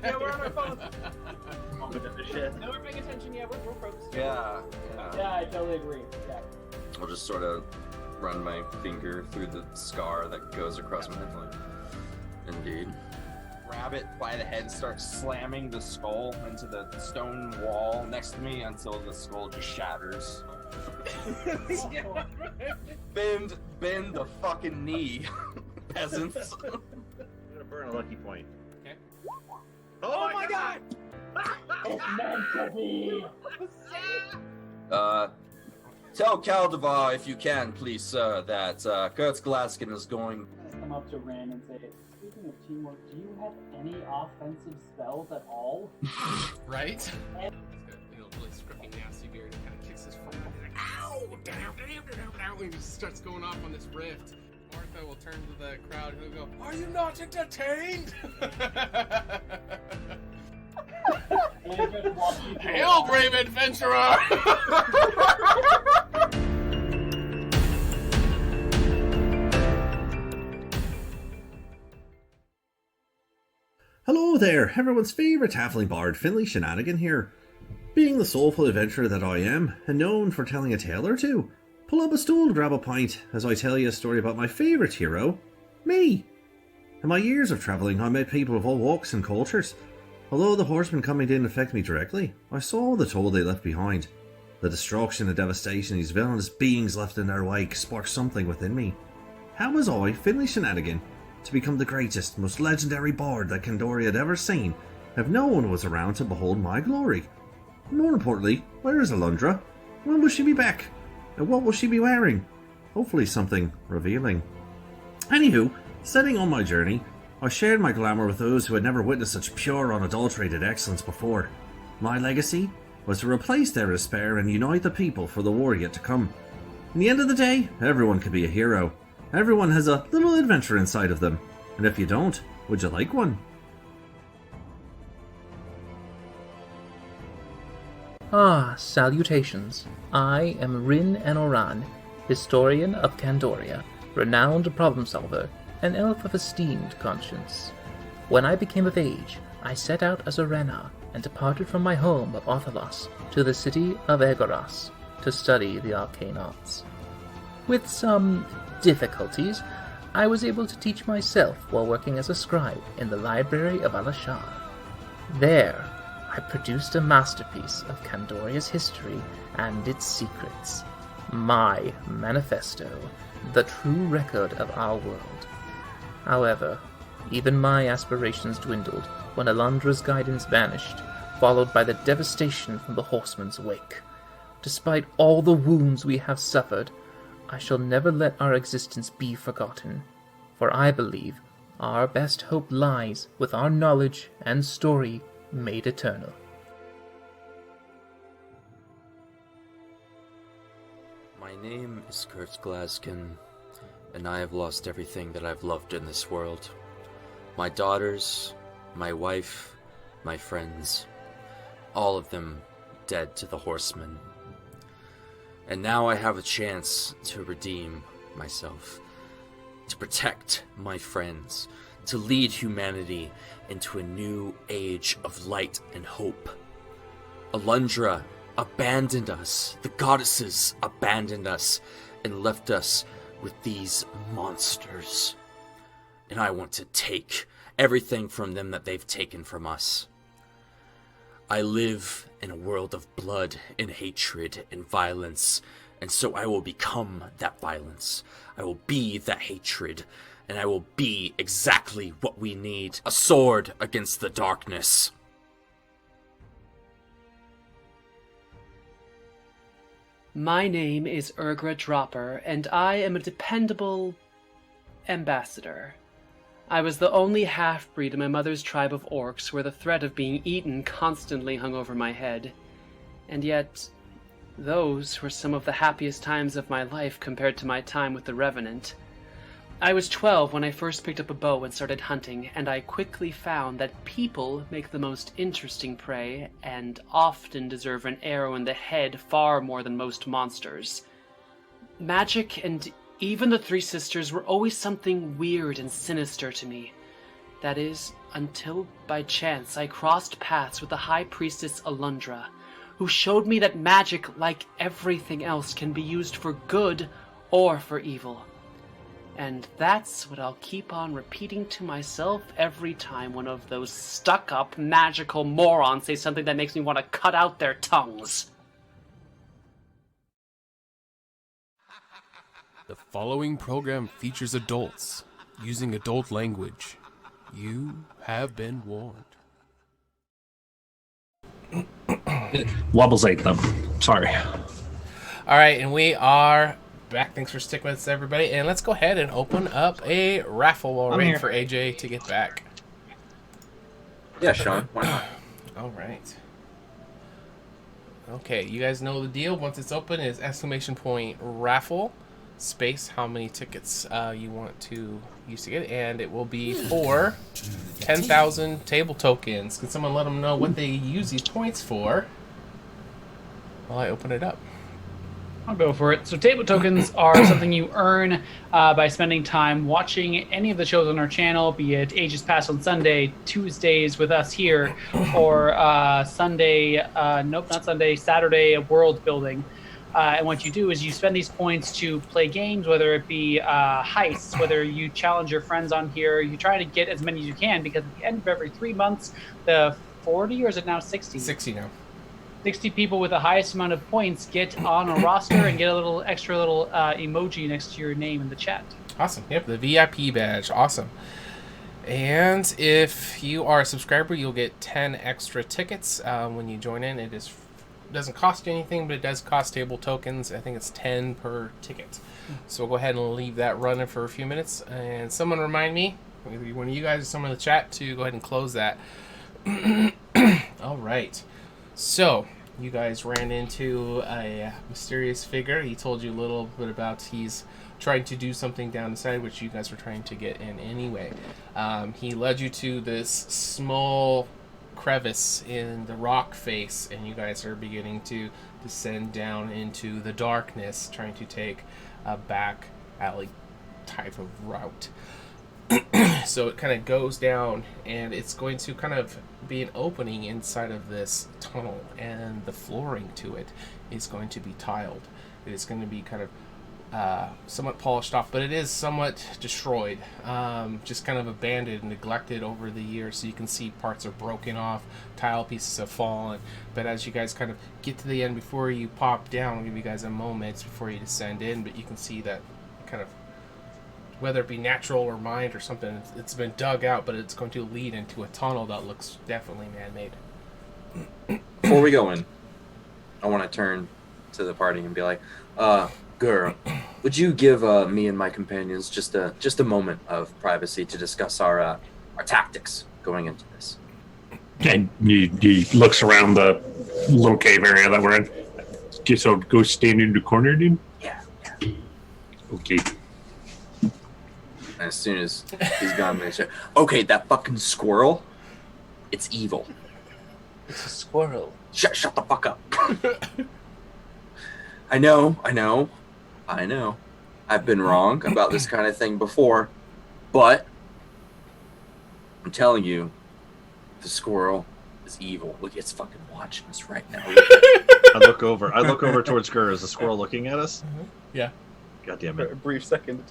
Yeah, we're on our phones. I'm looking at this shit. No, we're paying attention. Yeah, we're focused. Yeah. Yeah, I totally agree. Yeah. I'll just sort of run my finger through the scar that goes across my head. Indeed. Wrap grab it by the head and start slamming the skull into the stone wall next to me until the skull just shatters. Bend the fucking knee, peasants. I'm gonna burn a lucky point. Okay. Oh my god! It's meant to be. Tell Caldevar, if you can, please, sir, that Kurtz Glaskin is going. Come up to Ren and say, speaking of teamwork, do you have any offensive spells at all? Right? He's got, really scruffy, nasty beard and kind of kicks his foot. Ow! Down, and he just starts going off on this rift. Martha will turn to the crowd and he'll go, "Are you not entertained?" Hail, brave adventurer! Hello there, everyone's favourite halfling bard, Finley Shenanigan here. Being the soulful adventurer that I am, and known for telling a tale or two, pull up a stool to grab a pint as I tell you a story about my favourite hero, me. In my years of travelling, I met people of all walks and cultures. Although the horsemen coming didn't affect me directly, I saw the toll they left behind. The destruction and devastation these villainous beings left in their wake sparked something within me. How was I, Finley Shenanigan, to become the greatest, most legendary bard that Candoria had ever seen, if no one was around to behold my glory? More importantly, where is Alundra? When will she be back? And what will she be wearing? Hopefully something revealing. Anywho, setting on my journey, I shared my glamour with those who had never witnessed such pure, unadulterated excellence before. My legacy was to replace their despair and unite the people for the war yet to come. In the end of the day, everyone can be a hero. Everyone has a little adventure inside of them. And if you don't, would you like one? Ah, salutations. I am Rin Enoran, historian of Candoria, renowned problem solver, an elf of esteemed conscience. When I became of age, I set out as a Rena and departed from my home of Othalos to the city of Egoras to study the arcane arts. With some difficulties, I was able to teach myself while working as a scribe in the library of Alashar. There, I produced a masterpiece of Candoria's history and its secrets, my manifesto, the true record of our world. However, even my aspirations dwindled when Alundra's guidance vanished, followed by the devastation from the horseman's wake. Despite all the wounds we have suffered, I shall never let our existence be forgotten, for I believe our best hope lies with our knowledge and story made eternal. My name is Kurtz Glaskin, and I have lost everything that I've loved in this world. My daughters, my wife, my friends, all of them dead to the horsemen. And now I have a chance to redeem myself, to protect my friends, to lead humanity into a new age of light and hope. Alundra abandoned us, the goddesses abandoned us, and left us with these monsters. And I want to take everything from them that they've taken from us. I live in a world of blood and hatred and violence, and so I will become that violence. I will be that hatred, and I will be exactly what we need, a sword against the darkness. My name is Urgra Dropper, and I am a dependable ambassador. I was the only half-breed in my mother's tribe of orcs where the threat of being eaten constantly hung over my head. And yet, those were some of the happiest times of my life compared to my time with the Revenant. I was 12 when I first picked up a bow and started hunting, and I quickly found that people make the most interesting prey and often deserve an arrow in the head far more than most monsters. Magic and even the Three Sisters were always something weird and sinister to me. That is, until by chance I crossed paths with the High Priestess Alundra, who showed me that magic, like everything else, can be used for good or for evil. And that's what I'll keep on repeating to myself every time one of those stuck-up magical morons say something that makes me want to cut out their tongues. The following program features adults using adult language. You have been warned. Wobbles ate them. Sorry. All right, and we are back. Thanks for sticking with us, everybody. And let's go ahead and open up a raffle while we're waiting for AJ to get back. Yeah, Sean, why not? All right. Okay, you guys know the deal. Once it's open, it's ! raffle space how many tickets you want to use to get it, and it will be for 10,000 table tokens. Can someone let them know what they use these points for while I open it up? I'll go for it. So table tokens are something you earn by spending time watching any of the shows on our channel, be it Ages Past on Sunday, Tuesdays with us here, or Saturday, World Building. And what you do is you spend these points to play games, whether it be heists, whether you challenge your friends on here. You try to get as many as you can, because at the end of every 3 months, the 40, or is it now 60? 60 now. 60 people with the highest amount of points get on a roster and get a little extra emoji next to your name in the chat. Awesome. Yep, the VIP badge. Awesome. And if you are a subscriber, you'll get 10 extra tickets when you join in. It doesn't cost you anything, but it does cost table tokens. I think it's 10 per ticket. So we'll go ahead and leave that running for a few minutes. And someone remind me, either one of you guys or someone in the chat, to go ahead and close that. All right. So, you guys ran into a mysterious figure. He told you a little bit about he's trying to do something down the side, which you guys were trying to get in anyway. He led you to this small crevice in the rock face, and you guys are beginning to descend down into the darkness, trying to take a back alley type of route. So it kind of goes down, and it's going to kind of be an opening inside of this tunnel, and the flooring to it is going to be tiled. It is going to be kind of somewhat polished off, but it is somewhat destroyed, just kind of abandoned and neglected over the years. So you can see parts are broken off, tile pieces have fallen. But as you guys kind of get to the end, before you pop down, I'll give you guys a moment before you descend in, but you can see that kind of, whether it be natural or mined or something, it's been dug out, but it's going to lead into a tunnel that looks definitely man-made. Before we go in, I want to turn to the party and be like, girl, would you give me and my companions just a moment of privacy to discuss our tactics going into this? And he looks around the little cave area that we're in. Guess I'll go stand in the corner then? Yeah. Okay. As soon as he's gone, they say, okay, that fucking squirrel, it's evil. It's a squirrel. Shut the fuck up. I know. I've been wrong about this kind of thing before, but I'm telling you, the squirrel is evil. Look, it's fucking watching us right now. I look over towards Gur. Is the squirrel looking at us? Yeah. God damn For it. a brief second.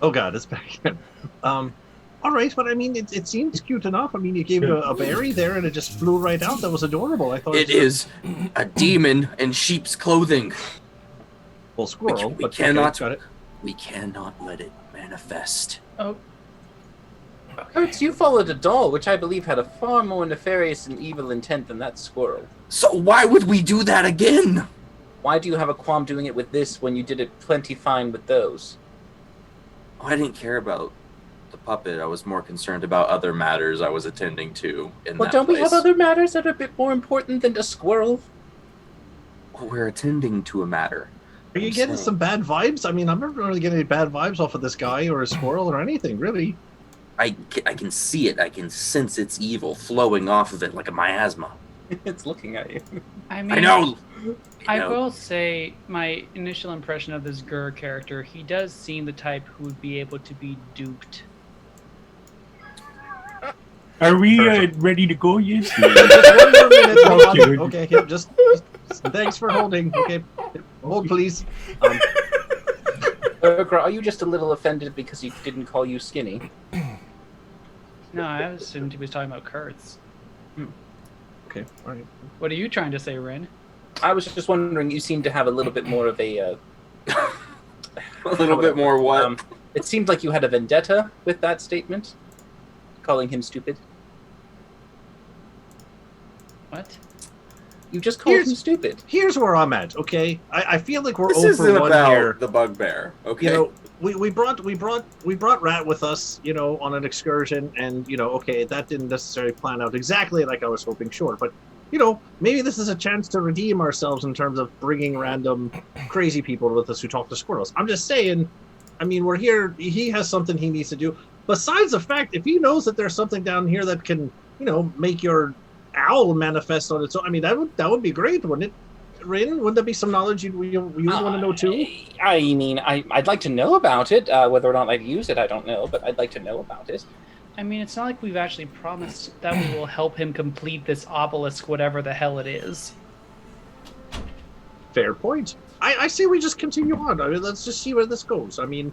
Oh god, it's back again. All right, but I mean, it seems cute enough. I mean, you gave it a berry there, and it just flew right out. That was adorable. I thought it is a demon in sheep's clothing. Well, squirrel. We but cannot. Okay, got it. We cannot let it manifest. Oh. Kurtz, you followed a doll, which I believe had a far more nefarious and evil intent than that squirrel. So why would we do that again? Why do you have a qualm doing it with this when you did it plenty fine with those? Oh, I didn't care about the puppet. I was more concerned about other matters I was attending to in Well, that don't place. we have other matters that are a bit more important than a squirrel? Well, we're attending to a matter. Are you getting some bad vibes? I mean, I'm not really getting any bad vibes off of this guy or a squirrel or anything, really. I can see it. I can sense its evil flowing off of it like a miasma. It's looking at you. I mean, I know. I will say my initial impression of this Gur character, he does seem the type who would be able to be duped. Are we ready to go? Yes. Just 1 more minute. Hold on. Okay, yep, just thanks for holding. Okay, hold please. Urgra, are you just a little offended because he didn't call you skinny? No, I assumed he was talking about Kurtz. Okay, all right. What are you trying to say, Rin? I was just wondering, you seem to have a little bit more of a... A little bit more what? It seemed like you had a vendetta with that statement, calling him stupid. What? You just called him stupid. Here's where I'm at, okay? I feel like we're This over isn't one about here. the bugbear, okay? You know, we brought Rat with us, you know, on an excursion, and you know, okay, that didn't necessarily plan out exactly like I was hoping, sure, but you know, maybe this is a chance to redeem ourselves in terms of bringing random crazy people with us who talk to squirrels. I'm just saying, I mean, we're here. He has something he needs to do. Besides the fact, if he knows that there's something down here that can, you know, make your owl manifest on its own, I mean, that would be great, wouldn't it? Rin, wouldn't that be some knowledge you would want to know too? I mean, I'd like to know about it. Whether or not I'd use it, I don't know, but I'd like to know about it. I mean, it's not like we've actually promised that we will help him complete this obelisk, whatever the hell it is. Fair point. I say we just continue on. I mean, let's just see where this goes. I mean,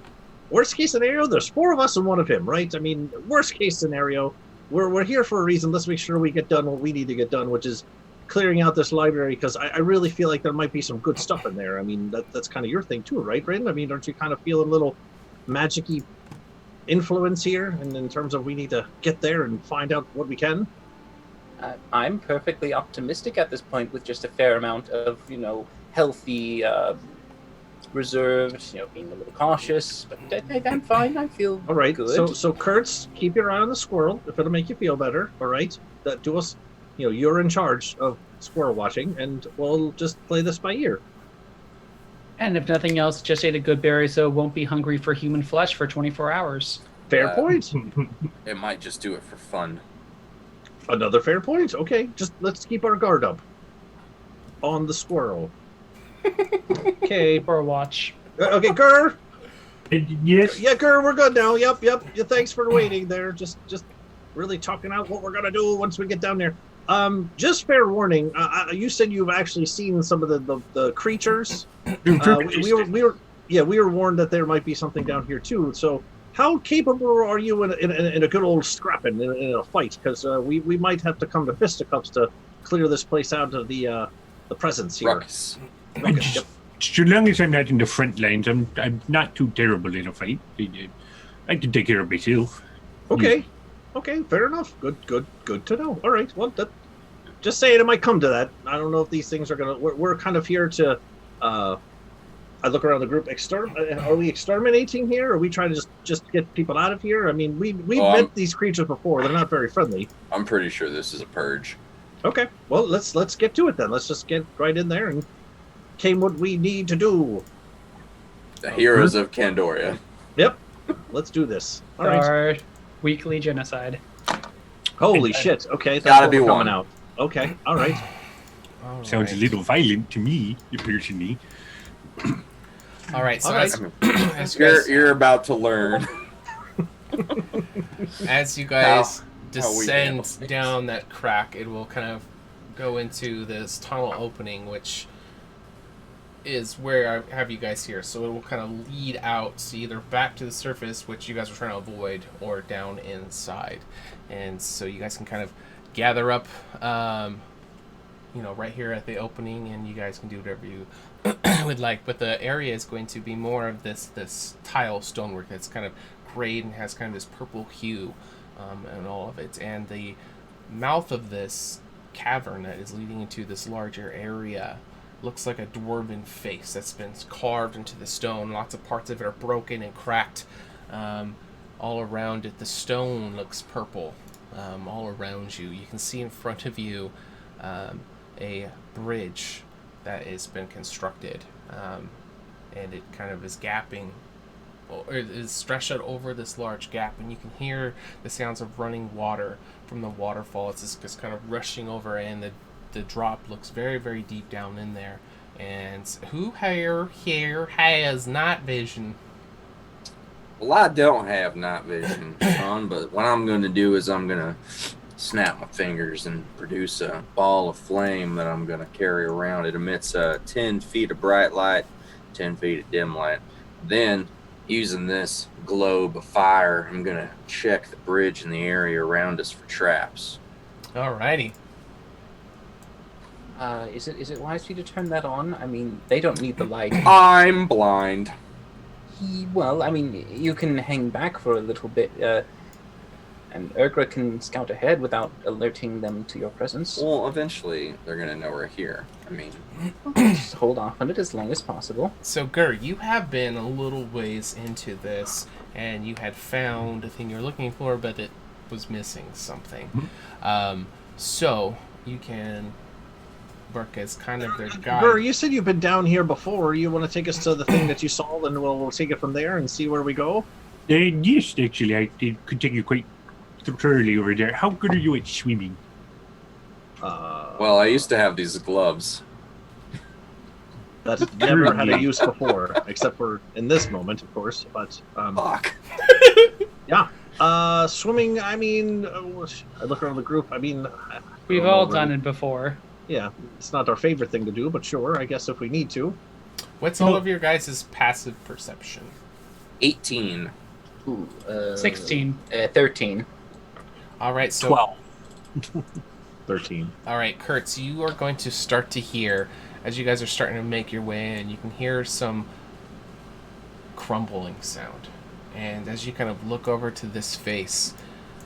worst case scenario, there's 4 of us and 1 of him, right? I mean, worst case scenario, we're here for a reason. Let's make sure we get done what we need to get done, which is clearing out this library, because I really feel like there might be some good stuff in there. I mean, that's kind of your thing too, right, Rin? I mean, don't you kind of feel a little magic-y influence here, and in terms of we need to get there and find out what we can? I'm perfectly optimistic at this point with just a fair amount of, you know, healthy, reserved, you know, being a little cautious, but I'm fine. I feel all right. good. So Kurtz, keep your eye on the squirrel if it'll make you feel better. All right, that do us, you know, you're in charge of squirrel watching, and we'll just play this by ear. And if nothing else, just ate a good berry so won't be hungry for human flesh for 24 hours. Fair point. It might just do it for fun. Another fair point. Okay, just let's keep our guard up on the squirrel. Okay. For a watch. Okay, Gur. Yes. Yeah, Gur, we're good now. Yep. Yeah, thanks for waiting there. Just really talking out what we're gonna do once we get down there. Just fair warning. You said you've actually seen some of the creatures. We were warned that there might be something down here too. So, how capable are you in a good old scrapping in a fight? Because we might have to come to fisticuffs to clear this place out of the presence here. Ruckus. Yep. So long as I'm not in the front lines, I'm not too terrible in a fight. I can take care of myself. Okay. Okay, fair enough. Good to know. All right. Well, just saying it might come to that. I don't know if these things are gonna. We're kind of here to. I look around the group. Are we exterminating here? Or are we trying to just get people out of here? I mean, we've met these creatures before. They're not very friendly. I'm pretty sure this is a purge. Okay. Well, let's get to it then. Let's just get right in there and came what we need to do. The heroes of Candoria. Yep. Let's do this. All right. Our weekly genocide. Holy shit. Okay. That's Gotta what be we're coming one. out. Okay. All right. Sounds a little violent to me, personally. All right, so All right. as you guys, You're about to learn. as you guys how we handle descend things. down that crack, it will kind of go into this tunnel opening, which is where I have you guys here. So it will kind of lead out, so either back to the surface, which you guys are trying to avoid, or down inside. And so you guys can kind of gather up, right here at the opening, and you guys can do whatever you would like. But the area is going to be more of this tile stonework that's kind of grayed and has kind of this purple hue, and all of it. And the mouth of this cavern that is leading into this larger area looks like a dwarven face that's been carved into the stone. Lots of parts of it are broken and cracked. All around it, the stone looks purple. All around you, you can see in front of you a bridge that has been constructed, and it kind of is gapping, or is stretched out over this large gap, and you can hear the sounds of running water from the waterfall. It's just kind of rushing over, and the drop looks very, very deep down in there. And who here has night vision? Well, I don't have night vision, son, but what I'm going to do is I'm going to snap my fingers and produce a ball of flame that I'm going to carry around. It emits 10 feet of bright light, 10 feet of dim light. Then using this globe of fire, I'm going to check the bridge and the area around us for traps. Alrighty. Is it wise for you to turn that on? I mean, they don't need the light. I'm blind. Well, I mean, you can hang back for a little bit, and Urgra can scout ahead without alerting them to your presence. Well, eventually they're going to know we're here. I mean, just hold off on it as long as possible. So, Gur, you have been a little ways into this, and you had found the thing you were looking for, but it was missing something. So, you can work as kind of their guide. Gur, you said you've been down here before. You want to take us to the thing that you saw, and we'll take it from there and see where we go? Yes, actually, I could take you quite thoroughly over there. How good are you at swimming? Well, I used to have these gloves. That I've never had a use before, except for in this moment, of course. But Fuck. yeah, swimming. I mean, I look around the group. I mean, We've all done it before. Yeah, it's not our favorite thing to do, but sure, I guess if we need to. What's all of your guys' passive perception? 18. Ooh, 16. 13. All right, so 12. 13. All right, Kurtz, you are going to start to hear, as you guys are starting to make your way in, you can hear some crumbling sound. And as you kind of look over to this face,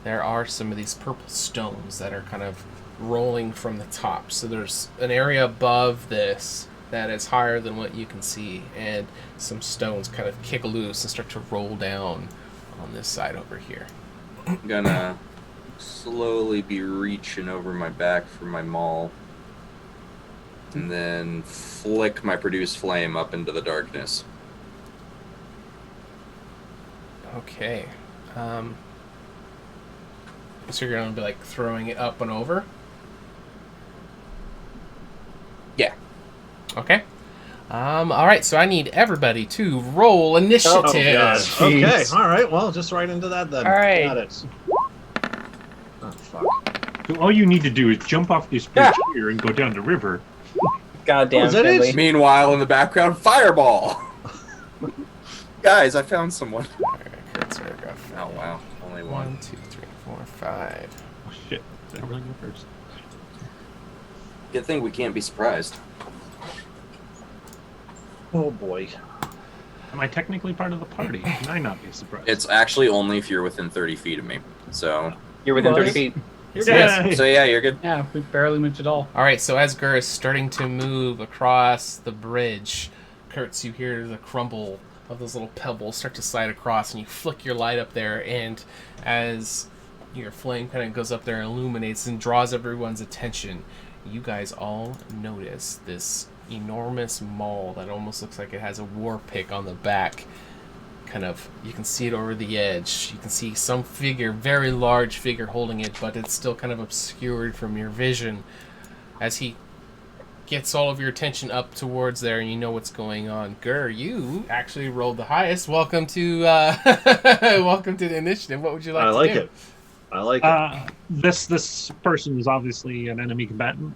there are some of these purple stones that are kind of rolling from the top. So there's an area above this that is higher than what you can see, and some stones kind of kick loose and start to roll down on this side over here. I'm gonna slowly be reaching over my back for my maul, and then flick my produce flame up into the darkness. Okay. So you're gonna be like throwing it up and over? Yeah. Okay. All right, so I need everybody to roll initiative. Okay, all right. Well, just right into that then. All right. Got it. Oh, fuck. So all you need to do is jump off this bridge here and go down the river. Goddamn, is that it? Finley. Meanwhile, in the background, fireball! Guys, I found someone. Oh, wow. Only one. 1, 2, 3, 4, 5. Oh shit! Did I really go first? Good thing we can't be surprised. Oh, boy. Am I technically part of the party? Can I not be surprised? It's actually only if you're within 30 feet of me. So, You're within Well, 30 feet. Yes. so yeah, you're good. Yeah, we barely moved at all. All right, so as Gur is starting to move across the bridge, Kurtz, you hear the crumble of those little pebbles start to slide across, and you flick your light up there, and as your flame kind of goes up there and illuminates and draws everyone's attention, you guys all notice this enormous maul that almost looks like it has a war pick on the back. Kind of, you can see it over the edge. You can see some figure, very large figure holding it, but it's still kind of obscured from your vision. As he gets all of your attention up towards there, and you know what's going on. Gur, you actually rolled the highest. Welcome to welcome to the initiative. What would you like to do? I like it. This person is obviously an enemy combatant.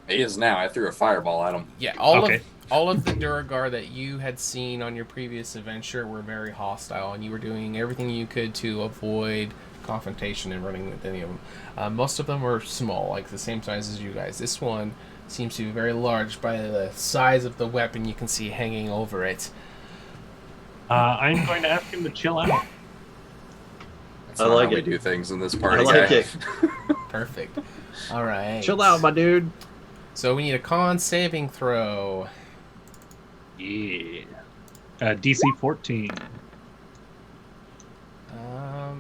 He is now. I threw a fireball at him. Yeah, Okay. all of the Duragar that you had seen on your previous adventure were very hostile, and you were doing everything you could to avoid confrontation and running with any of them. Most of them were small, like the same size as you guys. This one seems to be very large by the size of the weapon you can see hanging over it. I'm going to ask him to chill out. That's I not like how it. we do things in this I party. like guy. it. Perfect. All right. Chill out, my dude. So we need a con saving throw. Yeah. DC 14.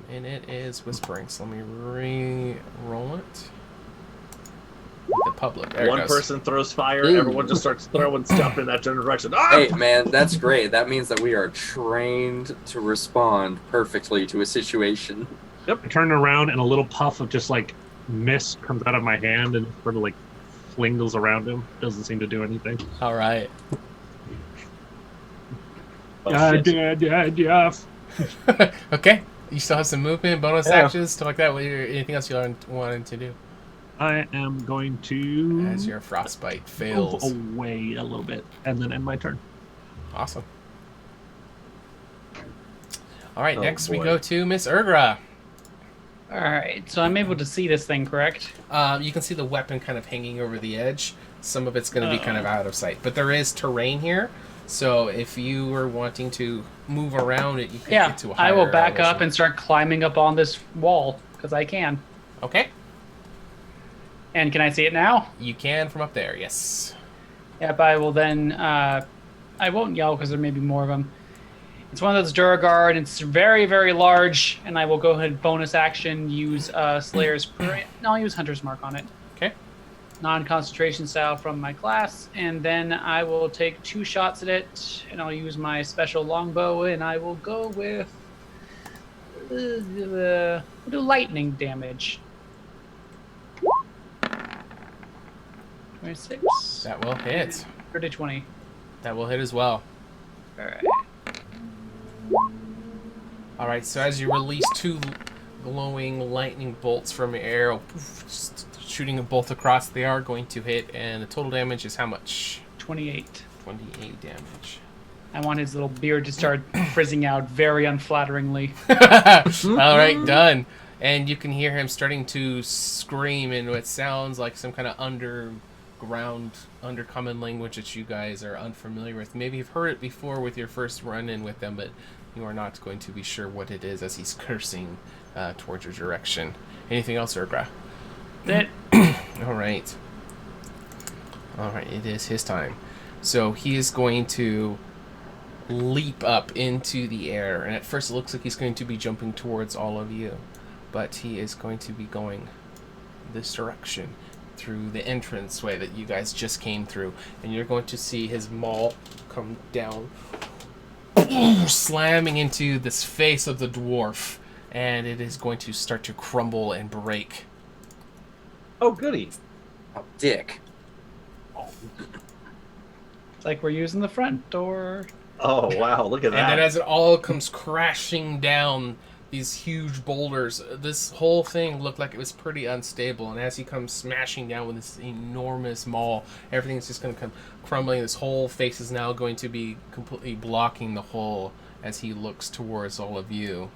And it is whispering. So let me re-roll it. The public. There it One goes. person throws fire, Ooh. everyone just starts throwing stuff in that direction. Ah! Hey, man, that's great. That means that we are trained to respond perfectly to a situation. I turn around and a little puff of just like mist comes out of my hand and sort of like flingles around him. Doesn't seem to do anything. All right. Oh, shit. Yeah. Okay. You still have some movement, bonus Yeah. actions, stuff like that. Anything else you wanted to do? I am going to As your frostbite move fails. away a little bit and then end my turn. Awesome. All right, Oh, next we boy. go to Miss Urgra. All right, so I'm able to see this thing, correct? You can see the weapon kind of hanging over the edge. Some of it's going to be kind of out of sight, but there is terrain here. So if you were wanting to move around it, you could Yeah, get to a higher I will back elevation. up and start climbing up on this wall because I can. Okay, And can I see it now? you can from up there. Yes. Yep, I will then. I won't yell because there may be more of them. It's one of those Duragard. It's very, very large, and I will go ahead bonus action use Slayer's Parade. No, I'll use Hunter's Mark on it. Okay. Non-concentration style from my class, and then I will take 2 shots at it, and I'll use my special longbow, and I will go with we'll do lightning damage. 26. That will hit. 30-20. That will hit as well. All right. All right, so as you release 2 glowing lightning bolts from your arrow, just shooting them both across, they are going to hit, and the total damage is how much? 28. 28 damage. I want his little beard to start frizzing out very unflatteringly. All right, done. And you can hear him starting to scream in what sounds like some kind of underground, undercommon language that you guys are unfamiliar with. Maybe you've heard it before with your first run-in with them, but you are not going to be sure what it is as he's cursing towards your direction. Anything else, Urgra? That All right. All right, it is his time. So he is going to leap up into the air, and at first it looks like he's going to be jumping towards all of you, but he is going to be going this direction through the entranceway that you guys just came through, and you're going to see his maul come down, slamming into this face of the dwarf, and it is going to start to crumble and break. Oh, goody. Oh, dick. it's like we're using the front door. Oh, wow. Look at And that. then as it all comes crashing down, these huge boulders, this whole thing looked like it was pretty unstable. And as he comes smashing down with this enormous maul, everything's just going to come crumbling. This whole face is now going to be completely blocking the hole as he looks towards all of you,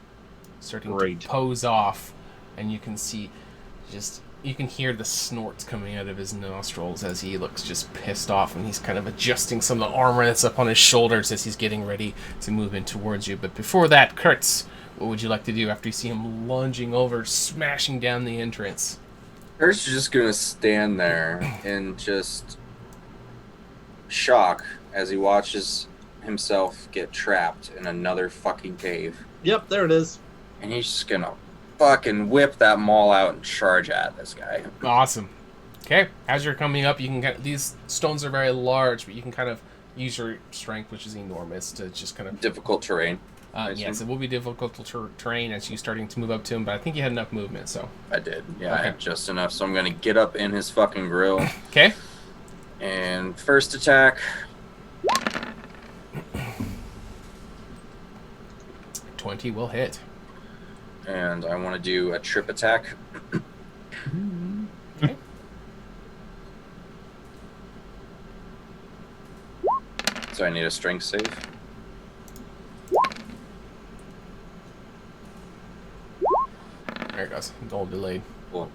starting Great. to pose off. And you can see you can hear the snorts coming out of his nostrils as he looks just pissed off, and he's kind of adjusting some of the armor that's up on his shoulders as he's getting ready to move in towards you. But before that, Kurtz, what would you like to do after you see him lunging over, smashing down the entrance? Kurt's just gonna stand there in just shock as he watches himself get trapped in another fucking cave. Yep, there it is. And he's just gonna fucking whip that maul out and charge at this guy. Awesome. Okay, as you're coming up, you can get these stones are very large, but you can kind of use your strength, which is enormous, to just kind of Difficult terrain. yes, it will be difficult terrain as you starting to move up to him, but I think you had enough movement, so I did. Yeah, I Okay. had just enough. So I'm gonna get up in his fucking grill. okay. And first attack. 20 will hit. And I want to do a trip attack. Okay. So I need a strength save. There it goes. It's all delayed. Cool.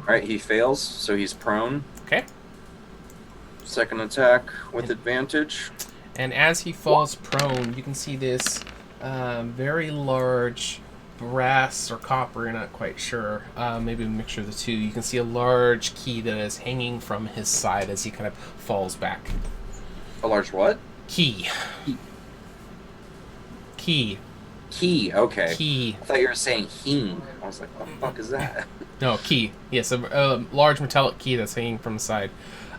Alright, he fails, so he's prone. Okay. Second attack with advantage. And as he falls prone, you can see this very large brass or copper, you're not quite sure, maybe a mixture of the two. You can see a large key that is hanging from his side as he kind of falls back. A large what? Key. Key, okay. Key. I thought you were saying hing. I was like, what the fuck is that? No, key. Yes, a large metallic key that's hanging from the side.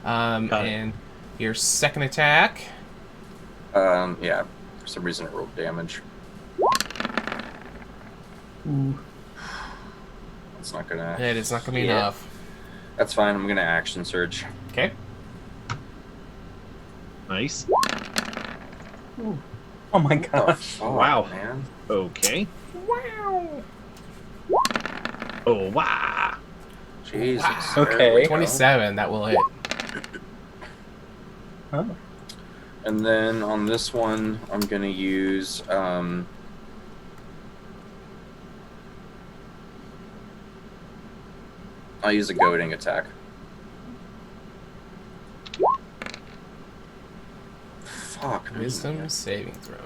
And your second attack. Yeah. For some reason it rolled damage. Ooh. It's not gonna... It's not going to be Yeah. enough. That's fine, I'm gonna action surge. Okay. Nice. Oh my What the gosh. fuck, Wow. man. Okay. Wow. Oh, wow. Jesus. Wow. there Okay. we go. 27, that will hit. Oh. And then on this one, I'm gonna use I'll use a goading attack. Fuck. Wisdom saving throw.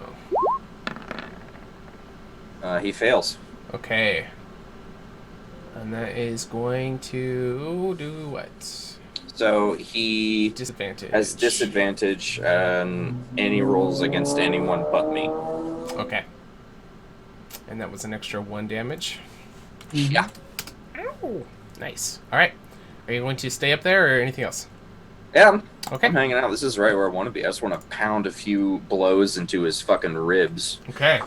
He fails. Okay. And that is going to do what? So he Disadvantage. has disadvantage on any rolls against anyone but me. Okay. And that was an extra 1 damage. Yeah. Ow. Nice. All right. Are you going to stay up there or anything else? Yeah. Okay. I'm hanging out. This is right where I want to be. I just want to pound a few blows into his fucking ribs. Okay.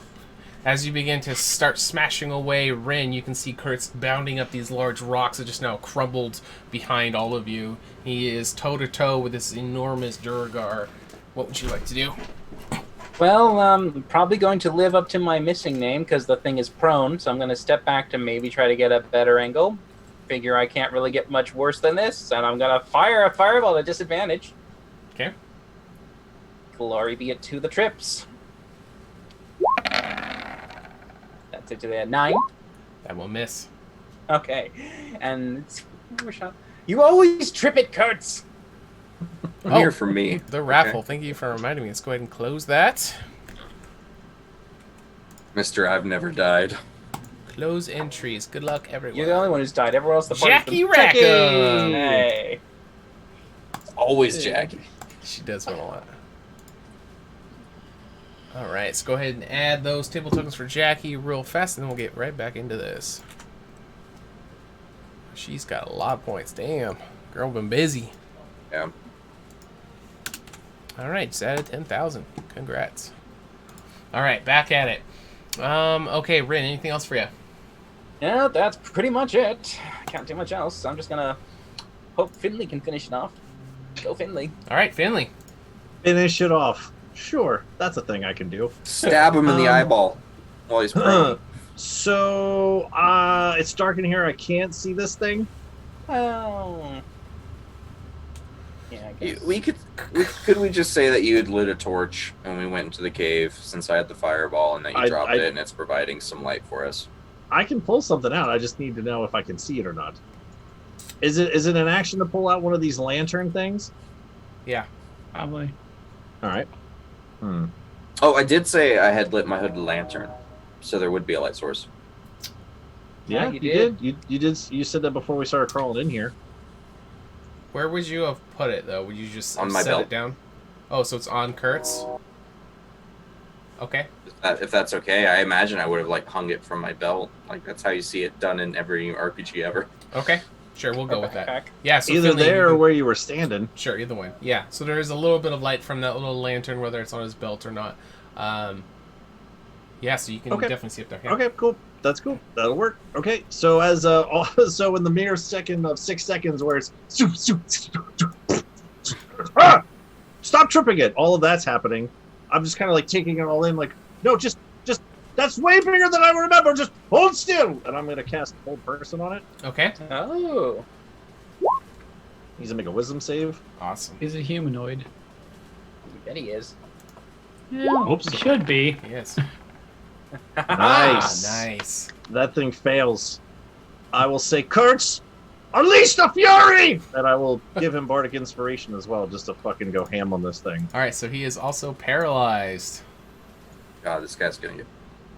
As you begin to start smashing away Rin, you can see Kurtz bounding up these large rocks that just now crumbled behind all of you. He is toe-to-toe with this enormous Durgar. What would you like to do? Well, probably going to live up to my missing name because the thing is prone, so I'm going to step back to maybe try to get a better angle. Figure I can't really get much worse than this, and I'm going to fire a fireball at disadvantage. Okay. Glory be it to the trips. That's it to the 9. That will miss. Okay. And it's 4 shot. You always trip it, Kurtz! I'm here for me. The raffle. Thank you for reminding me. Let's go ahead and close that. Mr. I've never died. Close entries. Good luck, everyone. You're the only one who's died. Everyone else, the party's Jackie been- Rackham! Hey. It's always Jackie. She does win a lot. Alright, let's go ahead and add those table tokens for Jackie real fast, and then we'll get right back into this. She's got a lot of points. Damn. Girl been busy. Yeah. Alright, just added 10,000. Congrats. Alright, back at it. Okay, Rin, anything else for you? Yeah, that's pretty much it. Can't do much else. I'm just gonna hope Finley can finish it off. Go Finley. Alright, Finley. Finish it off. Sure, that's a thing I can do. Stab him in the eyeball while he's prone. So, it's dark in here. I can't see this thing. Oh. Yeah, I guess. Could we just say that you had lit a torch when we went into the cave since I had the fireball and that you dropped it and it's providing some light for us? I can pull something out. I just need to know if I can see it or not. Is it an action to pull out one of these lantern things? Yeah. Probably. All right. Oh, I did say I had lit my hooded lantern, so there would be a light source. Yeah, you did. You did. You said that before we started crawling in here. Where would you have put it, though? Would you just On my set belt. it down? Oh, so it's on Kurtz? Okay. If that's okay, I imagine I would have like hung it from my belt. Like that's how you see it done in every RPG ever. Okay. Sure, we'll go with that. Backpack. Yeah, so Either Finley, there you or can- where you were standing. Sure, either way. Yeah, so there is a little bit of light from that little lantern, whether it's on his belt or not. Yeah, so you can Okay. definitely see up there. Yeah. Okay, cool. That's cool. That'll work. Okay, so as so in the mere second of 6 seconds where it's stop tripping it. All of that's happening. I'm just kind of like taking it all in. Like, no, just that's way bigger than I remember. Just hold still, and I'm gonna cast Hold Person on it. Okay. Oh. He's gonna make a Wisdom save. Awesome. He's a humanoid. You bet he is. Yeah, Oops. he should be. Yes. Nice. Nice. That thing fails. I will say, Kurtz, unleash the fury, and I will give him Bardic Inspiration as well, just to fucking go ham on this thing. All right, so he is also paralyzed. God, this guy's gonna get.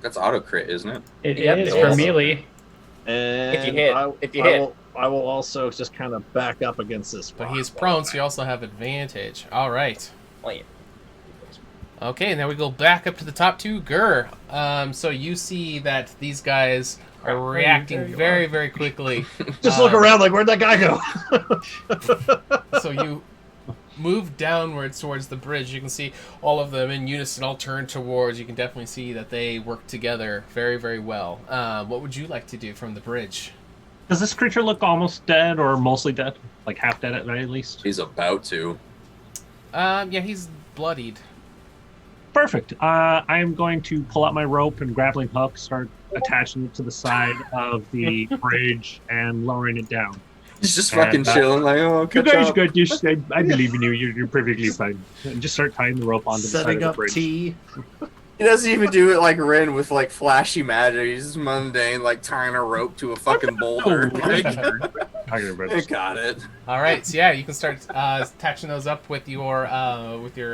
That's auto crit, isn't it? It Yep, is it for is. melee. And If you hit. I will also just kind of back up against this. But rock he is wall. prone, so you also have advantage. All right. Wait. Okay, now we go back up to the top two. Gur. So you see that these guys are reacting very, very quickly. Just look around, like, where'd that guy go? So you move downwards towards the bridge. You can see all of them in unison, all turned towards. You can definitely see that they work together very, very well. What would you like to do from the bridge? Does this creature look almost dead or mostly dead? Like half dead at very least? He's about to. Yeah, he's bloodied. Perfect. I'm going to pull out my rope and grappling hook, start attaching it to the side of the bridge and lowering it down. He's just And, fucking chilling, like, oh, You catch guys up. got this. I believe in you. You're perfectly fine. And just start tying the rope onto the side Setting of the up bridge. tea. He doesn't even do it like Ren with like flashy magic. He's just mundane, like tying a rope to a fucking boulder. Oh, Like, tiger ribs. Got it. All right, so yeah, you can start attaching those up with your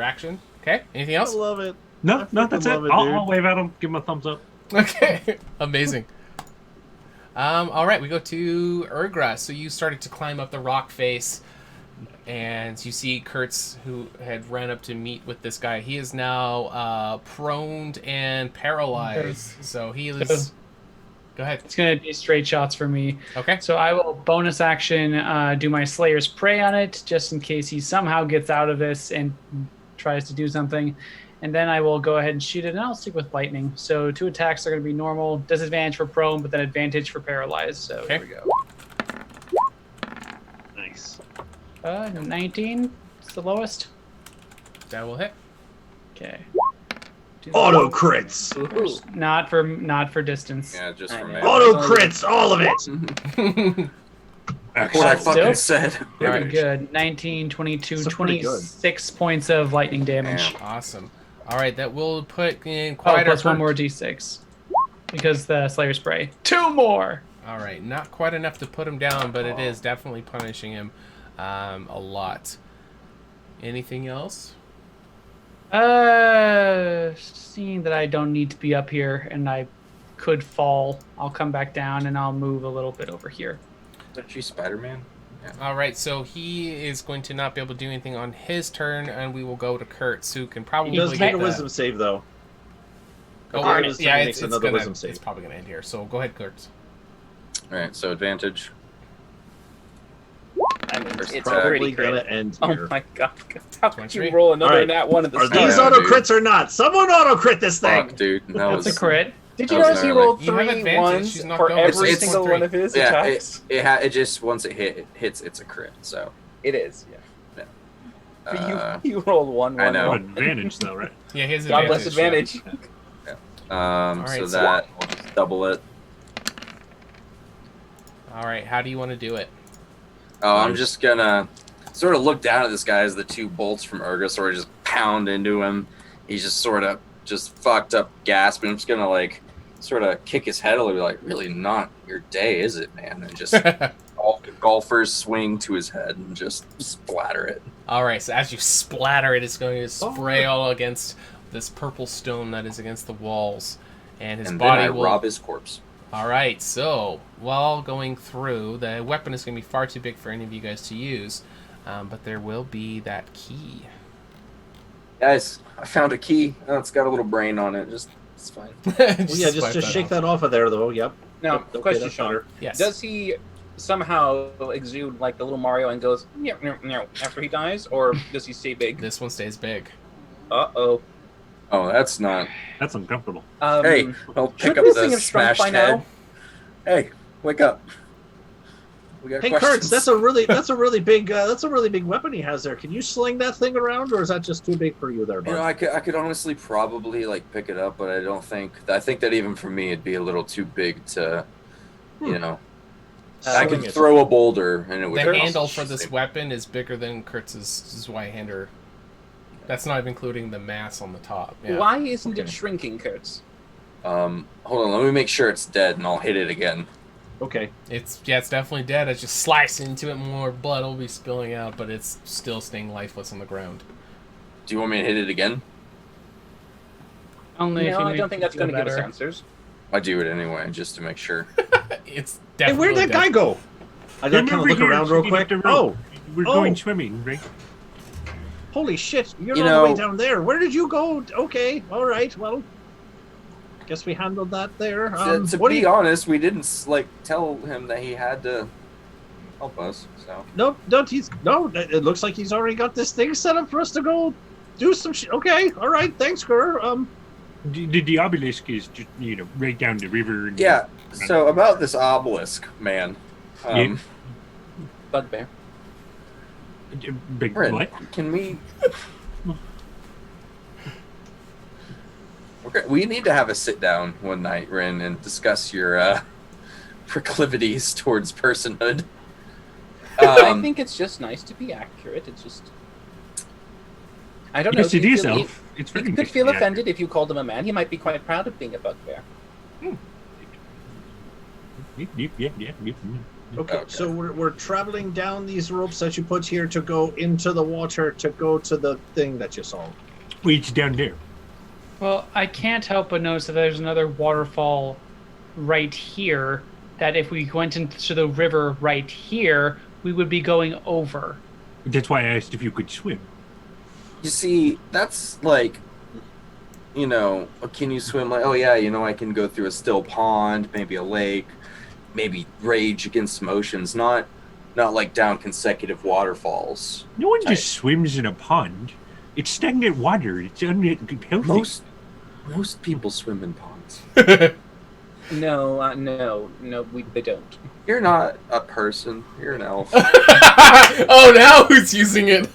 action. Okay. Anything I else? love it. No, I that's it. love it, I'll dude. wave at him, give him a thumbs up. Okay. Amazing. All right, we go to Urgra. So you started to climb up the rock face, and you see Kurtz, who had ran up to meet with this guy. He is now prone and paralyzed. So he is. Go ahead. It's going to be straight shots for me. Okay. So I will bonus action do my Slayer's Prey on it, just in case he somehow gets out of this and tries to do something. And then I will go ahead and shoot it, and I'll stick with lightning. So 2 attacks are going to be normal, disadvantage for prone, but then advantage for paralyzed. So Okay. here we go. Nice. 19, it's the lowest. That will hit. Okay. Auto crits. Not for distance. Yeah, just I for know. me. Auto crits. All of it. That's what I fucking Still? said. Very Alright. good. 19, 22, Still pretty good. 26 points of lightning damage. Damn. Awesome. All right, that will put in Oh, quite plus a one hurt. more d6. Because the Slayer Spray. 2 more! All right, not quite enough to put him down, but it is definitely punishing him a lot. Anything else? Seeing that I don't need to be up here and I could fall, I'll come back down and I'll move a little bit over here. Aren't you Spider-Man? All right, so he is going to not be able to do anything on his turn, and we will go to Kurtz, who can probably He does get make a the- wisdom save though. Oh, At the end of his turn, yeah, he it's, makes it's another gonna, wisdom save. it's probably going to end here. So go ahead, Kurtz. All right, so advantage. I mean, First it's attack. a Probably pretty gonna crit. end Oh here. my god. How could you 23? roll another Alright. nat one at the Are start? these Yeah, auto dude. crits or not? Someone auto crit this thing. Fuck, dude. That That's was a crit. Did you That was notice he gnarly. rolled You have 3 advantage, ones she's not for going. every It's single 3. one of his Yeah, attacks? it just once it hits, it's a crit. So It is, yeah. But uh, you rolled one. I know. No advantage though, right? Yeah, he has God advantage. bless advantage. All right, so so- that we'll just double it. All right, how do you want to do it? Oh, I'm just gonna sort of look down at this guy as the 2 bolts from Urga sort of just pound into him. He's just sort of just fucked up, gasping. I'm just gonna like sort of kick his head a little bit, like, really not your day, is it, man? And just golfers swing to his head and just splatter it. All right, so as you splatter it, it's going to spray all against this purple stone that is against the walls, and his And body then I will. rob his corpse. All right, so while going through, the weapon is going to be far too big for any of you guys to use, but there will be that key. Guys, I found a key. Oh, it's got a little brain on it. It's fine. Well, yeah, swipe just shake off. that off of there though. Yep. Now, Yep, okay, question, that's Sean. better. Yes. Does he somehow exude like the little Mario and goes meow, meow, meow after he dies, or does he stay big? This one stays big. Uh-oh. Oh, that's not. That's uncomfortable. Hey, I'll pick should up this the thing have shrunk smashed by head. now? Hey, wake up. We got Hey, questions. Kurtz, that's a really big weapon he has there. Can you sling that thing around, or is that just too big for you there, bud? You know, I could honestly probably like pick it up, but I think that even for me it'd be a little too big to, you know. I could Swing it. throw a boulder and it would. The handle for this weapon is bigger than Kurtz's Y-hander. That's not even including the mass on the top. Yeah. Why isn't it Okay. shrinking, Kurtz? Hold on, let me make sure it's dead, and I'll hit it again. Okay. It's definitely dead. I just slice into it, more blood will be spilling out, but it's still staying lifeless on the ground. Do you want me to hit it again? Only if No, you I make don't think me that's feel going to give us better. answers. I do it anyway, just to make sure. It's Hey, definitely where'd that dead. guy go? I gotta kind of look around real quick. Oh, We're Oh. going swimming, right? holy shit! You're You all the way know- down there. Where did you go? Okay, all right. Well, guess we handled that there. To What do be you? honest, we didn't like tell him that he had to help us. So No, it looks like he's already got this thing set up for us to go do some shit. Okay, all right. Thanks, Gur. The obelisk is just, right down the river. And yeah. So about this obelisk, man. Yeah. Bugbear. Big Rin, what? can we? Okay, we need to have a sit down one night, Rin, and discuss your proclivities towards personhood. I think it's just nice to be accurate. It's just. I don't know. Yes, do it you is, feel- Elf. It's You very could nice to feel be offended if you called him a man. He might be quite proud of being a bugbear. Yep. Okay, so we're traveling down these ropes that you put here to go into the water to go to the thing that you saw. Well, it's down there. Well, I can't help but notice that there's another waterfall right here. That if we went into the river right here, we would be going over. That's why I asked if you could swim. You see, that's like, you know, can you swim? Like, oh yeah, you know, I can go through a still pond, maybe a lake, maybe rage against some oceans, not like down consecutive waterfalls. No one just swims in a pond. It's stagnant water. It's unhealthy. Most people swim in ponds. No, they don't. You're not a person. You're an elf. Oh, now who's using it?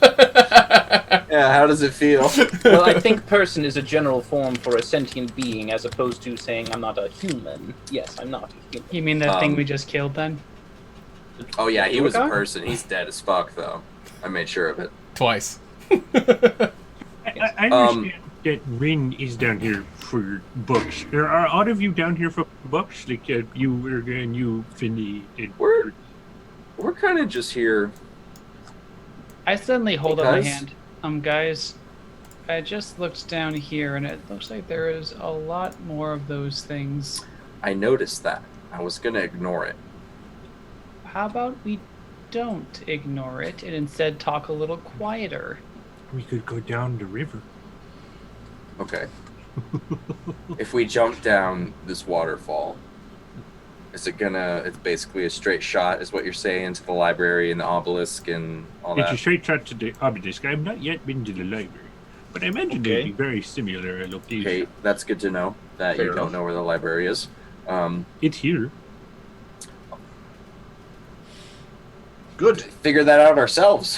Yeah, how does it feel? Well, I think person is a general form for a sentient being, as opposed to saying I'm not a human. Yes, I'm not a human. You mean that thing we just killed then? Oh yeah, he was a person. He's dead as fuck, though. I made sure of it. Twice. I understand that Rin is down here for books. Are all of you down here for books? Like you and you, Finley. We're kind of just here. I suddenly hold up my Because? hand. Guys, I just looked down here and it looks like there is a lot more of those things. I noticed that. I was gonna ignore it. How about we don't ignore it and instead talk a little quieter? We could go down the river. Okay. If we jump down this waterfall, is it gonna? It's basically a straight shot, is what you're saying, to the library and the obelisk and all It's that. a straight shot to the obelisk. I have not yet been to the library, but I imagine they'd be very similar locations. Okay, that's good to know that Fair you don't enough. know where the library is. It's here. Good. Figure that out ourselves.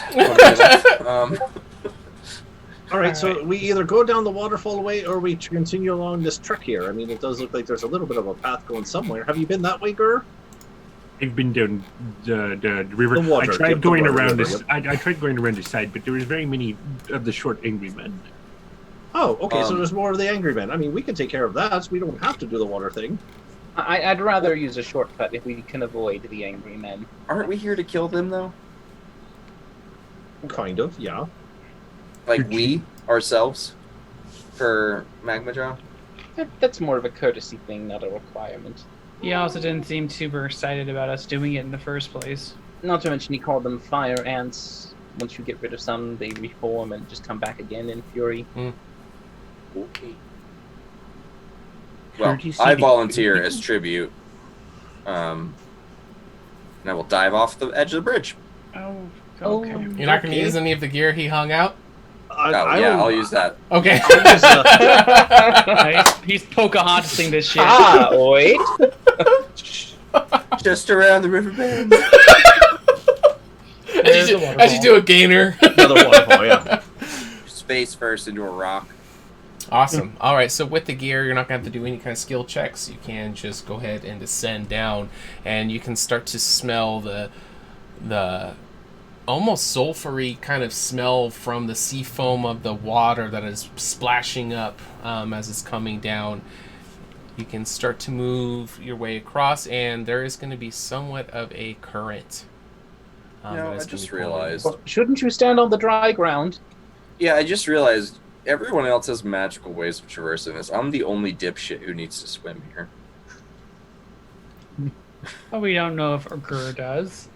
All right, so we either go down the waterfall way or we continue along this trek here. I mean, it does look like there's a little bit of a path going somewhere. Have you been that way, Gur? I've been down the river. The water, I tried the going water, around river, this. I tried going around the side, but there was very many of the short angry men. Oh, okay, so there's more of the angry men. I mean, we can take care of that. We don't have to do the water thing. I'd rather use a shortcut if we can avoid the angry men. Aren't we here to kill them, though? Kind of, yeah. Like we ourselves for Magma Jaw? That's more of a courtesy thing, not a requirement. He also didn't seem super excited about us doing it in the first place. Not to mention he called them fire ants. Once you get rid of some, they reform and just come back again in fury. Okay. Well, I volunteer as tribute. And I will dive off the edge of the bridge. Oh, okay. You're not going to use any of the gear he hung out? I'll use that. Okay. He's Pocahontasing this shit. Ah, wait. Just around the river bend. As you do a gainer. Another waterfall, yeah. Space first into a rock. Awesome. All right, so with the gear, you're not going to have to do any kind of skill checks. You can just go ahead and descend down, and you can start to smell the almost sulfury kind of smell from the sea foam of the water that is splashing up as it's coming down. You can start to move your way across, and there is going to be somewhat of a current. I just realized. Well, shouldn't you stand on the dry ground? Yeah, I just realized everyone else has magical ways of traversing this. I'm the only dipshit who needs to swim here. Oh, we don't know if Urgur does.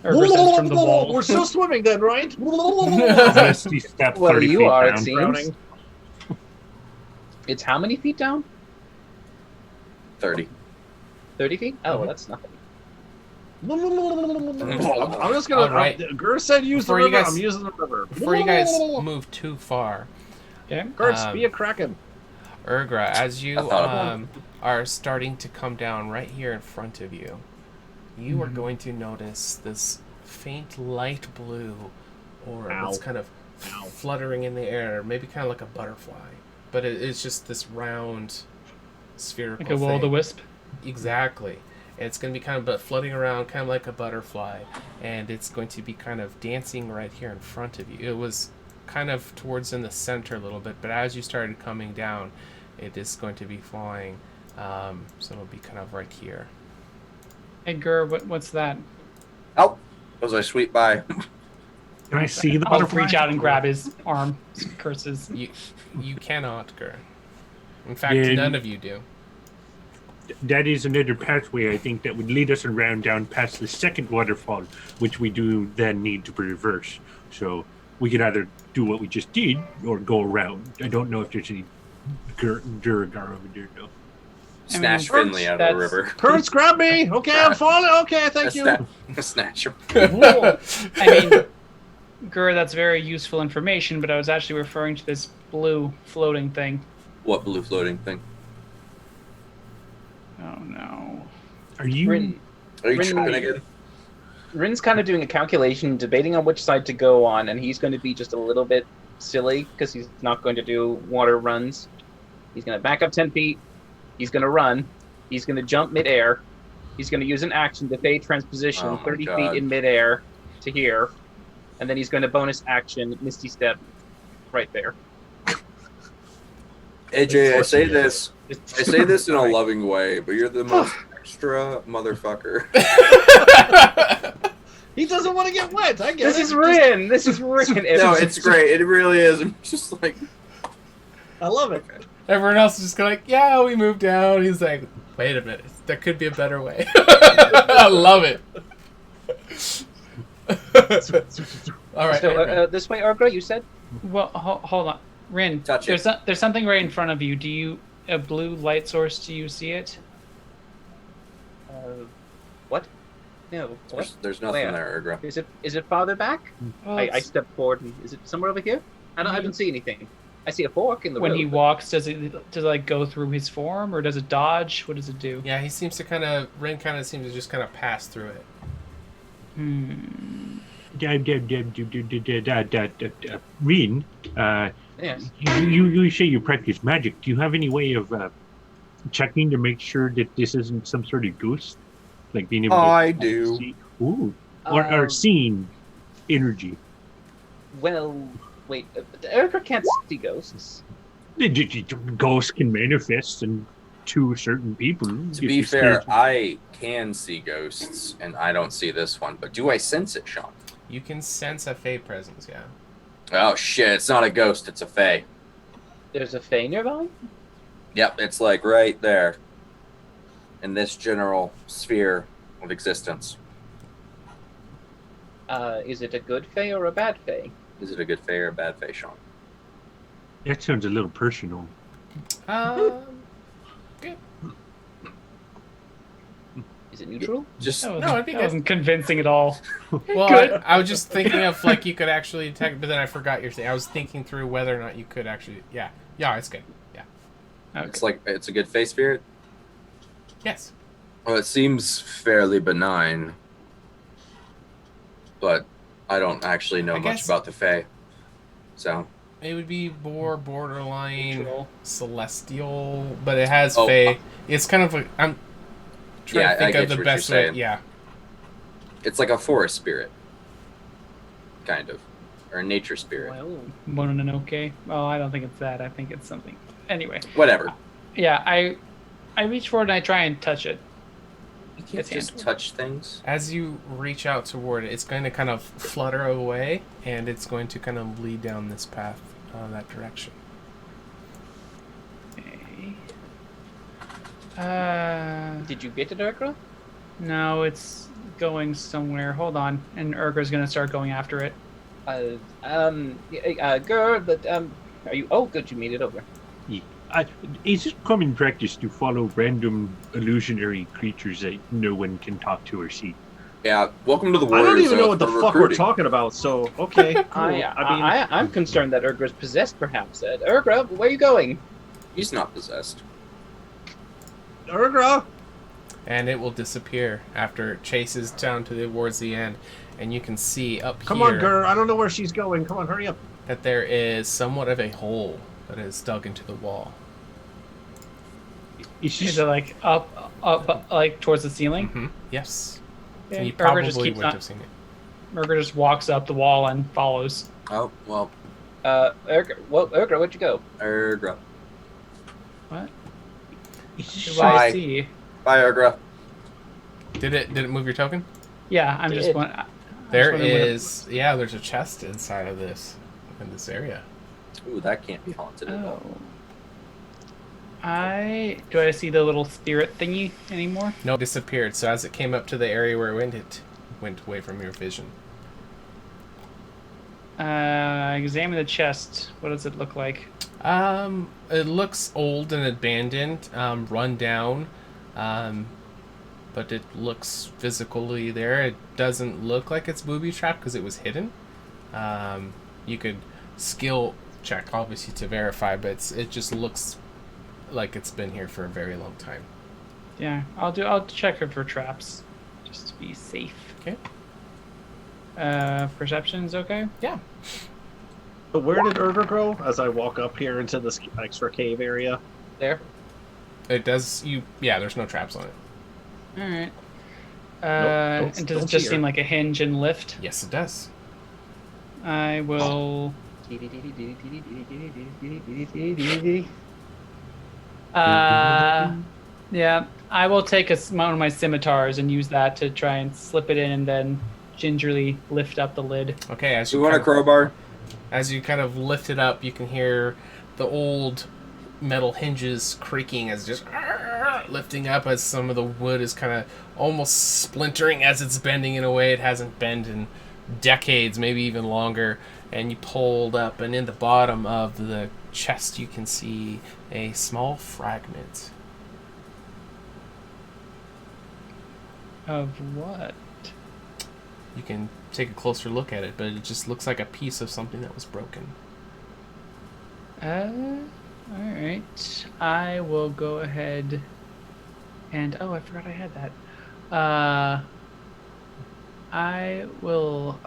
From the wall. We're still swimming then, right? Well, you are, it seems. It's how many feet down? 30. 30 feet? Oh, well, that's nothing. I'm just gonna. All right. Gur said use the Before you river. guys- I'm using the river. Before you guys move too far, Okay. Kurtz, be a kraken. Urgra, as you I thought of are starting to come down right here in front of you, you are going to notice this faint light blue orb that's kind of fluttering in the air, maybe kind of like a butterfly, but it's just this round spherical Like a will-o'-the-wisp? Exactly. It's going to be kind of floating around kind of like a butterfly, and it's going to be kind of dancing right here in front of you. It was kind of towards in the center a little bit, but as you started coming down, it is going to be flying So it'll be kind of right here. Edgar, what's that? Oh, as I sweep by. Can I see the I'll butterfly? reach out and grab his arm. Curses. You cannot, Gur. In fact, Then- none of you do. That is another pathway, I think, that would lead us around down past the second waterfall, which we do then need to reverse. So we could either do what we just did or go around. I don't know if there's any Duragar over there, though. Snatch Finley out of the river. Kurtz, grab me. Okay, I'm falling. Okay, thank you. Snatch him. Cool. I mean, Gur, that's very useful information, but I was actually referring to this blue floating thing. What blue floating thing? Oh no. Are you? Rin, Are you Rin- tripping again? Rin's kind of doing a calculation, debating on which side to go on, and he's going to be just a little bit silly because he's not going to do water runs. He's going to back up 10 feet. He's going to run. He's going to jump midair. He's going to use an action to fade transposition Oh my 30 God. feet in midair to here. And then he's going to bonus action Misty Step right there. AJ, I say this in a loving way, but you're the most extra motherfucker. He doesn't want to get wet. I get This it. is Rin. This is Rin. No, it's great. It really is. I'm just like, I love it. Everyone else is just kind of like, yeah, we moved down. He's like, wait a minute. There could be a better way. I love it. All right. So this way, Argra, you said? Well, hold on, Rin. Touch it. There's something right in front of you. Do you a blue light source? Do you see it? What? No. What? there's nothing Where? there, Ergra. Is it farther back? Well, I it's- stepped forward. Is it somewhere over here? I don't see anything. I see a fork in the when road. he walks, does it like go through his form, or does it dodge? What does it do? Yeah, he seems to Rin kind of seems to just kind of pass through it. Rin, Yes. you say you practice magic. Do you have any way of checking to make sure that this isn't some sort of ghost? Like being able to I do. see? Ooh. Or seeing energy. Well, wait. Erica can't see ghosts. Ghosts can manifest to certain people. To if be you fair, stare- I can see ghosts, and I don't see this one. But do I sense it, Sean? You can sense a Fey presence, yeah. Oh shit! It's not a ghost. It's a fae. There's a fae nearby? Yep, it's like right there, in this general sphere of existence. Is it a good fae or a bad fae? Is it a good fae or a bad fae, Sean? That sounds a little personal. Good. Is it neutral? Just No, it'd be That good. wasn't convincing at all. Well, Good. I was just thinking of like you could actually detect, but then I forgot your thing. I was thinking through whether or not you could actually. Yeah, it's good. Yeah. Okay. it's like it's a good fae spirit. Yes. Well, it seems fairly benign, but I don't actually know I much guess- about the fae. So It would be more borderline Neutral. celestial, but it has Oh, Fey. It's kind of like I'm trying Yeah, to think I of get the what best you're way. saying. Yeah. it's like a forest spirit, kind of, or a nature spirit. Well, Mononoke. Oh, I don't think it's that. I think it's something. Anyway, Whatever. yeah, I reach forward and I try and touch it. You can't It's just handled. touch things. As you reach out toward it, it's going to kind of flutter away, and it's going to kind of lead down this path, that direction. Okay. did you get it, Erica? No, it's going somewhere. Hold on, and Urger's gonna start going after it. Girl, but are you? Oh, good, you made it over. Is it common practice to follow random illusionary creatures that no one can talk to or see? Yeah. Welcome to the I Warriors. don't even know of what the fuck we're recruiting. talking about. So okay, cool. I'm concerned that Urgra's possessed, perhaps. Urgra, where are you going? He's not possessed. Urgra. And it will disappear after it chases down towards the end, and you can see up Come here on, Gur. I don't know where she's going. Come on, hurry up. that there is somewhat of a hole that is dug into the wall. Is it like up, like towards the ceiling? Mm-hmm. Yes. Yeah, And you Urger probably just keeps wouldn't on- have seen it. Urger just walks up the wall and follows. Oh well. Urgra, where'd you go? Ergra. What? Do I see? Bye, Urgra. Did it move your token? Yeah, I'm just one. There is, there's a chest inside of this, in this area. Ooh, that can't be haunted at all. Do I see the little spirit thingy anymore? No, it disappeared. So as it came up to the area where it went away from your vision. Examine the chest. What does it look like? It looks old and abandoned, run down, but it looks physically there. It doesn't look like it's booby trapped because it was hidden. You could skill check obviously to verify, but it just looks like it's been here for a very long time. Yeah, I'll check it for traps, just to be safe. Okay. Perception's okay? Yeah. But where did Urgra grow? As I walk up here into this extra cave area. There. It does. There's no traps on it. All right. Nope, and does it just seem like a hinge and lift? Yes, it does. I will. Yeah, I will take one of my scimitars and use that to try and slip it in, and then gingerly lift up the lid. Okay, as you want a crowbar? As you kind of lift it up, you can hear the old metal hinges creaking as just lifting up as some of the wood is kind of almost splintering as it's bending in a way it hasn't bent in decades, maybe even longer. And you pulled up, and in the bottom of the chest you can see a small fragment. Of what? You can take a closer look at it, but it just looks like a piece of something that was broken. Alright. I will go ahead and... Oh, I forgot I had that. I will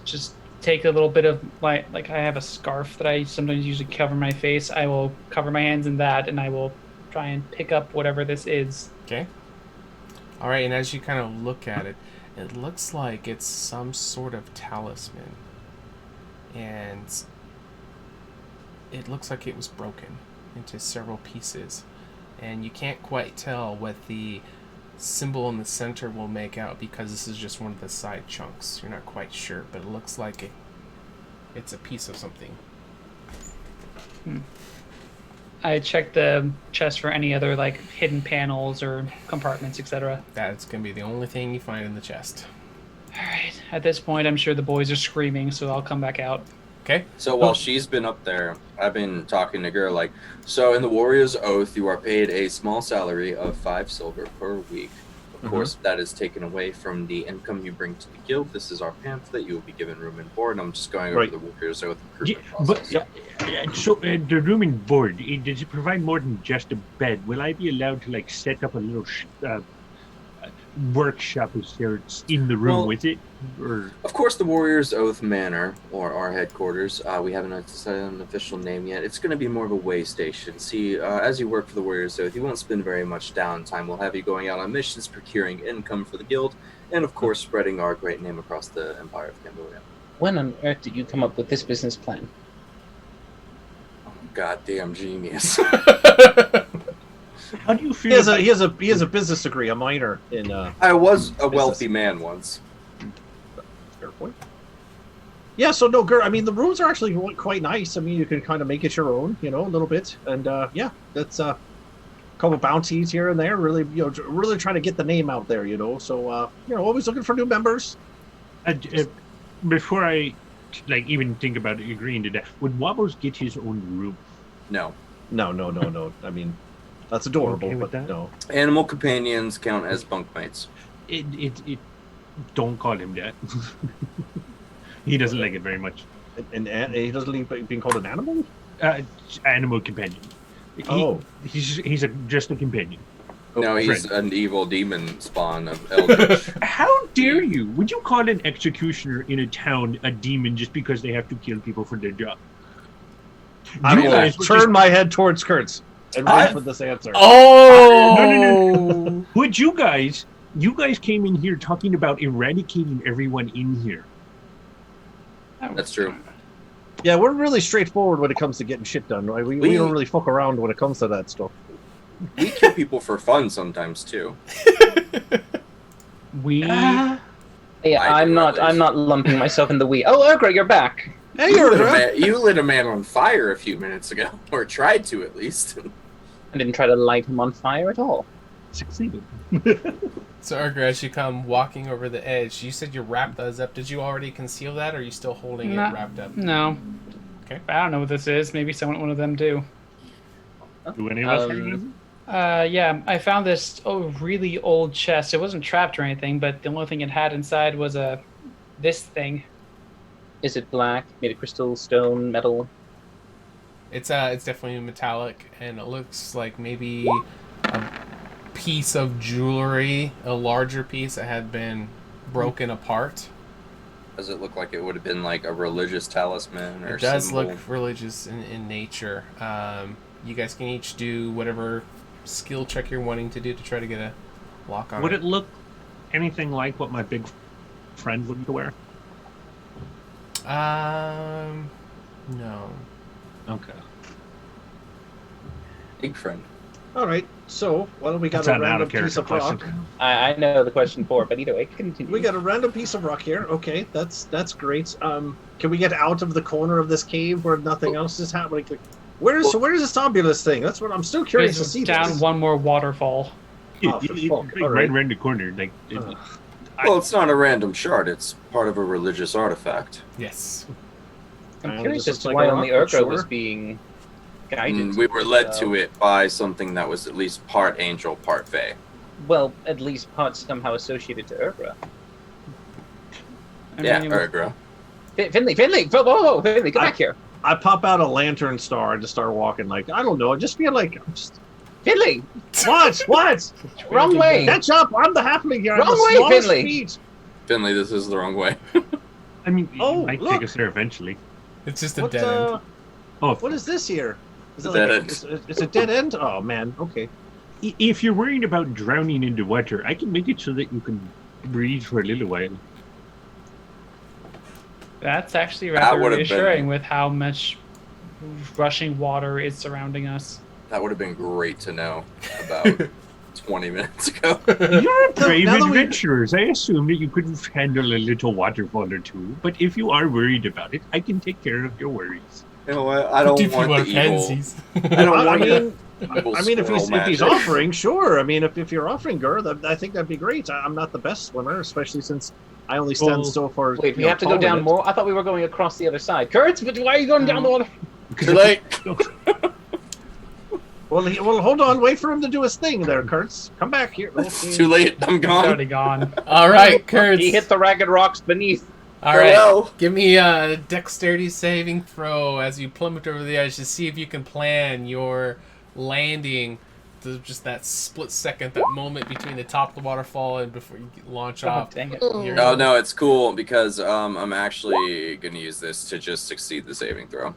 just take a little bit of like I have a scarf that I sometimes usually cover my face. I will cover my hands in that, and I will try and pick up whatever this is. Okay. Alright, and as you kind of look at it, it looks like it's some sort of talisman. And it looks like it was broken into several pieces. And you can't quite tell what the symbol in the center will make out because this is just one of the side chunks. You're not quite sure, but it looks like it's a piece of something. I checked the chest for any other like hidden panels or compartments, etc. That's going to be the only thing you find in the chest. Alright, at this point I'm sure the boys are screaming, so I'll come back out. Okay. So while she's been up there, I've been talking to Gur like, so in the Warrior's Oath, you are paid a small salary of 5 silver per week. Of course, that is taken away from the income you bring to the guild. This is our pamphlet. You will be given room and board. I'm just going over the Warrior's Oath recruitment process. So the room and board, does it provide more than just a bed? Will I be allowed to like set up a little workshop of sorts in the room with it? Or... Of course, the Warrior's Oath Manor, or our headquarters, we haven't decided on an official name yet. It's going to be more of a way station. See, as you work for the Warrior's Oath, you won't spend very much downtime. We'll have you going out on missions, procuring income for the guild, and of course, spreading our great name across the Empire of Cambodia. When on earth did you come up with this business plan? Goddamn genius. How do you feel? He has a business degree, a minor in. I was a wealthy man once. Fair point. Yeah, so no, I mean the rooms are actually quite nice. I mean, you can kind of make it your own, a little bit, and that's a couple bounties here and there. Really, really trying to get the name out there, So always looking for new members. Before I even think about agreeing to that, would Wobbles get his own room? No. No. I mean. That's adorable, okay with but that? no. Animal companions count as bunkmates. It don't call him that. He doesn't like it very much. And he doesn't like being called an animal? Animal companion. He's just a companion. No, he's an evil demon spawn of Eldritch. How dare you? Would you call an executioner in a town a demon just because they have to kill people for their job? I will turn my head towards Kurtz. And wait for this answer. No. Would you guys came in here talking about eradicating everyone in here. That's true. Yeah, we're really straightforward when it comes to getting shit done, right? We don't really fuck around when it comes to that stuff. We kill people for fun sometimes too. We. Yeah, I I'm do, not. at I'm least. not lumping myself in the we. Oh, Urgra, you're back. Hey, You lit a man on fire a few minutes ago, or tried to at least. I didn't try to light him on fire at all. Succeeded. So, Urgra, as you come walking over the edge, you said you wrapped those up. Did you already conceal that, or are you still holding it wrapped up? No. Okay. I don't know what this is. Maybe one of them do. Do any of us recognize it? Yeah, I found this really old chest. It wasn't trapped or anything, but the only thing it had inside was this thing. Is it black, made of crystal, stone, metal? It's definitely metallic, and it looks like maybe a piece of jewelry, a larger piece that had been broken apart. Does it look like it would have been like a religious talisman or It does symbol? look religious in nature. You guys can each do whatever skill check you're wanting to do to try to get a lock on Would it. it look anything like what my big friend would wear? No. Okay. Big friend. All right, so well, we got That's a an random out-of-character piece of question. rock. I know the question for, but either way, continue. We got a random piece of rock here. Okay, that's great. Can we get out of the corner of this cave where nothing else is happening? Where's this obelisk thing? That's what I'm still curious to It's see. down this. one more waterfall. Oh, for fuck. All Right right. around the corner. Like, Well, it's not a random shard. It's part of a religious artifact. Yes. I'm And curious this as looks to like why a only rock, Urgra was sure. being guided. We were led to it by something that was at least part angel, part fae. Well, at least part somehow associated to Urgra. I Yeah, mean, Urgra. Finley, whoa, Finley, come back here. I pop out a lantern star and just start walking. Like I don't know. I just feel like I'm just Finley, what? wrong way. Catch up! I'm the halfling here. I'm Wrong the way, smallest Finley. feet. Finley, this is the wrong way. I mean, Oh, it might look. take us there eventually. It's just a What? dead end. Oh, What is this here? Is it Dead like end. it's a dead end? Oh man. Okay. if you're worried about drowning into water, I can make it so that you can breathe for a little while. That's actually That rather would've reassuring been- with how much rushing water is surrounding us. That would have been great to know about 20 minutes ago. You're brave now that we- adventurers. I assume that you could handle a little waterfall or two, but if you are worried about it, I can take care of your worries. You know what? I don't If you want want the evil. pansies. I don't I want mean, evil I mean, if he's squirrel offering, sure. I mean, if you're offering Gur, I think that'd be great. I'm not the best swimmer, especially since I only stand Well, still for. Wait, we have to go down more? I thought we were going across the other side. Kurt, but why are you going down the water? Too late. Well, hold on. Wait for him to do his thing there, Kurtz. Come back here. Too late. I'm He's gone. already gone. All right, Kurtz. He hit the ragged rocks beneath. All right, Farewell. give me a dexterity saving throw as you plummet over the edge to see if you can plan your landing. To just that split second, that moment between the top of the waterfall and before you launch Oh, off. dang it. You're Oh no, it's cool because I'm actually gonna use this to just succeed the saving throw.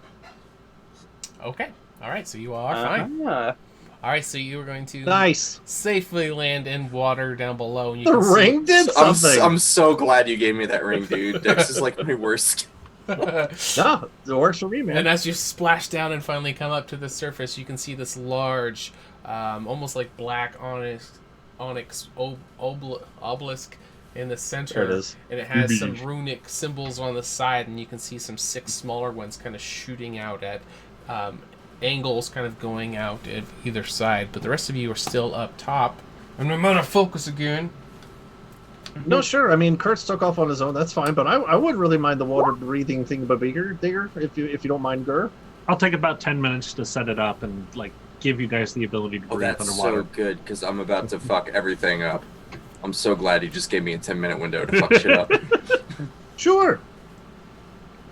Okay. All right. So you are fine. Ah. All right. So you are going to Nice. safely land in water down below. And you The can see- ring did something. I'm so glad you gave me that ring, dude. Dex is like my worst. No, it works for me, man. And as you splash down and finally come up to the surface, you can see this large, almost like black onyx obelisk in the center. There it is. And it has some runic symbols on the side, and you can see some 6 smaller ones kind of shooting out at angles, kind of going out at either side. But the rest of you are still up top. And I'm out of focus again. No, sure. I mean, Kurtz took off on his own. That's fine. But I wouldn't really mind the water breathing thing, but bigger, if you don't mind, Gur. I'll take about 10 minutes to set it up and like give you guys the ability to Oh, breathe that's underwater. so good because I'm about to fuck everything up. I'm so glad you just gave me a 10-minute window to fuck shit up. Sure.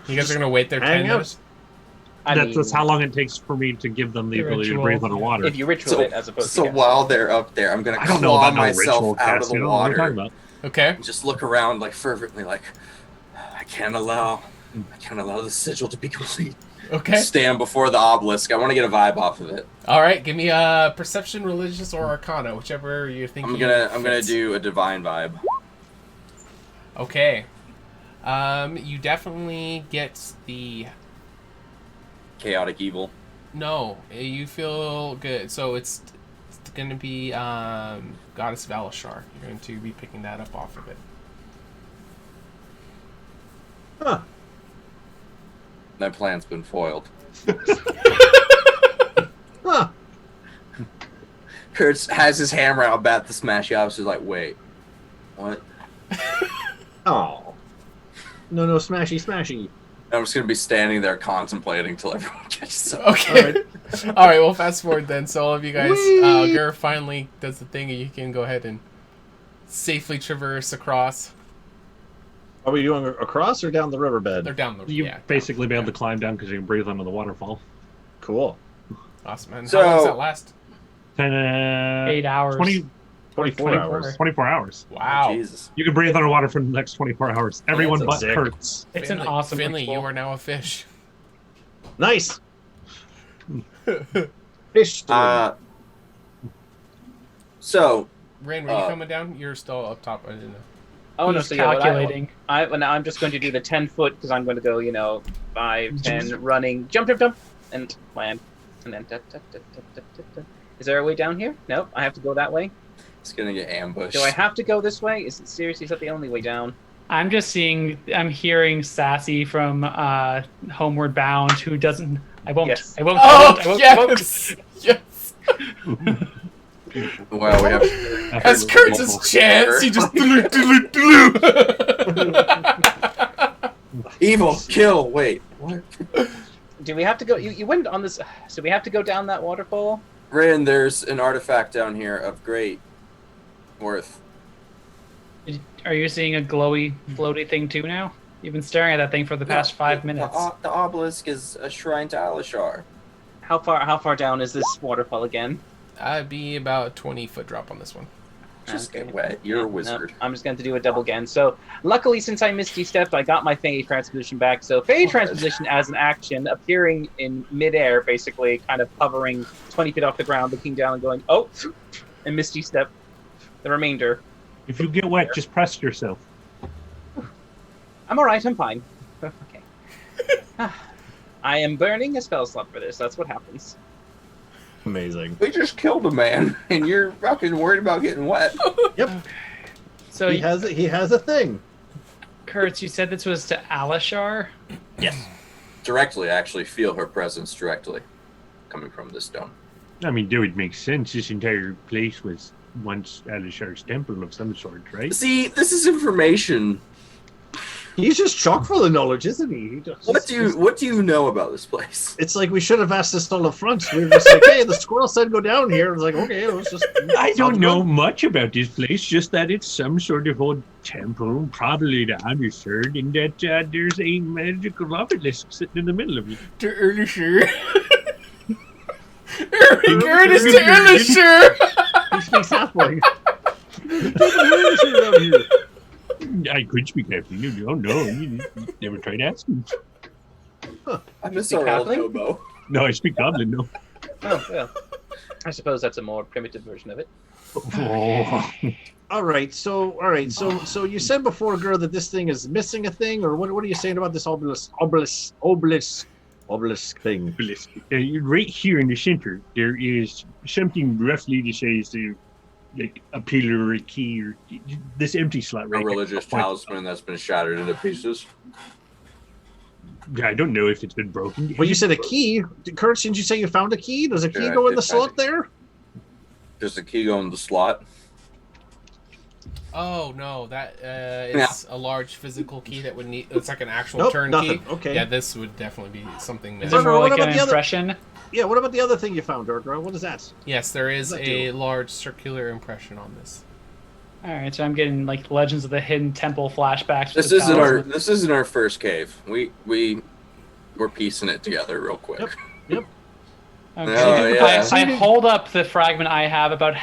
You guys are going to wait there Hang 10 out. minutes? That's how long it takes for me to give them the The ability ritual. to breathe underwater. If you ritual it as opposed So to while they're up there, I'm gonna I don't know claw about no ritual myself out of cast, the you know what I'm talking water. about. Okay. And just look around like fervently, like I can't allow the sigil to be complete. Okay. Stand before the obelisk. I want to get a vibe off of it. All right. Give me a perception, religious, or arcana, whichever you're thinking. I'm gonna fits. do a divine vibe. Okay. You definitely get the. Chaotic evil. No, you feel good. So it's going to be Goddess Valashar. You're going to be picking that up off of it. Huh. My plan's been foiled. Huh. Kurtz has his hammer out, bat the smashy officer's like, wait, what? Oh. No, smashy. I'm just gonna be standing there contemplating till everyone catches up. Okay. All right. Well, fast forward then. So all of you guys, Gur finally does the thing, and you can go ahead and safely traverse across. Are we doing across or down the riverbed? They're down the. You yeah, basically down, be able to climb down because you can breathe under the waterfall. Cool. Awesome. And So- how long does that last? 8 hours. 24 hours. 24 hours. Wow. Jesus. You can breathe underwater for the next 24 hours. Everyone That's but sick. Kurtz. It's Finley, an awesome Finley, ritual. you are now a fish. Nice. Fish. So, Rain, were you coming down? You're still up top. I didn't know. Oh no, He's so yeah, calculating. well, I'm just going to do the 10 foot because I'm going to go, 5, 10, running, jump, and land, and then. Is there a way down here? Nope. I have to go that way. it's gonna get ambushed. Do I have to go this way? Is that the only way down? I'm hearing Sassy from Homeward Bound, who doesn't. I won't. Yes. I won't. Oh, I won't. yes! Yes! Well, we have. As Kurtz's chance, he just. Evil, kill, wait. What? Do we have to go? You went on this. So we have to go down that waterfall? Rin, there's an artifact down here of great worth. Are you seeing a glowy, floaty thing too now? You've been staring at that thing for the past 5 minutes. The obelisk is a shrine to Alishar. How far down is this waterfall again? I'd be about a 20-foot drop on this one. Just Okay. get wet. You're a No, wizard. I'm just going to do a double again. So, luckily, since I Misty Stepped, I got my Fey Transposition back. So, Fey Transposition as an action, appearing in midair, basically, kind of hovering 20 feet off the ground, looking down and going, oh, and Misty Step the remainder. If you get wet, just press yourself. I'm alright, I'm fine. Okay. I am burning a spell slot for this. That's what happens. Amazing. We just killed a man, and you're fucking worried about getting wet. Yep. So, He has a thing. Kurtz, you said this was to Alishar? Yes. Directly, I actually feel her presence directly coming from this stone. I mean, that would make sense. This entire place was once Alishar's temple of some sort, right? See, this is information. He's just chock full of knowledge, isn't he? What do you know about this place? It's like we should have asked this all up front. We were just like, hey, the squirrel said go down here. It's like, okay, let's just. I don't know much about this place, just that it's some sort of old temple, probably the Alisher, and that there's a magical obelisk sitting in the middle of it. To Erlisher. Curtis to Erlisher! He speaks halfway. I could speak Halfling. You don't know. You never tried asking. I miss Speak our old Halfling? hobo. No, I speak Goblin, no. Oh, well. I suppose that's a more primitive version of it. Oh. All right, so you said before, girl, that this thing is missing a thing, or what are you saying about this obelisk thing? Right here in the center, there is something roughly the size of like a pillar or a key or this empty slot right A religious there. talisman that's been shattered into pieces. I don't know if it's been broken. Well, you said a key. Kurt, didn't you say you found a key? Does a key Yeah, go I in the did find slot there? Does the key go in the slot? Oh no, that is a large physical key that would need. It's like an actual Nope, turn nothing. key. Okay. Yeah, this would definitely be something Is missing. it more what like about an the other- impression? Yeah, what about the other thing you found, Urgra? What is that? Yes, there is What does that a do? large circular impression on this. All right, so I'm getting like Legends of the Hidden Temple flashbacks. This isn't our first cave. We're piecing it together real quick. Yep. Okay. Oh, yeah. I hold up the fragment I have about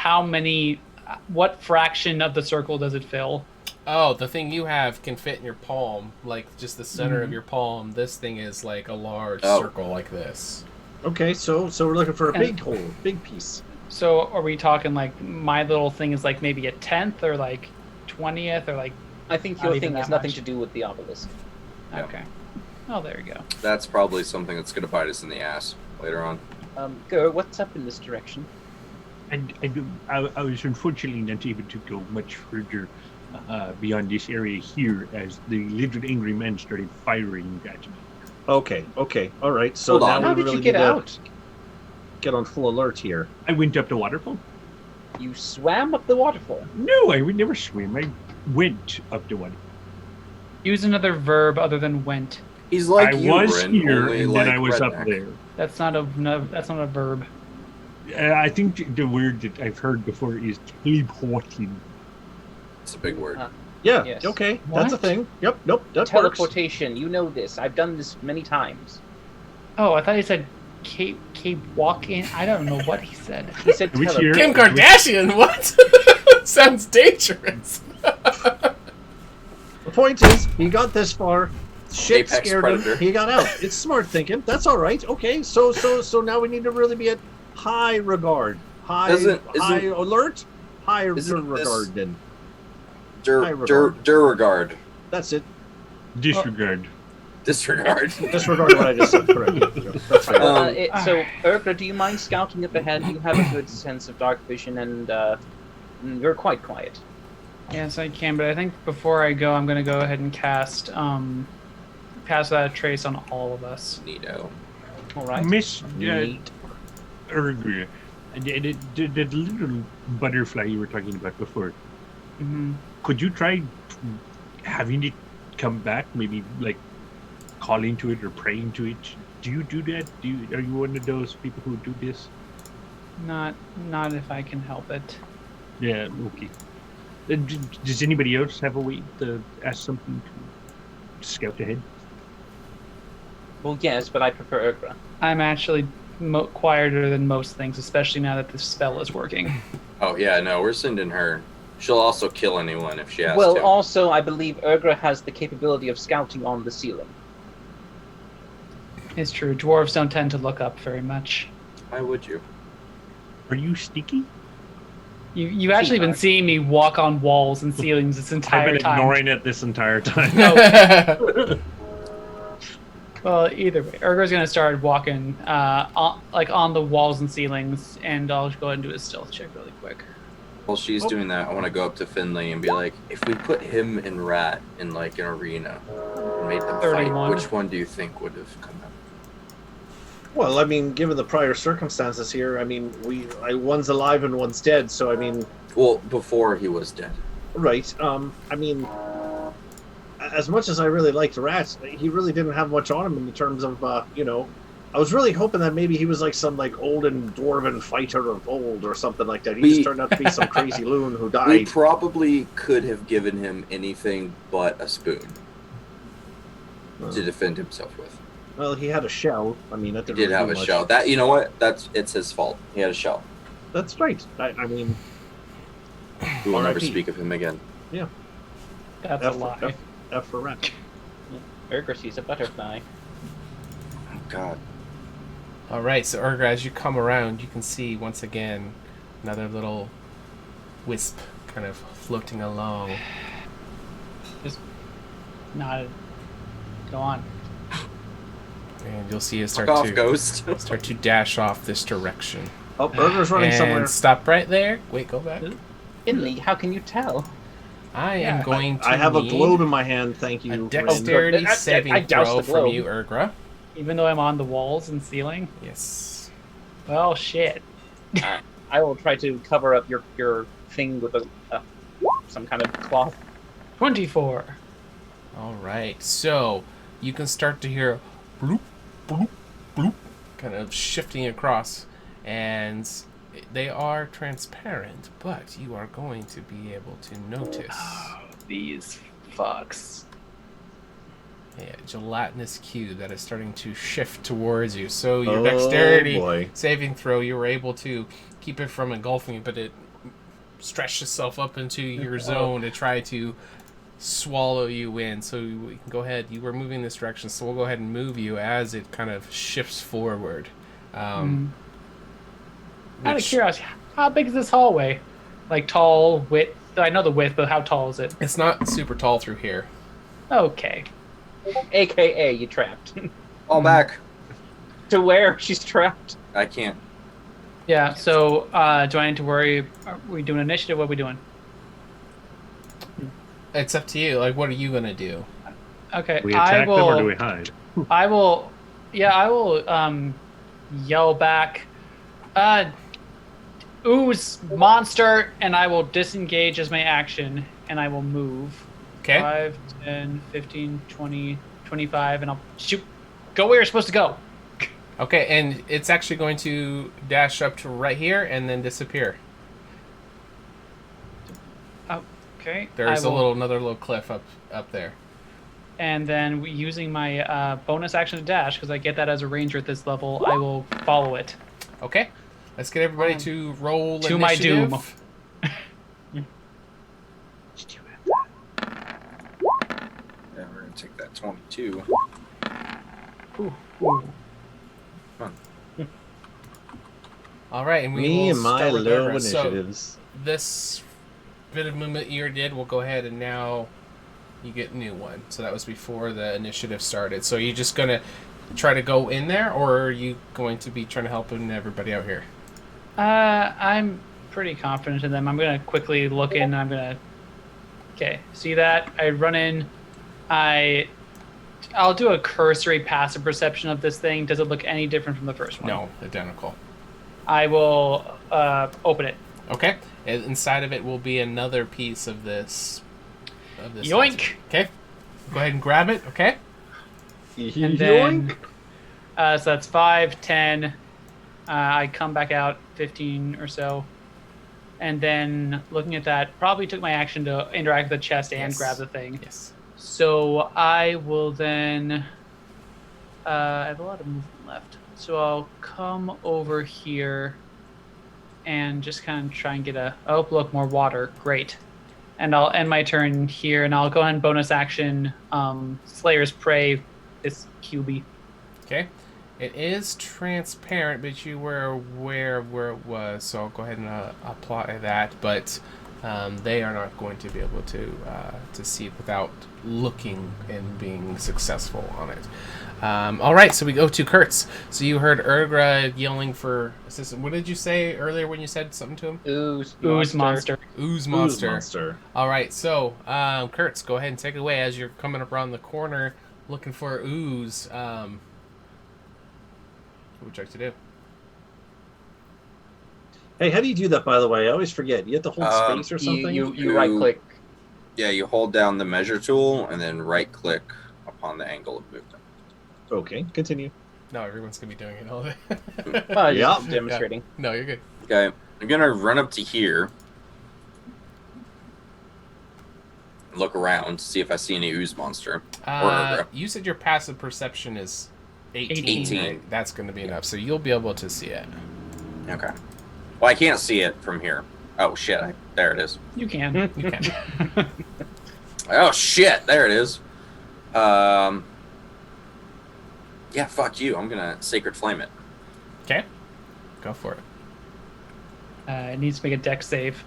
what fraction of the circle does it fill? Oh, the thing you have can fit in your palm, like just the center of your palm. This thing is like a large circle like this. Okay, so we're looking for a And- big hole, big piece. So are we talking like my little thing is like maybe a 10th or like 20th or like? I think Not your even thing has that nothing much. to do with the obelisk. Yeah. Okay. Oh, there you go. That's probably something that's going to bite us in the ass later on. Gur, what's up in this direction? I was unfortunately not able to go much further beyond this area here as the little angry men started firing at me. Okay, all right. So Hold now on. we How did really you get need to out? get on full alert here. I went up the waterfall. You swam up the waterfall. No, I would never swim. I went up the waterfall. Use another verb other than went. He's like I you, was Ren, here only and like then I was up redneck. there. That's not a verb. I think the word that I've heard before is teleporting. It's a big word. Yeah. Yes. Okay. That's a What? thing. Yep. Nope. That works. Teleportation. You know this. I've done this many times. Oh, I thought he said keep walking. I don't know what he said. He said Which teleport. year? Kim Kardashian, what? Sounds dangerous. The point is, he got this far. Shit Apex scared predator. him. He got out. It's smart thinking. That's all right. Okay. So now we need to really be at high regard, high Isn't- alert, high Isn't this- regard. Then Dur regard. regard. that's it. Disregard. Disregard. Disregard what I just said. Correct. That's fine. So, Urgra, do you mind scouting up ahead? You have a good sense of dark vision, and you're quite quiet. Yes, I can, but I think before I go, I'm going to go ahead and cast that trace on all of us. Neato. All right. Miss Neat. Urgra, the little butterfly you were talking about before, Mm-hmm. could you try having it come back? Maybe like calling to it or praying to it? Do you do that? Are you one of those people who do this? Not if I can help it. Yeah, okay. Does anybody else have a way to ask something to scout ahead? Well, yes, but I prefer Urgra. I'm actually quieter than most things, especially now that this spell is working. Oh yeah, no, we're sending her. She'll also kill anyone if she has Well, to. also, I believe Urgra has the capability of scouting on the ceiling. It's true. Dwarves don't tend to look up very much. Why would you? Are you sneaky? You actually been seeing me walk on walls and ceilings this entire I've been time. ignoring it this entire time. Well, either way, Urgra's gonna start walking on the walls and ceilings, and I'll go ahead and do a stealth check really quick. While she's doing that, I want to go up to Finley and be like, if we put him and Rat in like an arena and made them 31. fight, which one do you think would have come out? Well, I mean, given the prior circumstances here, I mean, one's alive and one's dead. So I mean, Well, before he was dead. right. I mean, as much as I really liked Rat, he really didn't have much on him in terms of, I was really hoping that maybe he was like some like olden dwarven fighter of old or something like that. He just turned out to be some crazy loon who We died. probably could have given him anything but a spoon to defend himself with. Well, he had a shell. I mean, that He didn't did really have do a much. shell. That, you know what? It's his fault. He had a shell. That's right. I mean, We will never R.I.P. speak of him again. yeah. That's a lie. F for Rat. Urgra sees a butterfly. Oh God. All right, so Urgra, as you come around, you can see once again another little wisp kind of floating along. Just nod. Go on. And you'll see it Fuck off, Ghost. start to dash off this direction. Oh, Burger's running and somewhere. stop right there. Wait, go back. Finley, how can you tell? I am going to I have a need globe in my hand. Thank a you. Rin. dexterity I saving doused throw the from globe. you, Urgra. Even though I'm on the walls and ceiling. Yes. Well, shit. I will try to cover up your thing with some kind of cloth. 24. All right, so you can start to hear bloop, bloop, bloop, kind of shifting across, and they are transparent, but you are going to be able to notice These fucks. a gelatinous cube that is starting to shift towards you. So your Oh, dexterity boy. saving throw, you were able to keep it from engulfing you, but it stretched itself up into your zone to try to swallow you in. So we can go ahead. You were moving this direction, so we'll go ahead and move you as it kind of shifts forward. Out of which- curiosity, how big is this hallway? Like tall, width? I know the width, but how tall is it? It's not super tall through here. Okay. AKA, you trapped. Fall back. To where she's trapped. I can't. Yeah. So, do I need to worry? Are we doing initiative? What are we doing? It's up to you. Like, what are you gonna do? Okay. Do we I attack them will. or do we hide? I will. Yeah, I will. Yell back. Ooze monster, and I will disengage as my action, and I will move. Okay. 5, 10, 15, 20, 25, and I'll shoot. Go where you're supposed to go. Okay, and it's actually going to dash up to right here and then disappear. Okay. There's another little cliff up there. And then using my bonus action to dash, because I get that as a ranger at this level, I will follow it. Okay. Let's get everybody to roll To my initiative. doom. Yeah, we're gonna take that 22. Ooh. All right, and we Me will and my start with low Ergra. So initiatives. this bit of movement you did, we'll go ahead and now you get a new one. So that was before the initiative started. So are you just gonna try to go in there, or are you going to be trying to help everybody out here? I'm pretty confident in them. I'm gonna quickly look in. I'm gonna. Okay, see that? I run in. I'll do a cursory passive perception of this thing. Does it look any different from the first one? No, identical. I will open it. Okay, and inside of it will be another piece of this. Yoink! Okay, go ahead and grab it. Okay. And then, so that's 5, 10. I come back out 15 or so. And then looking at that, probably took my action to interact with the chest and grab the thing. Yes. So I will then. I have a lot of movement left. So I'll come over here and just kind of try and get a. Oh, look, more water. Great. And I'll end my turn here, and I'll go ahead and bonus action Slayer's Prey, this QB. Okay. It is transparent, but you were aware of where it was, so I'll go ahead and apply that. But they are not going to be able to see it without looking and being successful on it. All right, so we go to Kurtz. So you heard Ergra yelling for assistance. What did you say earlier when you said something to him? Ooze monster. Ooze monster. All right, so Kurtz, go ahead and take it away as you're coming up around the corner looking for ooze. What would you like to do? Hey, how do you do that, by the way? I always forget. You have to hold space or something? You right click. Yeah, you hold down the measure tool and then right click upon the angle of movement. Okay, continue. No, everyone's going to be doing it all day. Just demonstrating. Yeah. No, you're good. Okay, I'm going to run up to here. Look around, see if I see any ooze monster. You said your passive perception is 18. Right? That's going to be enough, so you'll be able to see it. Okay. Well, I can't see it from here. Oh, shit. There it is. You can. You can. Oh, shit. There it is. Yeah, fuck you. I'm going to Sacred Flame it. Okay. Go for it. It needs to make a dex save.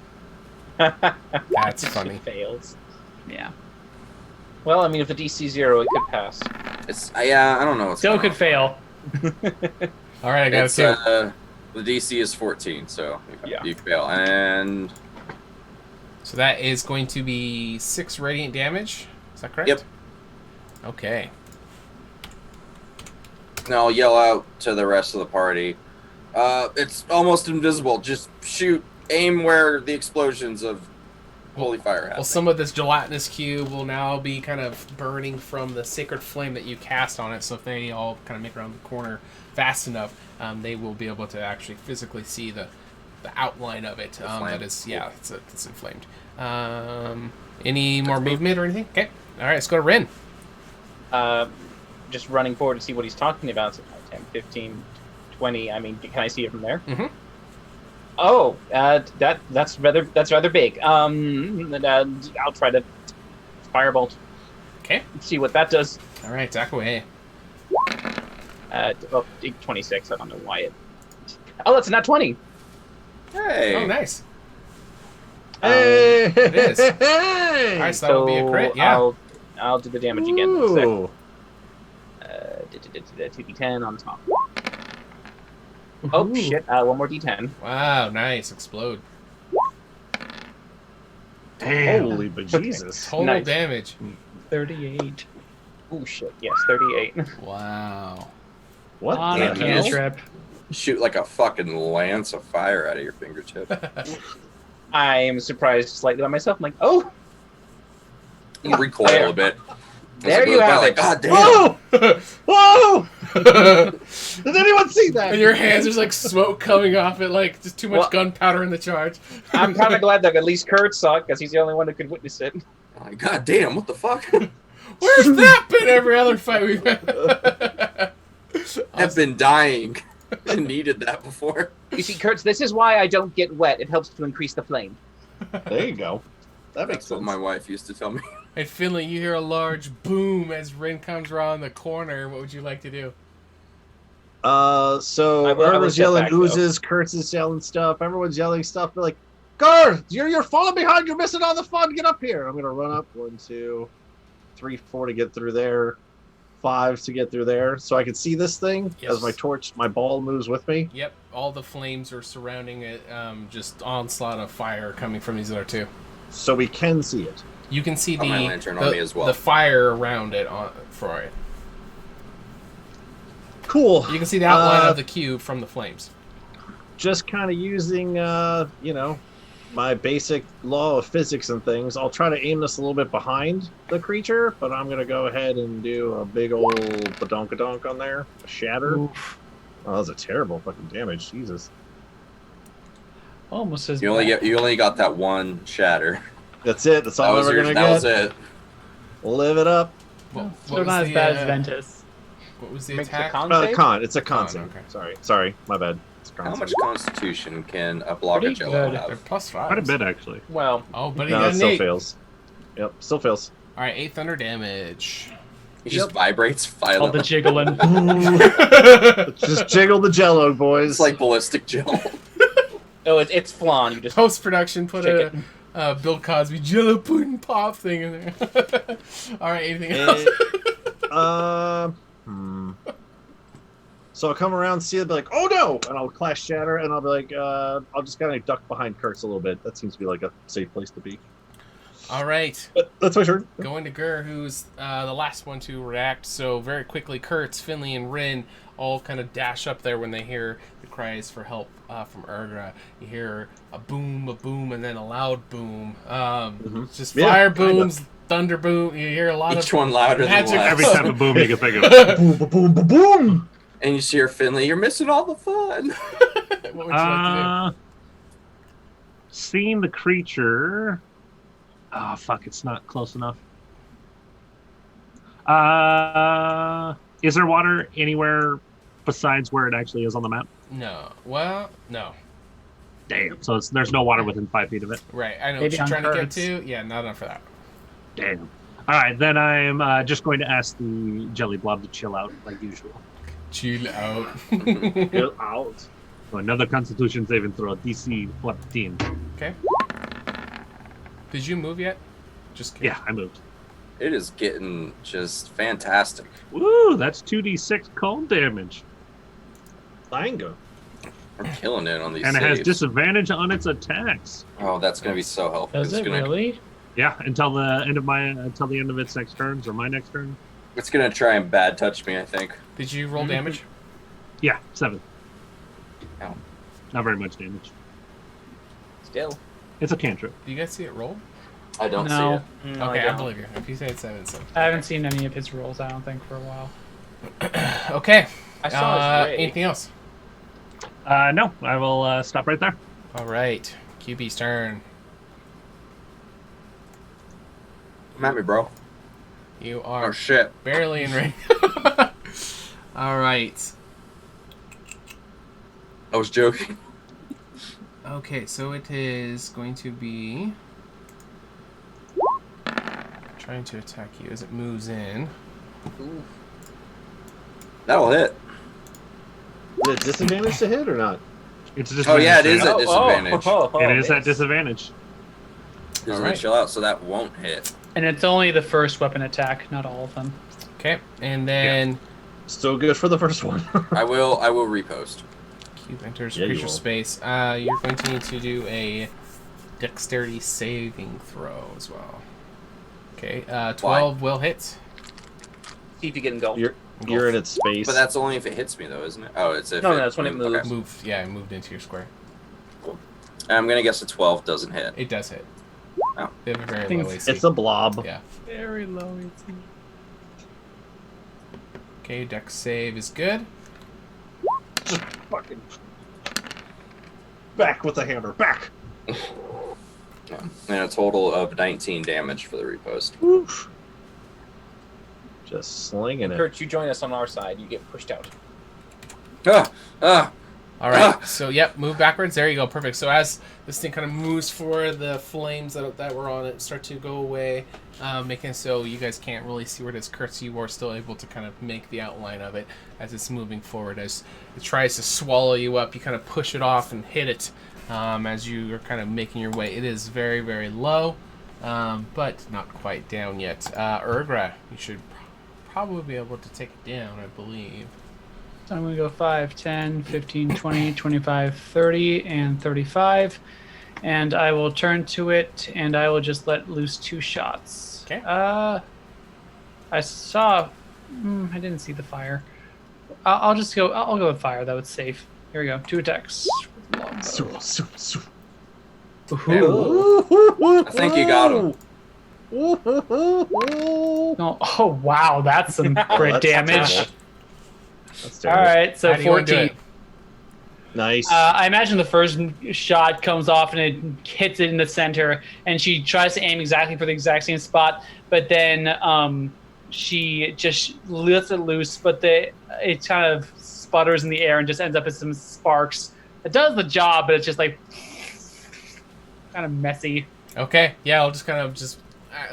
That's funny. Fails. Yeah. Well, I mean, if the DC 0, it could pass. I don't know what's Still going could fail. All right, I got it too. The DC is 14, so Yeah. you fail. And So that is going to be 6 radiant damage. Is that correct? Yep. Okay. now I'll yell out to the rest of the party. It's almost invisible. Just shoot. Aim where the explosions of holy fire happen. Well, some of this gelatinous cube will now be kind of burning from the sacred flame that you cast on it. So if they all kind of make around the corner fast enough, they will be able to actually physically see the outline of it. That is, yeah, it's inflamed. Any more movement or anything? Okay. All right, let's go to Rin. Just running forward to see what he's talking about. So 10, 15, 20. I mean, can I see it from there? Mm-hmm. Oh, that's rather big. I'll try to firebolt. Okay. See what that does. All right, attack away. 26. I don't know why it. Oh, that's not 20. Hey. Oh, nice. Hey, it is. Hey! All right, so that will be a crit. Yeah. I'll do the damage again. Ooh. 2d10 on top. Oh Ooh. shit! One more D10. Wow, nice. Explode. Damn. Holy bejesus. Total Nice. damage. 38. Oh shit! Yes, 38. Wow. What On the a damn, hell? cantrip. Shoot like a fucking lance of fire out of your fingertip. I am surprised slightly by myself. I'm like, oh, You recoil a bit. there you have it. God damn. Whoa! Whoa! Did anyone see that? And your hands, there's like smoke coming off it, like just too much Well- gunpowder in the charge. I'm kind of glad that at least Kurt saw it because he's the only one who could witness it. Like, God damn, what the fuck? Where's that been every other fight we've had? I've been dying. I needed that before. You see, Kurt, this is why I don't get wet. It helps to increase the flame. There you go. That makes That's what sense. my wife used to tell me. And Finley, you hear a large boom as Rin comes around the corner. What would you like to do? So I would everyone's step yelling back, though. oozes, Kurtz is yelling stuff, everyone's yelling stuff. They're like, Guard, you're falling behind, you're missing all the fun, get up here. I'm gonna run up 1, 2, 3, 4 to get through there, 5 to get through there. So I can see this thing Yes. as my torch, my ball moves with me. Yep, all the flames are surrounding it. Just onslaught of fire coming from these other two. So we can see it. You can see Got my lantern the, on me as well. the fire around it for it. Cool. You can see the outline of the cube from the flames. Just kind of using my basic law of physics and things. I'll try to aim this a little bit behind the creature, but I'm gonna go ahead and do a big old badonkadonk on there. A shatter. Oof. Oh, that was a terrible fucking damage. Jesus. Almost as You only got that one shatter. That's it. That's all I'm ever gonna that get. was it. Live it up. What Still was not as the, bad as Ventus. What was the Makes the attack? con save? Con. It's a con Con, save. okay. Sorry, my bad. It's a con How save. much constitution can a block of Pretty jello good. They're have? plus 5. Quite a bit, actually. Well, Oh, but he No, got it an still 8. fails. Yep, still fails. All right, 8 thunder damage. He just vibrates All the violently. jiggling. Just jiggle the jello, boys. It's like ballistic jello. oh, it's flan. You just Post production, put Check a Bill Cosby Jello pudding pop thing in there. All right, anything else? So I'll come around, see it, be like, oh no! And I'll clash shatter, and I'll be like, I'll just kind of duck behind Kurtz a little bit. That seems to be like a safe place to be. All right, But that's my turn. going to Gur, who's the last one to react. So very quickly, Kurtz, Finley, and Rin all kind of dash up there when they hear the cries for help from Urgra. You hear a boom, and then a loud boom. Just Yeah, fire kinda. booms, thunder boom. You hear a lot Each of one louder than the magic. last. Every type of boom you can think of. Boom, boom, boom, boom, boom! And you see her Finley, you're missing all the fun. What would you like to Seeing the creature. Oh, fuck, it's not close enough. Is there water anywhere besides where it actually is on the map? do? No. Well, no. Damn. So there's no water within 5 feet of it. Right. I know Maybe what you're on trying to get Kurtz. to. Yeah, not enough for that. Damn. All right, then I'm just going to ask the jelly blob to chill out like usual. Chill out. Get out. So another Constitution saving throw, DC 14. Okay. Did you move yet? Just kidding. Yeah, I moved. It is getting just fantastic. Woo, that's 2d6 cold damage. Bango. We're killing it on these And it has saves. disadvantage on its attacks. Oh, that's going to be so helpful. Does It's it gonna, really? Yeah, until the end of its next turns or my next turn. It's going to try and bad touch me, I think. Did you roll damage? Yeah, 7. Ow. Not very much damage. still. It's a cantrip. Do you guys see it roll? I don't No. see it. No, Okay, I don't. believe you. If you say it's 7, so. I haven't seen any of his rolls, I don't think, for a while. Okay. I saw his ray. Anything else? No, I will stop right there. All right. QB's turn. Come at me, bro. You are Oh, shit. barely in range. All right. I was joking. Okay, so it is going to be trying to attack you as it moves in. That'll hit. Is it disadvantage to hit or not? It's a Oh, disadvantage. yeah, it is to at hit. disadvantage. It is at yes. disadvantage. Just All gonna right. chill out, so that won't hit. And it's only the first weapon attack, not all of them. Okay, and then Still good for the first one. I will repost. Cube enters Yeah, you creature will. space. You're going to need to do a dexterity saving throw as well. Okay, 12 will hit. See if you get engulfed. You're in its space. But that's only if it hits me, though, isn't it? Oh, it's if No, that's when it moves. Okay. Moved, yeah, it moved into your square. I'm gonna guess a 12 doesn't hit. It does hit. Oh. They have a very think low AC. It's a blob. Yeah. Very low AC. Okay, dex save is good. Just fucking back with the hammer. Back. Yeah. And a total of 19 damage for the repost. Oof. Just slinging it. Kurt, you join us on our side. You get pushed out. All right, so yep, move backwards. There you go, perfect. So as this thing kind of moves forward, the flames that were on it start to go away, making so you guys can't really see where it is. Kurt, you are still able to kind of make the outline of it as it's moving forward. As it tries to swallow you up, you kind of push it off and hit it as you are kind of making your way. It is very, very low, but not quite down yet. Urgra, you should probably be able to take it down, I believe. So I'm going to go 5, 10, 15, 20, 25, 30, and 35. And I will turn to it, and I will just let loose 2 shots. Okay. I saw... I didn't see the fire. I'll just go... I'll go with fire, though. It's safe. Here we go. 2 attacks. Ooh. I think you got him. Oh, wow. That's some crit that's damage. terrible. That's All terrible. right, so How do you wanna do 14. it? Nice. I imagine the first shot comes off and it hits it in the center, and she tries to aim exactly for the exact same spot, but then she just lets it loose, but it kind of sputters in the air and just ends up as some sparks. It does the job, but it's just like kind of messy. Okay, yeah, I'll just kind of just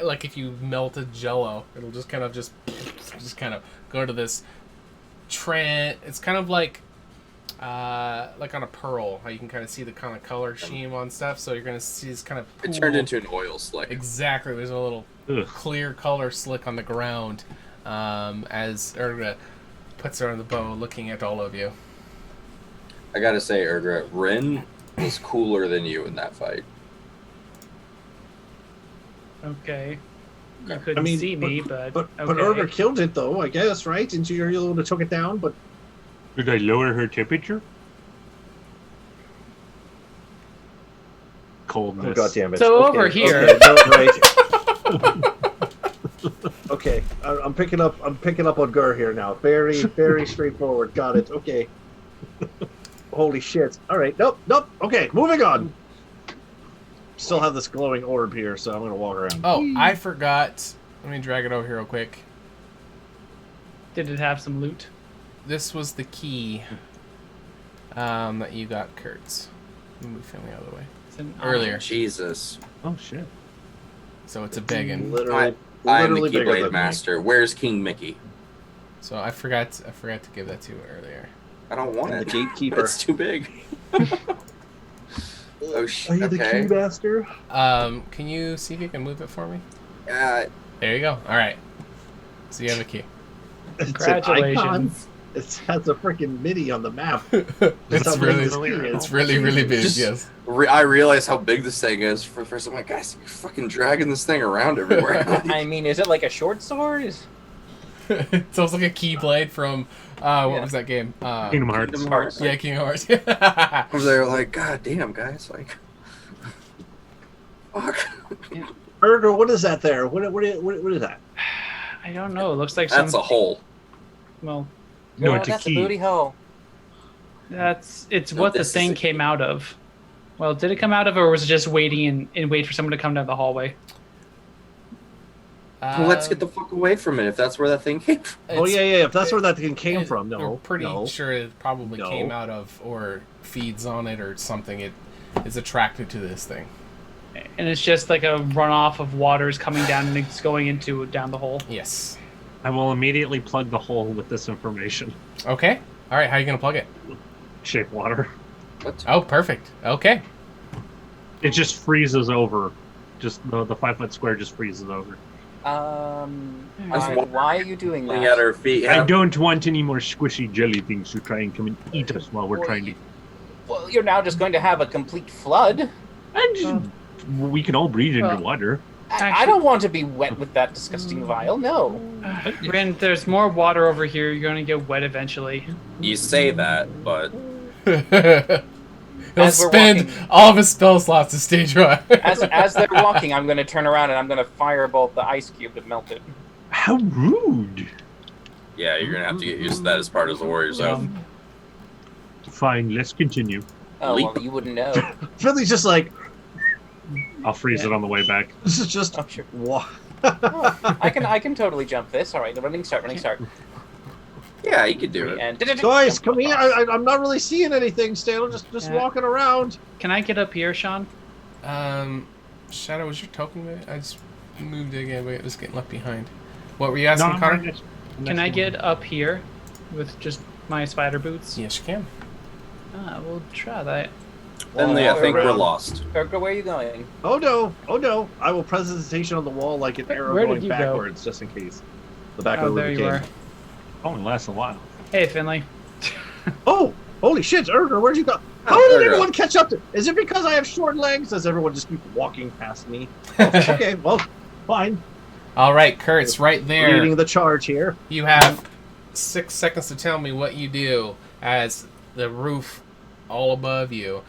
like if you melted Jello, it'll just kind of just kind of go to this it's kind of like on a pearl, how you can kind of see the kind of color scheme on stuff. So you're gonna see this kind of It turned into an oil slick. exactly. There's a little clear color slick on the ground as Urgra puts her on the bow, looking at all of you. I gotta say, Urgra, Rin was cooler than you in that fight. Okay. You couldn't see me, but But okay. Urga killed it though, I guess, right? And you're the one that took it down. But Did I lower her temperature? Coldness. oh god damn it! So Okay, over here- okay, no, right. Okay, I'm picking up on Gur here now. Very very straightforward. Got it. Okay. Holy shit! All right. Nope. Okay, moving on. Still have this glowing orb here, so I'm gonna walk around. Oh, I forgot. Let me drag it over here real quick. Did it have some loot? This was the key that you got, Kurtz. Let me move family out of the way. It's an Earlier. Jesus. Oh shit. So it's a biggin. Literally, I am the literally bigger Keyblade than Master. Where's King Mickey? So I forgot to give that to you earlier. I don't want And it. the gatekeeper. It's too big. Oh Are shit. you the Okay. key master? Can you see if you can move it for me? Uh, There you go. All right. So you have a key. It's Congratulations. an icon. It has a freaking mini on the map. It's how big really, this key is. it's really, really big. Just- Yes. I realize how big this thing is. For first, I'm like, guys, you're fucking dragging this thing around everywhere. I mean, is it like a short sword? It's almost like a keyblade from what was that game? Kingdom Hearts. Kingdom Hearts. Yeah, Kingdom Hearts. I was there like, god damn, guys, like, fuck. Urga, what is that there? What is that? I don't know. It looks like some. That's a hole. Well, No, it's a that's key. a booty hole. it's No, what the this is thing a came key. out of. Well, did it come out of, or was it just waiting and wait for someone to come down the hallway? Well, let's get the fuck away from it if that's where that thing came from. Oh yeah. If that's where that thing came from, We're no. pretty no. sure it probably No. came out of or feeds on it or something. It is attracted to this thing. And it's just like a runoff of waters coming down and it's going down the hole. Yes. I will immediately plug the hole with this information. Okay. All right. How are you gonna plug it? Shape water. What? Oh, perfect. Okay. It just freezes over. Just the 5 foot square just freezes over. Why are you doing Looking that? at her feet. I don't want any more squishy jelly things to try and come and eat us while we're Well, trying to. Well, you're now just going to have a complete flood. And we can all breathe Well, underwater. I don't want to be wet with that disgusting vial. No. Rin, there's more water over here. You're going to get wet eventually. You say that, but He'll As we're spend walking- all of his spell slots to stay dry. As they're walking, I'm going to turn around and I'm going to firebolt the ice cube to melt it. How rude. yeah, you're gonna have to get used to that as part of the warrior's oath. Fine, let's continue. Oh, Leap. well, you wouldn't know. Finley's just like, I'll freeze it on the way back. this is just Oh, sure. wa- I can totally jump this. All right, running start. Yeah, you could do it. And Guys, come here. I'm not really seeing anything, Stalo. Just Yeah. walking around. Can I get up here, Sean? Shadow, was your token moving? I just moved it again, but it was getting left behind. What were you asking, No, I'm Connor? right next- Can I next get up here with just my spider boots? Yes, you can. We'll try that. Finley, I think we're around. lost. Urgra, where are you going? Oh no! I will presentation on the wall like an arrow Where did going you go? backwards, just in case. The back Oh, of the there river you came. are. Only lasts a while. Hey, Finley. Oh, holy shit, Urgra, where'd you go? How did Urgra. everyone catch up to? Is it because I have short legs? Does everyone just keep walking past me? Oh, okay, well, fine. All right, Kurt's right there. Leading the charge here. You have 6 seconds to tell me what you do as the roof all above you.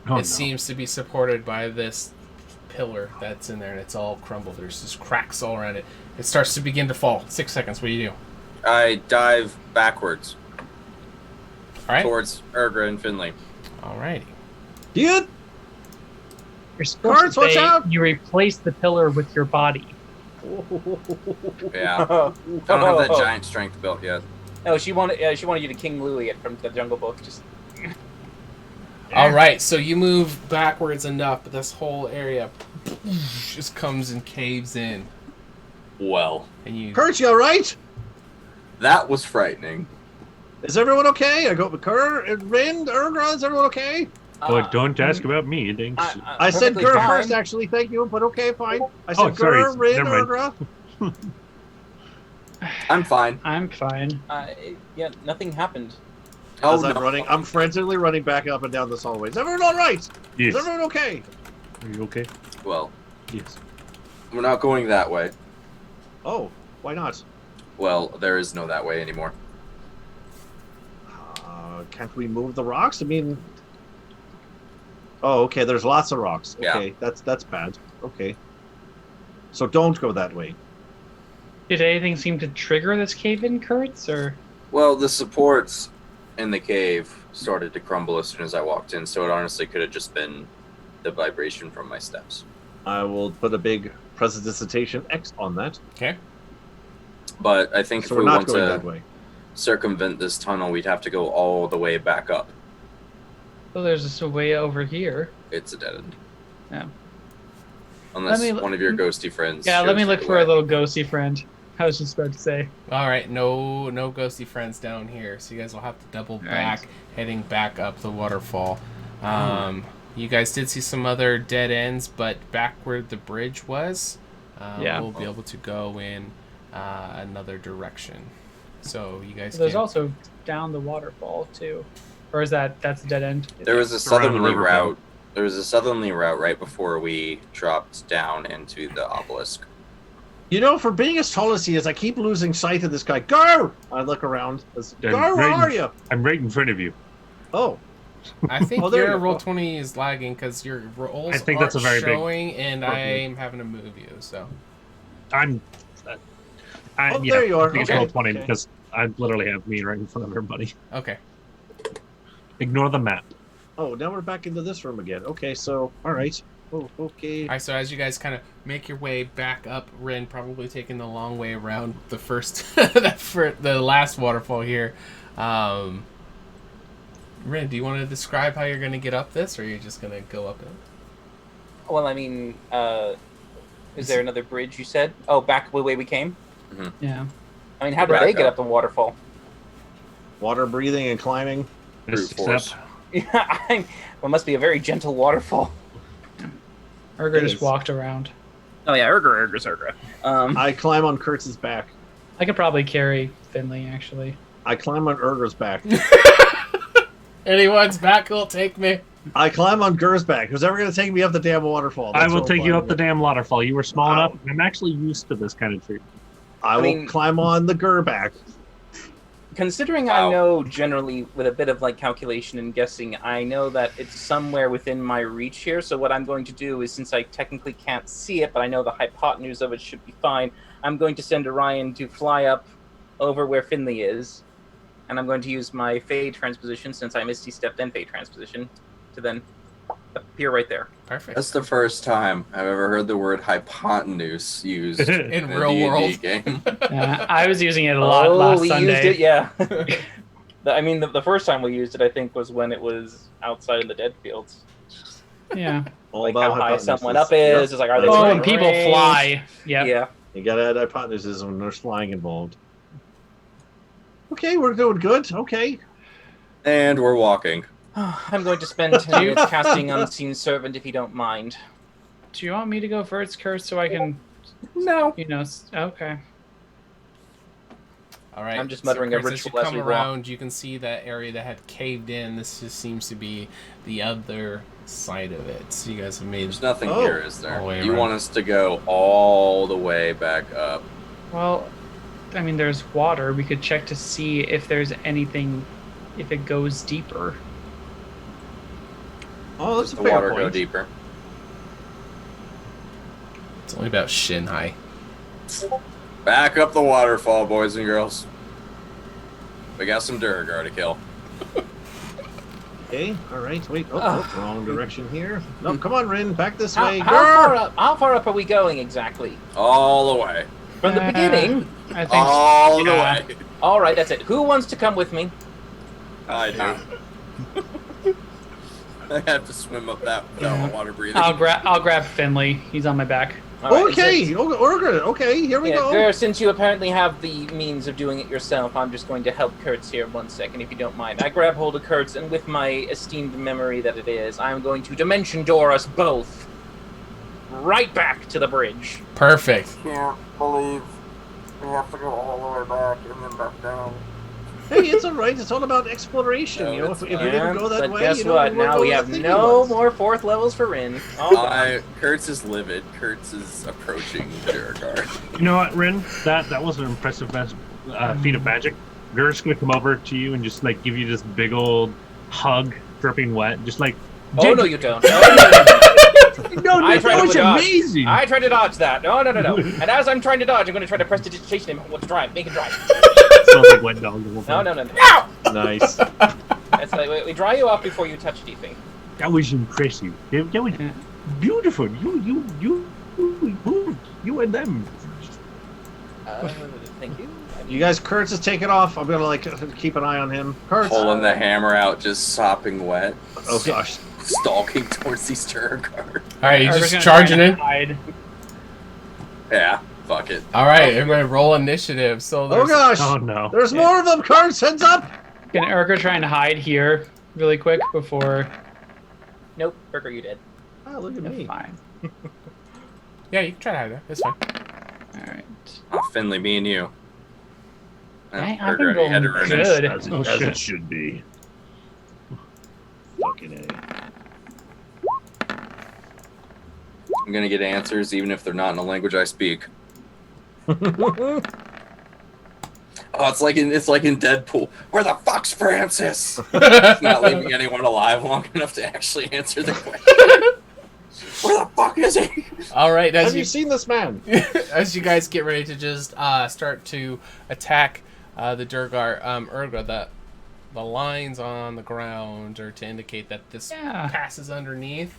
Oh, It seems to be supported by this pillar that's in there, and it's all crumbled. There's just cracks all around it. It starts to begin to fall. 6 seconds. What do you do? I dive backwards All right. towards Urgra and Finley. All righty. Dude, You're supposed Cards, to watch say out! you replace the pillar with your body. Yeah, I don't have that giant strength built yet. No, she wanted you to King Louie it from the Jungle Book. Just All right. So you move backwards enough, but this whole area just comes and caves in, Well, and you. Kurt, you all right? that was frightening. Is everyone okay? I go with Kurt and Rin, Urgra. Is everyone okay? But don't ask about me, thanks. I said perfectly Gur fine. first, actually. Thank you, but okay, fine. I Oh, said sorry, Gur, Rin, never mind. Urgra. I'm fine. I'm fine. Yeah, nothing happened. Oh, As I'm no. running, I'm frantically running back up and down this hallway. Is everyone all right? Yes. Is everyone okay? Are you okay? Well, Yes. we're not going that way. Oh, why not? Well, there is no that way anymore. Can't we move the rocks? I mean, oh, okay. There's lots of rocks. Yeah. Okay, that's bad. Okay, so don't go that way. Did anything seem to trigger this cave-in, Kurtz, or? Well, the supports in the cave started to crumble as soon as I walked in, so it honestly could have just been the vibration from my steps. I will put a big precipitation X on that. Okay. But I think So if we're we not want going to that way. circumvent this tunnel, we'd have to go all the way back up. Well, there's just a way over here. It's a dead end. Yeah. Unless Let me- one of your ghosty friends. Yeah, let shows me you look the for way. a little ghosty friend. I was just about to say. All right. No ghosty friends down here, so you guys will have to double back, right. heading back up the waterfall. You guys did see some other dead ends, but back where the bridge was, Yeah. we'll be able to go in another direction. So you guys. There's can... also down the waterfall too, or is that's a dead end? There was a It's around the southerly river route. There was a southerly route right before we dropped down into the obelisk. You know, for being as tall as he is, I keep losing sight of this guy. Gar! I look around. I'm Gar, where right are in- you? I'm right in front of you. Oh, I think Oh, there your you roll go. 20 is lagging because your rolls I think aren't that's a very big showing, and improvement. I'm having to move you. So I'm. Oh, there you are. I think Okay, it's roll 20 okay. because I literally have me right in front of everybody. okay. Ignore the map. oh, now we're back into this room again. Okay, so all right. Oh, okay. All right. So as you guys kind of make your way back up, Rin probably taking the long way around the first, the last waterfall here. Rin, do you want to describe how you're going to get up this, or are you just going to go up it? Well, I mean, is there another bridge you said? Oh, back the way we came? Yeah. I mean, how did Back they get up. up the waterfall? Water breathing and climbing. Just Brute force. Yeah, well, it must be a very gentle waterfall. Urger It just is. walked around. Oh, yeah, Urgra. I climb on Kurtz's back. I could probably carry Finley actually. I climb on Urger's back. Anyone's back will take me. I climb on Gur's back. Who's ever going to take me up the damn waterfall? I That's will what take I'm you up the climbing. damn waterfall. You were small Wow. enough. I'm actually used to this kind of treatment. I will mean- climb on the Gur back. Considering Wow. I know generally with a bit of like calculation and guessing, I know that it's somewhere within my reach here. So what I'm going to do is, since I technically can't see it, but I know the hypotenuse of it should be fine, I'm going to send Orion to fly up over where Finley is, and I'm going to use my Fade transposition, since I Misty stepped and Fade transposition, to then appear right there. Perfect. That's the first time I've ever heard the word hypotenuse used In a real D&D world. game. I was using it a lot last we Sunday. used it, yeah. I mean, the first time we used it, I think, was when it was outside in the dead fields. Yeah. All Like about how high hypotenuses. someone up is. Yep. It's like, are they That's Oh, right. and people range? fly. Yep. Yeah. You gotta add hypotenuses when there's flying involved. Okay, we're doing good. Okay. And we're walking. I'm going to spend 10 minutes casting Unseen Servant, if you don't mind. Do you want me to go first, Kurt, so I can, No. okay. All right. I'm just muttering a Chris, as you ritual as come we walk. around, you can see that area that had caved in. This just seems to be the other side of it. So you guys have made. There's nothing Oh. here, is there? All the way You around. want us to go all the way back up? Well, I mean, there's water. We could check to see if there's anything, if it goes deeper. Oh, that's Does a the fair water point. go deeper? It's only about shin high. Back up the waterfall, boys and girls. We got some Durgar to kill. Okay, all right. Wait. Oh, wrong direction here. No, come on, Rin. Back this way. How far up are we going exactly? All the way. From the beginning? I think All the yeah. way. All right, that's it. Who wants to come with me? I do. I have to swim up that without water breathing. I'll grab Finley. He's on my back. All right, Okay, since- okay, here we yeah, go. Gur, since you apparently have the means of doing it yourself, I'm just going to help Kurtz here 1 second, if you don't mind. I grab hold of Kurtz, and with my esteemed memory that it is, I'm going to dimension door us both right back to the bridge. Perfect. Can't believe we have to go all the way back and then back down. Hey, it's all right. It's all about exploration. No, you know, it's if we didn't go that but way, guess you know, what? we wouldn't Now go we where have the thinking no was. more 4th levels for Rin. All gone. Kurtz is livid. Kurtz is approaching Durgar. You know what, Rin? That was an impressive feat of magic. Gur's gonna come over to you and just like give you this big old hug, dripping wet, just like. Oh, no, you don't. No, No, I that tried was to dodge. amazing. I tried to dodge that. No. And as I'm trying to dodge, I'm going to try to prestidigitation him. Let's drive. Make it drive. Smells like wet dog. the whole No. time. Nice. It's like we dry you off before you touch anything. That was impressive. That was beautiful. You and them. Thank you. You guys, Kurtz is taking off. I'm gonna like keep an eye on him. Kurtz. Pulling the hammer out, just sopping wet. Oh gosh. Stalking towards these Durgar. All right, you Or we're just gonna charging try in. to hide. Yeah, fuck it. All right, everybody, roll initiative. So Oh there's gosh. Oh no. There's more of them. Kurtz, heads up. Can Urga trying to hide here really quick before? Nope, Burger, you did. Oh, look at me. Fine. Yeah, you can try to hide there. It's fine. All right. Oh, Finley, me and you. Hey, Durgar I've been already had rolling to run in. good. As, Oh, as shit. it should be. Fucking A. I'm gonna get answers even if they're not in a language I speak. Oh, it's like in Deadpool. Where the fuck's Francis? It's not leaving anyone alive long enough to actually answer the question. Where the fuck is he? All right, Have you seen this man? as you guys get ready to just start to attack the Durgar, Urga, the lines on the ground are to indicate that this passes underneath.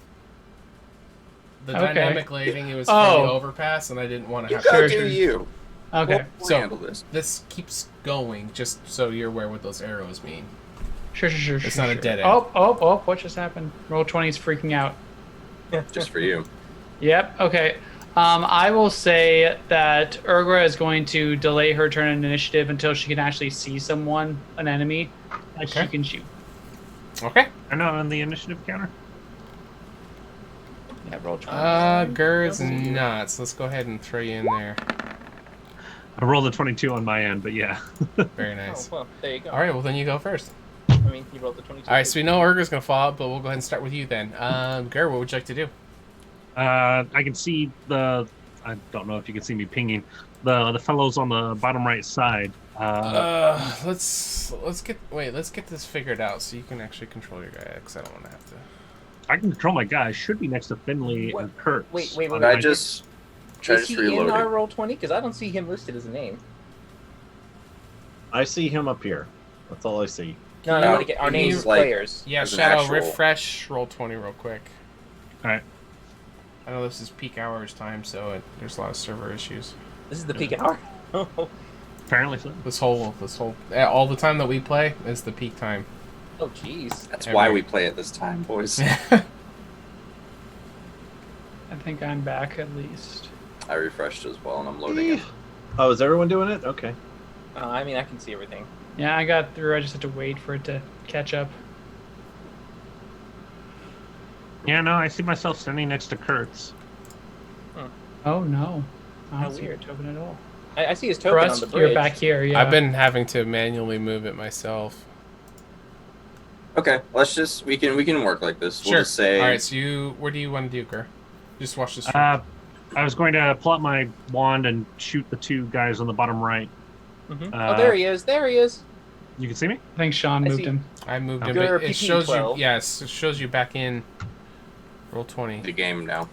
The Okay. dynamic lighting, it was Oh. for the overpass, and I didn't want to You have go to. do you. Okay. We'll So handle this. this keeps going, just so you're aware what those arrows mean. Sure. It's not a dead end. Oh! What just happened? Roll 20's freaking out. Just for you. Yep. Okay. I will say that Urgra is going to delay her turn in initiative until she can actually see someone, an enemy, that she can shoot. Okay. I know on the initiative counter. Yeah, roll 20. Gur's nuts. Let's go ahead and throw you in there. I rolled a 22 on my end, but yeah. Very nice. Oh, well, there you go. All right, well then you go first. Let me mean, he rolled the 22. All right, so we know Urga's going to fall out, but we'll go ahead and start with you then. Gar, what would you like to do? I can see the. I don't know if you can see me pinging the fellows on the bottom right side. Let's get this figured out so you can actually control your guy, because I don't want to have to. I can control my guy. Should be next to Finley and Kurt. Wait. Should I just Is he reload in our it? roll 20? Because I don't see him listed as a name. I see him up here. That's all I see. No, No, like our he's names as like- players. Yeah, As an Shadow, actual- refresh roll 20 real quick. All right. I know this is peak hours time, so there's a lot of server issues. This is the peak hour. Apparently so. This whole all the time that we play is the peak time. Oh, jeez. That's why we play it this time, boys. I think I'm back at least. I refreshed as well, and I'm loading it. Oh, is everyone doing it? Okay. I mean, I can see everything. Yeah, I got through. I just had to wait for it to catch up. Yeah, no, I see myself standing next to Kurtz. Oh no. I How don't see your weird. token at all. I see his For token on us, the bridge. you're back here. Yeah. I've been having to manually move it myself. Okay, we can work like this. We'll Sure. just say All right, so where do you want to do, Gar? Just watch this. I was going to pull out my wand and shoot the two guys on the bottom right. Oh, there he is. There he is. You can see me? I think Sean I moved see. him. I moved Oh. him. You're But it PP shows 12. you. Yes, it shows you back in. Roll 20. the game now.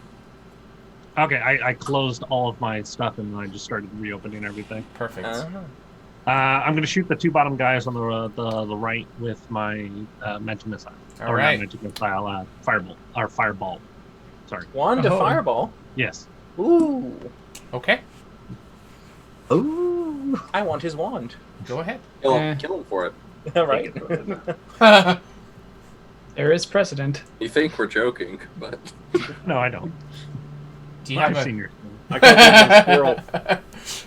Okay, I closed all of my stuff and I just started reopening everything. Perfect. I'm going to shoot the two bottom guys on the right with my magic missile. All or right. not magic missile, firebolt or fireball. Sorry. Wand to Oh. fireball. Yes. Ooh. Okay, Ooh. I want his wand. go ahead. Kill Eh. him for it. Right. There is precedent. You think we're joking, but No, I don't. Do you I've have a seen your. I call him a squirrel.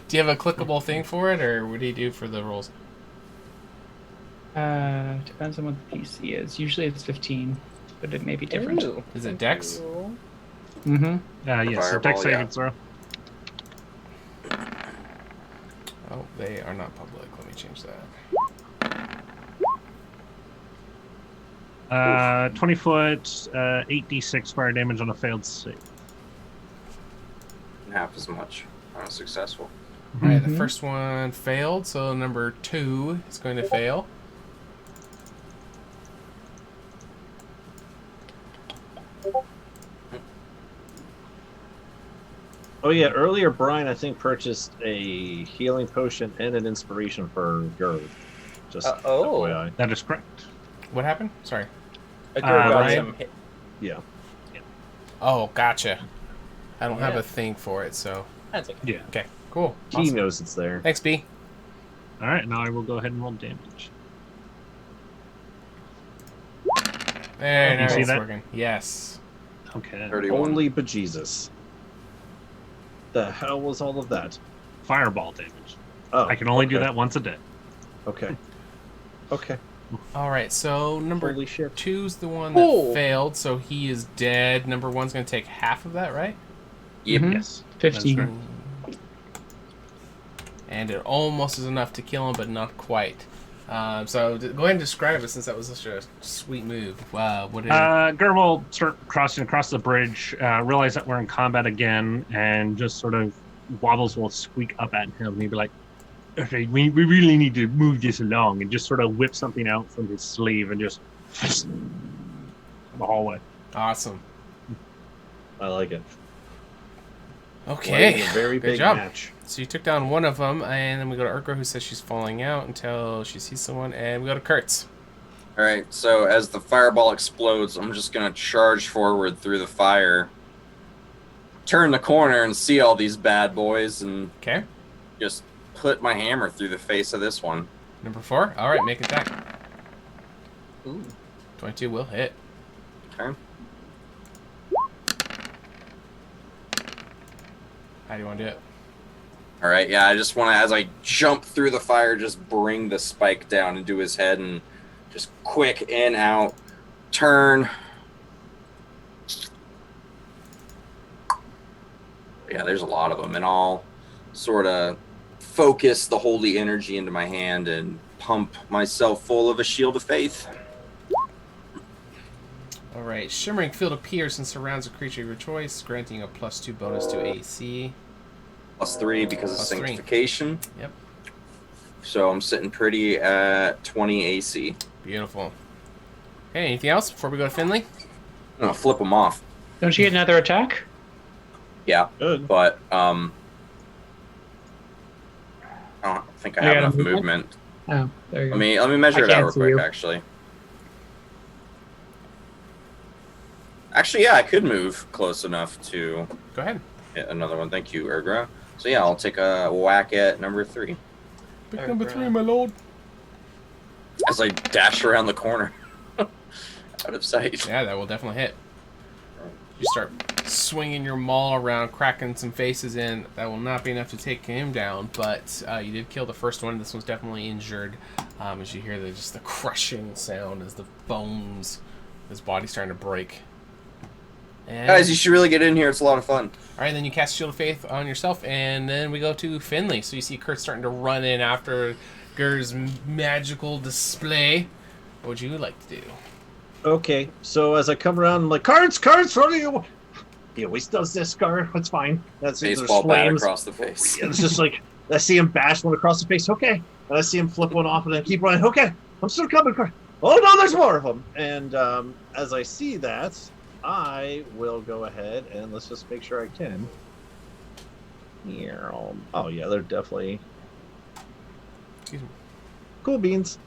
Do you have a clickable thing for it, or what do you do for the rolls? Depends on what the PC is. Usually it's 15, but it may be different. Ooh. Is it Dex? Mm-hmm. Yes, so Fireball, dex saving yeah. throw. Oh, they are not public. Let me change that. 20 foot, 8d6 fire damage on a failed save. half as much on a successful. All right, Mhm. the first one failed, so number 2 is going to fail. Oh yeah, earlier Brian I think purchased a healing potion and an inspiration for Gerd. Just FYI. That is correct. What happened? Sorry. A girl got Ryan? some hit. Yeah. Oh, gotcha. I don't have Yeah. a thing for it, so. That's okay. Yeah. Okay, cool. He Awesome. knows it's there. Thanks, B. All right, now I will go ahead and roll damage. There, You now see it's that? working. Yes. Okay. 31. Holy bejesus. The hell was all of that? Fireball damage. Oh, I can only do okay. that once a day. Okay. Okay. All right, so number Holy shit. 2's the one that Oh. failed, so he is dead. Number 1's going to take half of that, right? Yep. Mhm. Yes. 15. That's And it almost is enough to kill him, but not quite. So go ahead and describe it, since that was such a sweet move. Wow, what did Gur will start crossing across the bridge, realize that we're in combat again, and just sort of wobbles will squeak up at him, and he'd be like, okay, we really need to move this along, and just sort of whip something out from his sleeve and just the hallway. Awesome. I like it. Okay, A very good big job. match. So you took down one of them, and then we go to Urgra, who says she's falling out until she sees someone, and we go to Kurtz. All right, so as the fireball explodes, I'm just going to charge forward through the fire, turn the corner and see all these bad boys, and Okay. just put my hammer through the face of this one. Number 4. All right, make an attack. Ooh. 22 will hit. Okay. How do you want to do it? All right, yeah, I just want to, as I jump through the fire, just bring the spike down into his head and just quick in, out, turn. Yeah, there's a lot of them, and I'll sort of focus the holy energy into my hand and pump myself full of a shield of faith. Alright, shimmering field appears and surrounds a creature of your choice, granting a +2 bonus to AC. +3 because of +3. sanctification. Yep. So I'm sitting pretty at 20 AC. Beautiful. Okay, anything else before we go to Finley? I'm gonna flip them off. Don't you get another attack? Yeah, Good. but I don't think I You have got enough movement? movement. Oh, there you go. Let me measure I it out can't real see quick, you. actually. Actually, yeah, I could move close enough to Go ahead. hit another one. Thank you, Ergra. So yeah, I'll take a whack at number 3 Pick number 3, my lord. as I dash around the corner, out of sight. Yeah, that will definitely hit. You start swinging your maul around, cracking some faces in. That will not be enough to take him down, but you did kill the first one. This one's definitely injured. As you hear just the crushing sound as the bones, his body's starting to break. And, Guys, you should really get in here. It's a lot of fun. all right, then you cast Shield of Faith on yourself, and then we go to Finley. So you see Kurt starting to run in after Gur's magical display. What would you like to do? Okay, so as I come around, I'm like, cards, what are you? He always does this, Scar. That's fine. That's it. There's Baseball bat flames. across the face. It's just like, I see him bash one across the face. Okay. And I see him flip one off and then keep running. Okay. I'm still coming. Oh, no, there's more of them. And as I see that, I will go ahead and let's just make sure I can. Oh, yeah, they're definitely Excuse me. cool beans.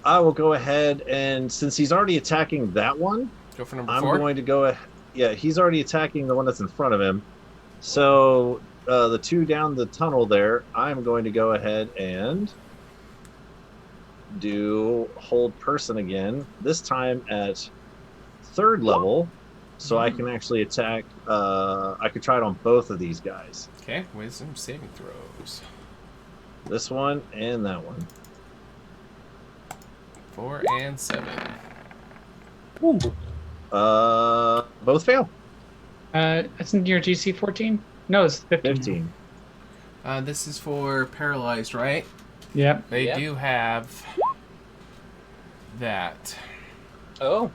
I will go ahead and since he's already attacking that one, Go for number I'm 4. going to go. Yeah, he's already attacking the one that's in front of him. So the 2 down the tunnel there, I'm going to go ahead and do hold person again. This time at 3rd level, so I can actually attack. I could try it on both of these guys. Okay, wisdom saving throws. This one and that one. 4 and 7. Ooh. Both fail. Isn't your GC 14? No, it's 15. This is for paralyzed, right? Yep. They Yep. do have that. Oh,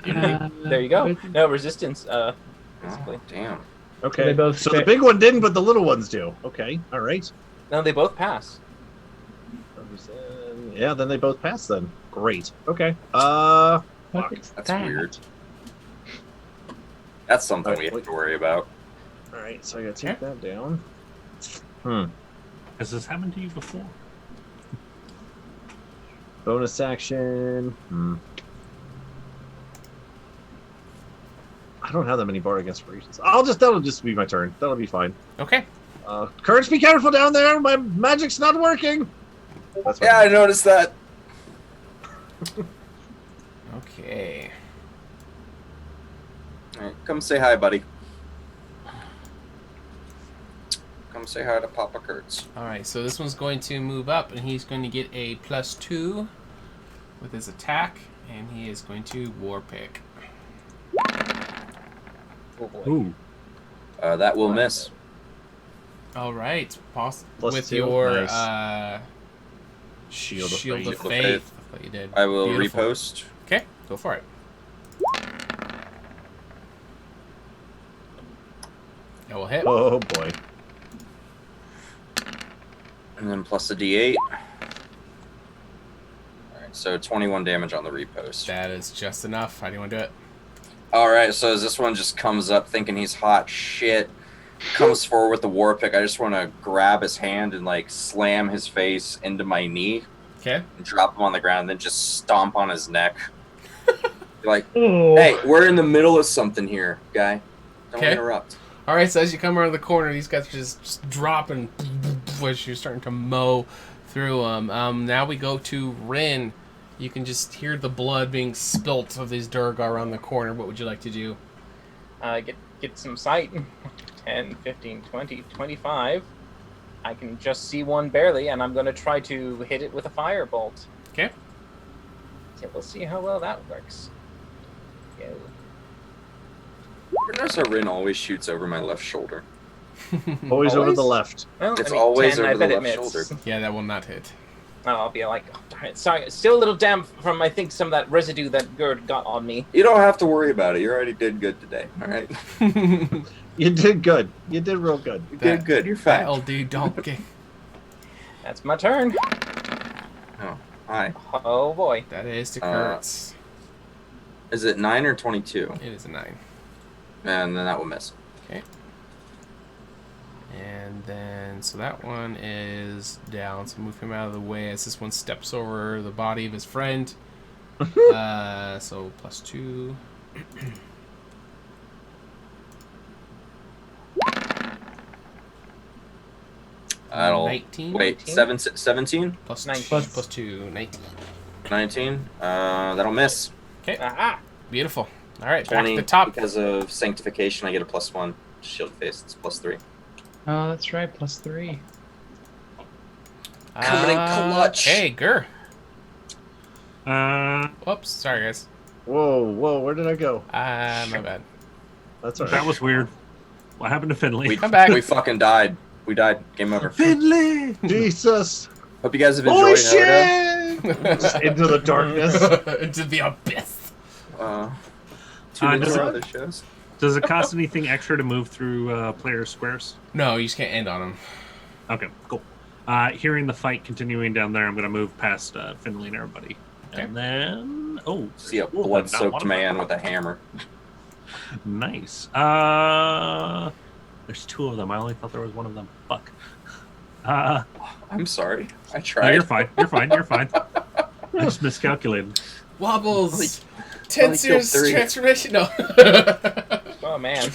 Uh, there you go. No resistance. Basically. Oh, damn. Okay. They both so fit. the big one didn't, but the little ones do. Okay. All right. No, they both pass. Yeah, then they both pass then. Great. Okay. What Fuck, is That's that? weird. That's something Alright, we have wait. to worry about. All right, so I gotta take that down. Has this happened to you before? Bonus action. I don't have that many bardic inspirations. That'll just be my turn. That'll be fine. Okay. Courage, be careful down there. My magic's not working. That's Yeah, I noticed that. Okay. All right, come say hi, buddy. Come say hi to Papa Kurtz. Alright, so this one's going to move up, and he's going to get a +2 with his attack, and he is going to war pick. Oh boy. Ooh. That will miss. Alright, Plus with 2, your nice. Shield of Faith. Faith. I thought you did. I will Beautiful. repost. Okay, go for it. That will hit. Oh boy. And then plus a D8. Alright, so 21 damage on the repost. That is just enough. How do you want to do it? Alright, so as this one just comes up thinking he's hot shit, comes forward with the war pick, I just want to grab his hand and like slam his face into my knee Okay. and drop him on the ground, then just stomp on his neck. Like, Oh. hey, we're in the middle of something here, guy. Don't Okay. interrupt. Alright, so as you come around the corner, these guys are just dropping as you're starting to mow through them. Now we go to Rin. You can just hear the blood being spilt of these Durgar around the corner. What would you like to do? Get some sight. 10, 15, 20, 25. I can just see one barely, and I'm going to try to hit it with a firebolt. Okay. So we'll see how well that works. Go. You notice how Rin always shoots over my left shoulder. Always over the Always? left. Well, It's always 10, over I the bet left it shoulder. missed. Yeah, that will not hit. I'll be like, oh, darn it, sorry, still a little damp from I think some of that residue that Gerd got on me. You don't have to worry about it. You already did good today. All right. You did good. You did real good. You did good. You're fat. That'll do, donkey. That's my turn. Oh, hi. Oh boy. That is to Kurtz. Is it 9 or 22? It is a 9. And then that will miss. Okay. And then, so that one is down. So move him out of the way as this one steps over the body of his friend. So +2. That'll 19. wait. 17 plus 19. plus 2. 19. 19. That'll miss. Okay. Aha. Beautiful. All right, back 20 to the top. because of sanctification. I get a +1 shield face. It's +3. Oh, that's right, +3. Coming in clutch. Hey, Gur. Uh, Whoops. Sorry, guys. Whoa, where did I go? My bad. That's all right. that was weird. What happened to Finley? We Come back. We fucking died. We died. Game over. Finley! Jesus! Hope you guys have Holy enjoyed HotA. shit! Just into the darkness. Into the abyss. Tune into does our it- other shows. Does it cost anything extra to move through player squares? No, you just can't end on him. Okay, cool. Hearing the fight continuing down there, I'm going to move past Finley and everybody. Okay. And then... Oh, See a cool, not one blood-soaked of man them. with a hammer. Nice. There's 2 of them. I only thought there was 1 of them. Fuck. I'm sorry. I No, tried. you're fine. You're fine. You're fine. I just miscalculated. Wobbles. only 10 killed series 3. transformation. No. Oh man.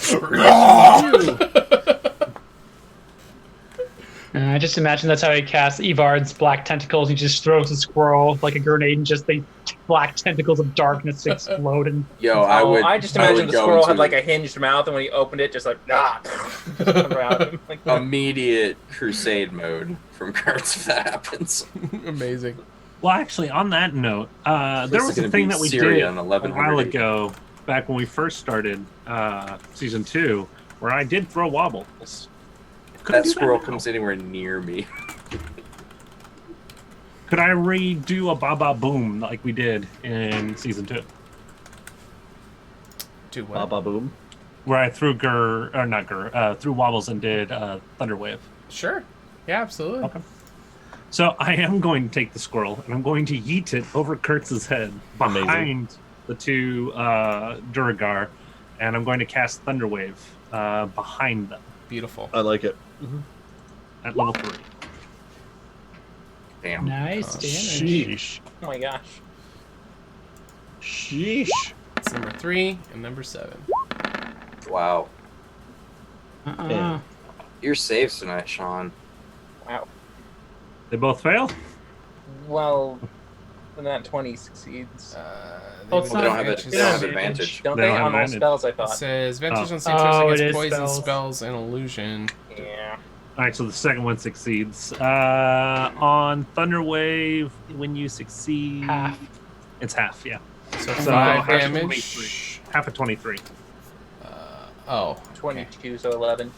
I just imagine that's how he casts Evard's black tentacles. He just throws a squirrel like a grenade, and just the black tentacles of darkness explode. And Yo, I would. I just I imagine would the go squirrel had into like a hinged mouth, and when he opened it, just like around him. Like, immediate crusade mode from Kurtz if that happens. Amazing. Well, actually, on that note, there This was is a gonna thing be that we Syria did in a 1100 while AD. ago, back when we first started Season 2, where I did throw wobbles. Couldn't That do squirrel now. comes anywhere near me. Could I redo a Baba Boom like we did in Season 2? Do what? Baba boom. Where I threw threw wobbles and did Thunder Wave. Sure. Yeah, absolutely. Okay. So I am going to take the squirrel and I'm going to yeet it over Kurtz's head behind Amazing. the 2 Duragar, and I'm going to cast Thunder Wave behind them Beautiful. I like it. at level 3. Damn. nice damage. Sheesh. oh my gosh. Sheesh. It's number 3 and number 7. Wow. Yeah. Your saves tonight, Sean. Wow. They both fail? Well, when that 20 succeeds, They it's They not don't have advantage. it. They don't have advantage. don't They they don't have on all advantage. spells? I It thought. says advantage Oh. on save throws Oh, it against is poison spells. spells and illusion. Yeah. Alright, so the second one succeeds. On Thunder Wave, when you succeed... Half. It's half, yeah. So So 5 half of damage. 23. Half of 23. Oh. 22, so 11.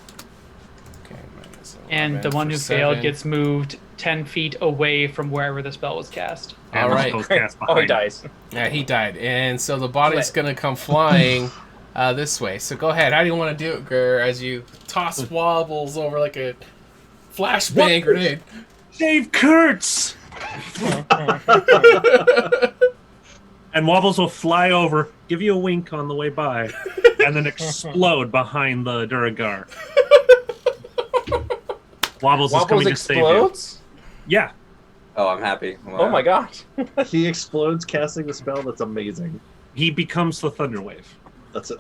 Okay. Minus And 11 the one for who failed 7. gets moved 10 feet away from wherever the spell was cast. And All the right. spell's cast Oh, he behind. dies. Yeah, he died. And so the body's going to come flying this way. So go ahead. How do you want to do it, Gur, as you toss wobbles over like a flashbang grenade? Save Kurtz! And Wobbles will fly over, give you a wink on the way by, and then explode behind the Duragar. Wobbles is coming to save you. explodes? Yeah. Oh, I'm happy. Wow. Oh my gosh. He explodes casting the spell. That's amazing. He becomes the Thunder Wave. That's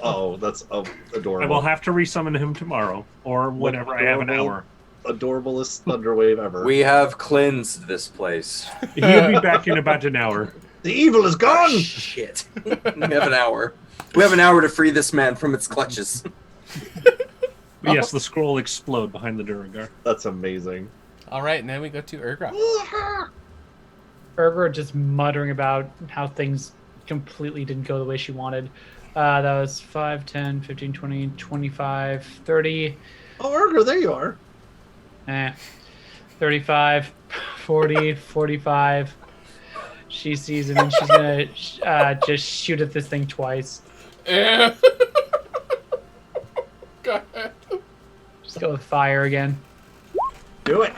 that's I adorable. will have to resummon him tomorrow, or whenever I have an Adorable. hour. Adorablest Thunderwave ever. We have cleansed this place. He'll be back in about an hour. The evil is gone. Oh, shit. We have an hour. We have an hour to free this man from its clutches. But yes, the scroll will explode behind the Duragar. That's amazing. All right, and then we go to Urgra. Urgra just muttering about how things completely didn't go the way she wanted. That was 5, 10, 15, 20, 25, 30. Oh, Urgra, there you are. 35, 40, 45. She sees him and she's gonna just shoot at this thing twice. Yeah. Go ahead. Just go with fire again. Do it.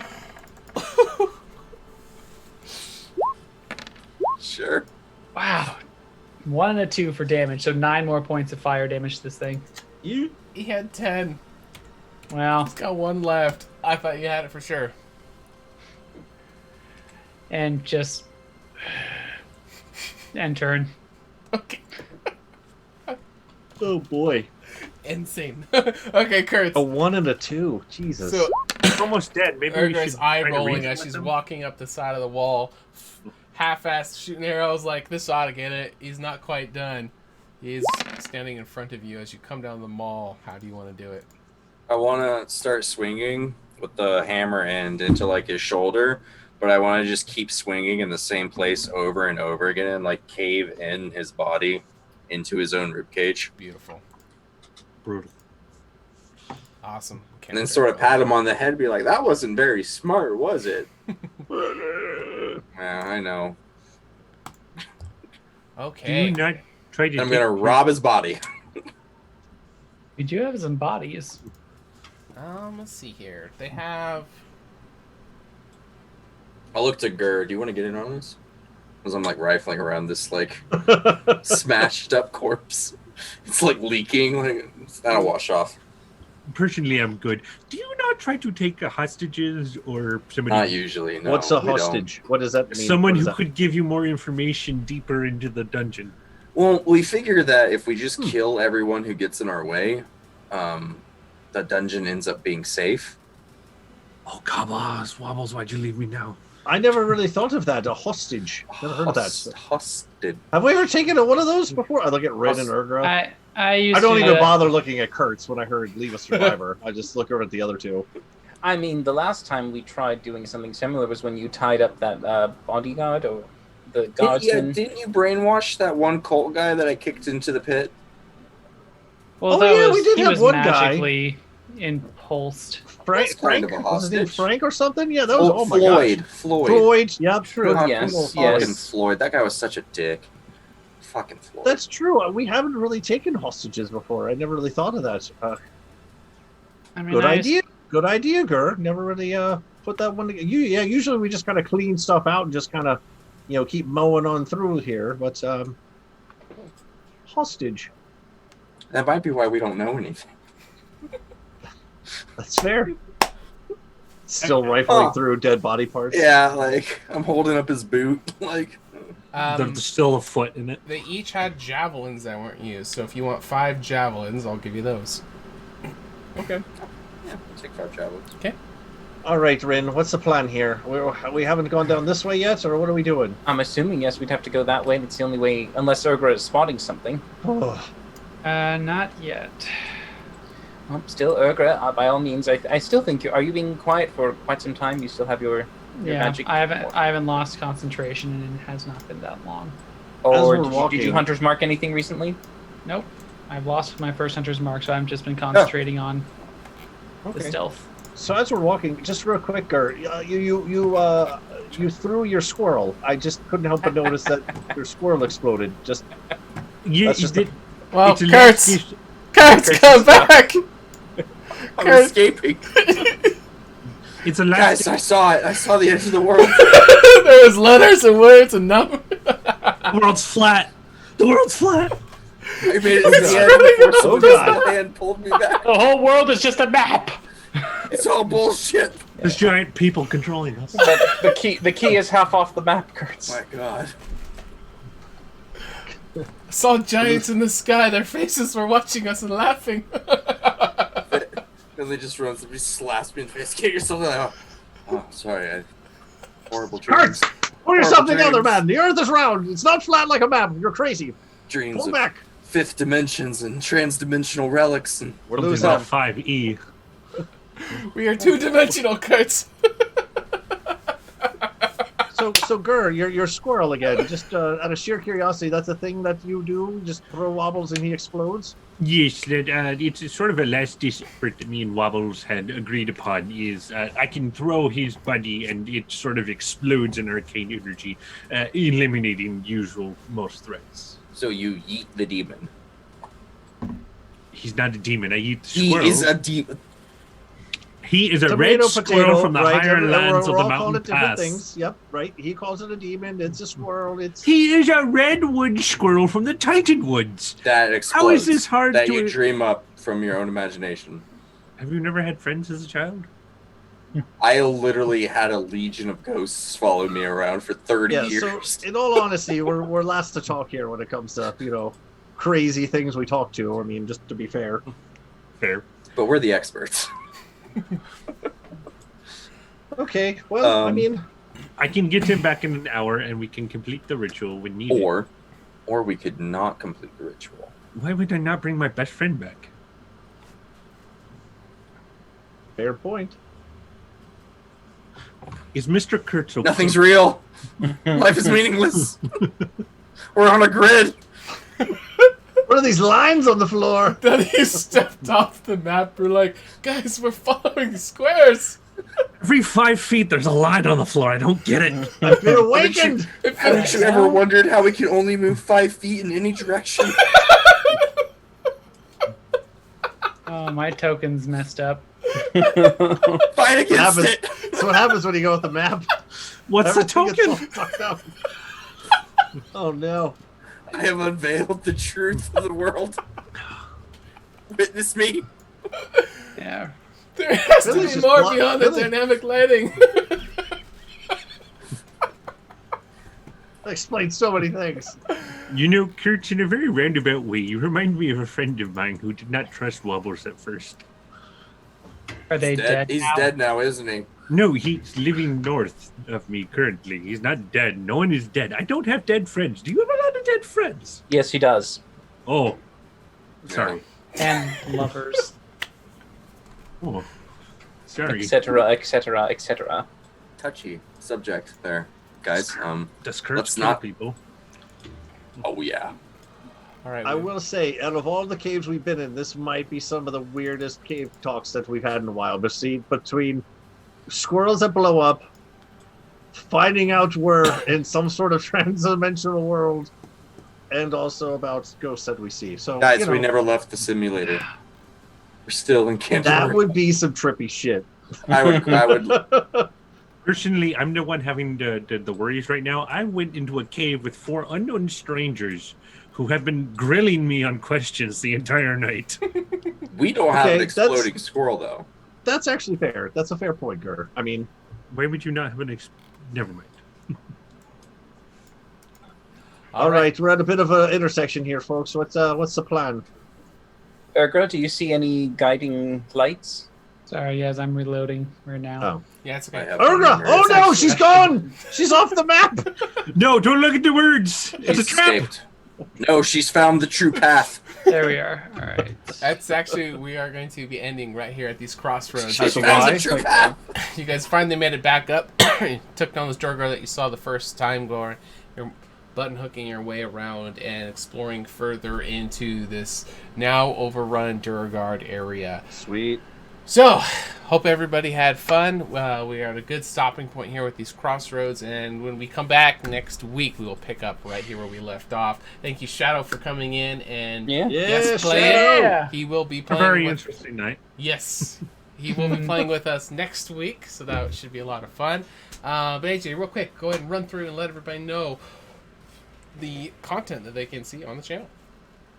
Sure. Wow. 1 and a 2 for damage, so 9 more points of fire damage to this thing. He had 10. Well, He's got 1 left. I thought you had it for sure. and just end turn. Okay. Oh boy. Insane. Okay, Kurt. A 1 and a 2. Jesus. So It's almost dead. Maybe we Urgra's should eye try to rolling reason as with she's them? walking up the side of the wall, half-assed shooting arrows like, this ought to get it. He's not quite done. He's standing in front of you as you come down the mall. How do you want to do it? I want to start swinging with the hammer end into like his shoulder, but I want to just keep swinging in the same place over and over again and like cave in his body into his own ribcage. Beautiful. Brutal. Awesome. And then sort of pat him on the head and be like, that wasn't very smart, was it? Yeah, I know. Do Okay. you not try to? I'm going to rob his body. We do have some bodies. Let's see here. They have... I'll look to Gur. Do you want to get in on this? Because I'm like rifling around this like smashed up corpse. It's like leaking. Like that'll wash off. Personally, I'm good. Do you not try to take hostages or somebody? Not usually. No, What's a we don't. hostage? What does that mean? Someone What does who that could give you more information deeper into the dungeon. Well, we figure that if we just kill everyone who gets in our way, the dungeon ends up being safe. Oh, Kabas, Wobbles, why'd you leave me now? I never really thought of that. A hostage. Never heard of that. Hostage. Have we ever taken one of those before? I look at Red and Urgra. I don't to, even bother looking at Kurtz when I heard Leave a Survivor. I just look over at the other two. I mean, the last time we tried doing something similar was when you tied up that bodyguard or the guardsman. Didn't you brainwash that one cult guy that I kicked into the pit? Well, Oh, that yeah, was, we did he have was one guy. magically impulsed. Frank, That's kind of a was his name hostage. Frank or something? Yeah, that was. Oh my Floyd. gosh. Floyd. Floyd. Yeah, true. Fucking Yes, Fucking yes. Floyd. That guy was such a dick. Fucking Floyd. That's true. We haven't really taken hostages before. I never really thought of that. I mean, Good idea. Good idea, Gur. Never really put that one together. Usually we just kind of clean stuff out and just kind of, keep mowing on through here. But hostage. That might be why we don't know anything. That's fair. Still rifling through dead body parts. Yeah, like I'm holding up his boot. Like There's still a foot in it. They each had javelins that weren't used, so if you want 5 javelins, I'll give you those. Okay. yeah, we'll take 5 javelins. Okay. All right, Rin. What's the plan here? We haven't gone down this way yet, or what are we doing? I'm assuming, yes, we'd have to go that way. It's the only way, unless Urgra is spotting something. Oh. Not yet. Well, still, Urgra, by all means, I still think are you being quiet for quite some time? You still have your Yeah, magic? I haven't lost concentration, and it has not been that long. Or we're did you Hunter's Mark anything recently? Nope. I've lost my first Hunter's Mark, so I've just been concentrating on the stealth. So as we're walking, just real quick, Gur, you threw your squirrel. I just couldn't help but notice that your squirrel exploded. Just You, That's you just did. Well, it's a Kurtz! last- Kurtz, come back! I'm Kurt. escaping. It's a last. Guys, I saw it. I saw the end of the world. There was letters and words and numbers. The world's flat. The world's flat. I made it to the end before someone just hand pulled me back. The whole world is just a map. It's all bullshit. There's giant people controlling us. The key is half off the map, Kurtz. My God. I saw giants in the sky. Their faces were watching us and laughing. And they just runs and just slaps me in the face. Get yourself out. Oh, sorry. Horrible Kurtz, dreams. pull yourself Horrible together, dreams. man. The Earth is round. It's not flat like a map. You're crazy. Dreams Pull of back. 5th dimensions and trans-dimensional relics and We're Something losing. about 5E. We are 2-dimensional, Kurtz. So So Gur, you're squirrel again. Just out of sheer curiosity, that's a thing that you do. Just throw Wobbles and he explodes. Yes, that it's sort of a last disparate that me and Wobbles had agreed upon is I can throw his body and it sort of explodes in arcane energy, eliminating most threats. So you yeet the demon. He's not a demon. I eat the He squirrel. is a demon. He is a Tomato, red squirrel from the right? higher lands we're of the all calling mountain it different pass. things. Yep, right. He calls it a demon. It's a squirrel. It's He is a redwood squirrel from the Titan Woods. That explodes. How is this hard that to... you dream up from your own imagination. Have you never had friends as a child? I literally had a legion of ghosts follow me around for 30 years. So in all honesty, we're last to talk here when it comes to crazy things we talk to. I mean, just to be fair. Fair. But we're the experts. Okay, well, I mean... I can get him back in an hour and we can complete the ritual when needed. Or we could not complete the ritual. Why would I not bring my best friend back? Fair point. Is Mr. Kurtz okay? Nothing's real. Life is meaningless. We're on a grid. What are these lines on the floor? Then he stepped off the map. We're like, guys, we're following squares. Every 5 feet, there's a line on the floor. I don't get it. I've been awakened. Haven't you ever wondered how we can only move 5 feet in any direction? Oh, my token's messed up. Fight against it. That's what happens when you go with the map. What's the Everything gets token? all fucked up. Oh no. I have unveiled the truth of the world. Witness me. Yeah. There has Billy's to be just more blo- beyond the Billy- dynamic lighting. That explains so many things. You know, Kurtz, in a very roundabout way, you remind me of a friend of mine who did not trust Wobbles at first. Are they dead? He's now? dead now, isn't he? No, he's living north of me currently. He's not dead. No one is dead. I don't have dead friends. Do you have a lot of dead friends? Yes, he does. Oh. Sorry. And lovers. Oh. Sorry. Etc., etc., etc. Touchy subject there, guys. Does Kurtz let's kill not- people? Oh yeah. All right. I will say, out of all the caves we've been in, this might be some of the weirdest cave talks that we've had in a while. But see, between squirrels that blow up, finding out we're in some sort of transdimensional world, and also about ghosts that we see. So, Guys, you know, we never left the simulator. We're still in Canterbury. that would be some trippy shit. I would. Personally, I'm the one having the worries right now. I went into a cave with 4 unknown strangers who have been grilling me on questions the entire night. We don't have an Okay, exploding squirrel, though. That's actually fair. That's a fair point, Gur. I mean, Why would you not have an Never mind. all right, we're at a bit of an intersection here, folks. What's the plan? Ergra, do you see any guiding lights? Sorry, yes, I'm reloading right now. Oh. Yeah, it's okay. Urga! Oh no, she's gone! She's off the map! No, don't look at the words! It's a trap! Escaped. No, she's found the true path. There we are. All right. That's actually, we are going to be ending right here at these crossroads. She's You found the guys, true path. you guys finally made it back up. You took down this Durgar that you saw the first time, going, you're button hooking your way around and exploring further into this now overrun Durgard area. Sweet. So, hope everybody had fun. We are at a good stopping point here with these crossroads, and when we come back next week, we will pick up right here where we left off. Thank you, Shadow, for coming in and Yeah, playing. Shadow. He will be A playing. very with, interesting night. Yes, he will be playing with us next week, so that should be a lot of fun. But AJ, real quick, go ahead and run through and let everybody know the content that they can see on the channel.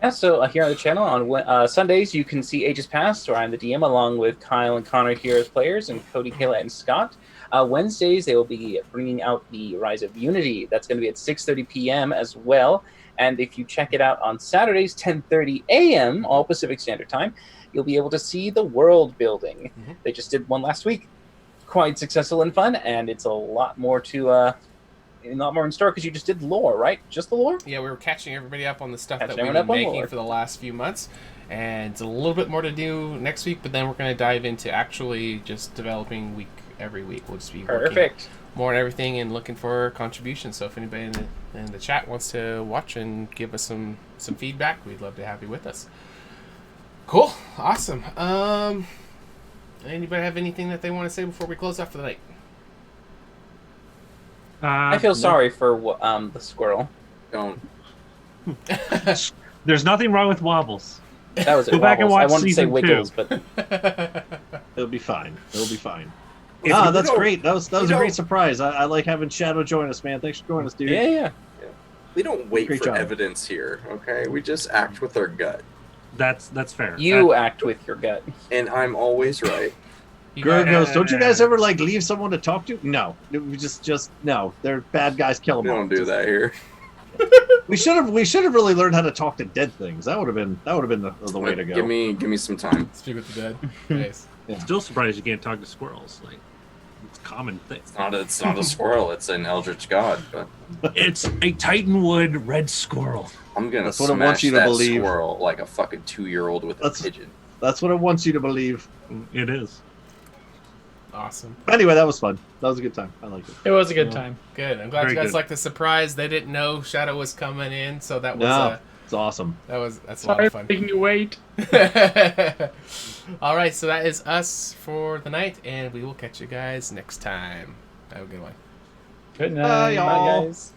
Yeah, so here on the channel on Sundays you can see Ages Past, where I'm the DM along with Kyle and Connor here as players, and Cody, Kayla, and Scott. Wednesdays they will be bringing out the Rise of Unity. That's going to be at 6:30 p.m. as well. And if you check it out on Saturdays, 10:30 a.m. all Pacific Standard Time, you'll be able to see the world building. Mm-hmm. They just did one last week, quite successful and fun, and it's a lot more to. Not more in store because you just did lore, right? Just the lore? Yeah, we were catching everybody up on the stuff Catching that we've everyone been up on making lore. for the last few months. And a little bit more to do next week, but then we're going to dive into actually just developing week every week. We'll just be working Perfect. more on everything and looking for contributions. So if anybody in the chat wants to watch and give us some feedback, we'd love to have you with us. Cool. Awesome. Anybody have anything that they want to say before we close off for the night? I feel sorry for the squirrel. Don't. There's nothing wrong with wobbles. That was it. Go back and Wobbles. watch I wanted to say season wiggles, 2. but It'll be fine. It'll be fine. If Ah, you that's don't- great. That was a you great don't- surprise. I like having Shadow join us, man. Thanks for joining us, dude. yeah. We don't wait Great for job. evidence here, okay? We just act with our gut. That's fair. You act with your gut. And I'm always right. Gurr goes, don't you guys ever like leave someone to talk to? No, we just no. They're bad guys. Kill We them. don't do that here. We should have really learned how to talk to dead things. That would have been the way to go. Give me some time. Speak with the dead. Nice. Yeah. Still surprised you can't talk to squirrels. Like, it's a common thing. It's not a squirrel. It's an eldritch god. But It's a Titanwood red squirrel. I'm gonna That's what it smash wants you to that believe. squirrel like a fucking 2-year-old with a pigeon. That's what it wants you to believe. It is. Awesome. Anyway, that was fun. That was a good time. I liked it. It was a good time. Good. I'm glad Very you guys good. liked the surprise. They didn't know Shadow was coming in, so that was No, it's awesome. that's a lot Sorry of for fun. making you wait. All right, so that is us for the night, and we will catch you guys next time. Have a good one. Good Bye, night. y'all. Bye, guys.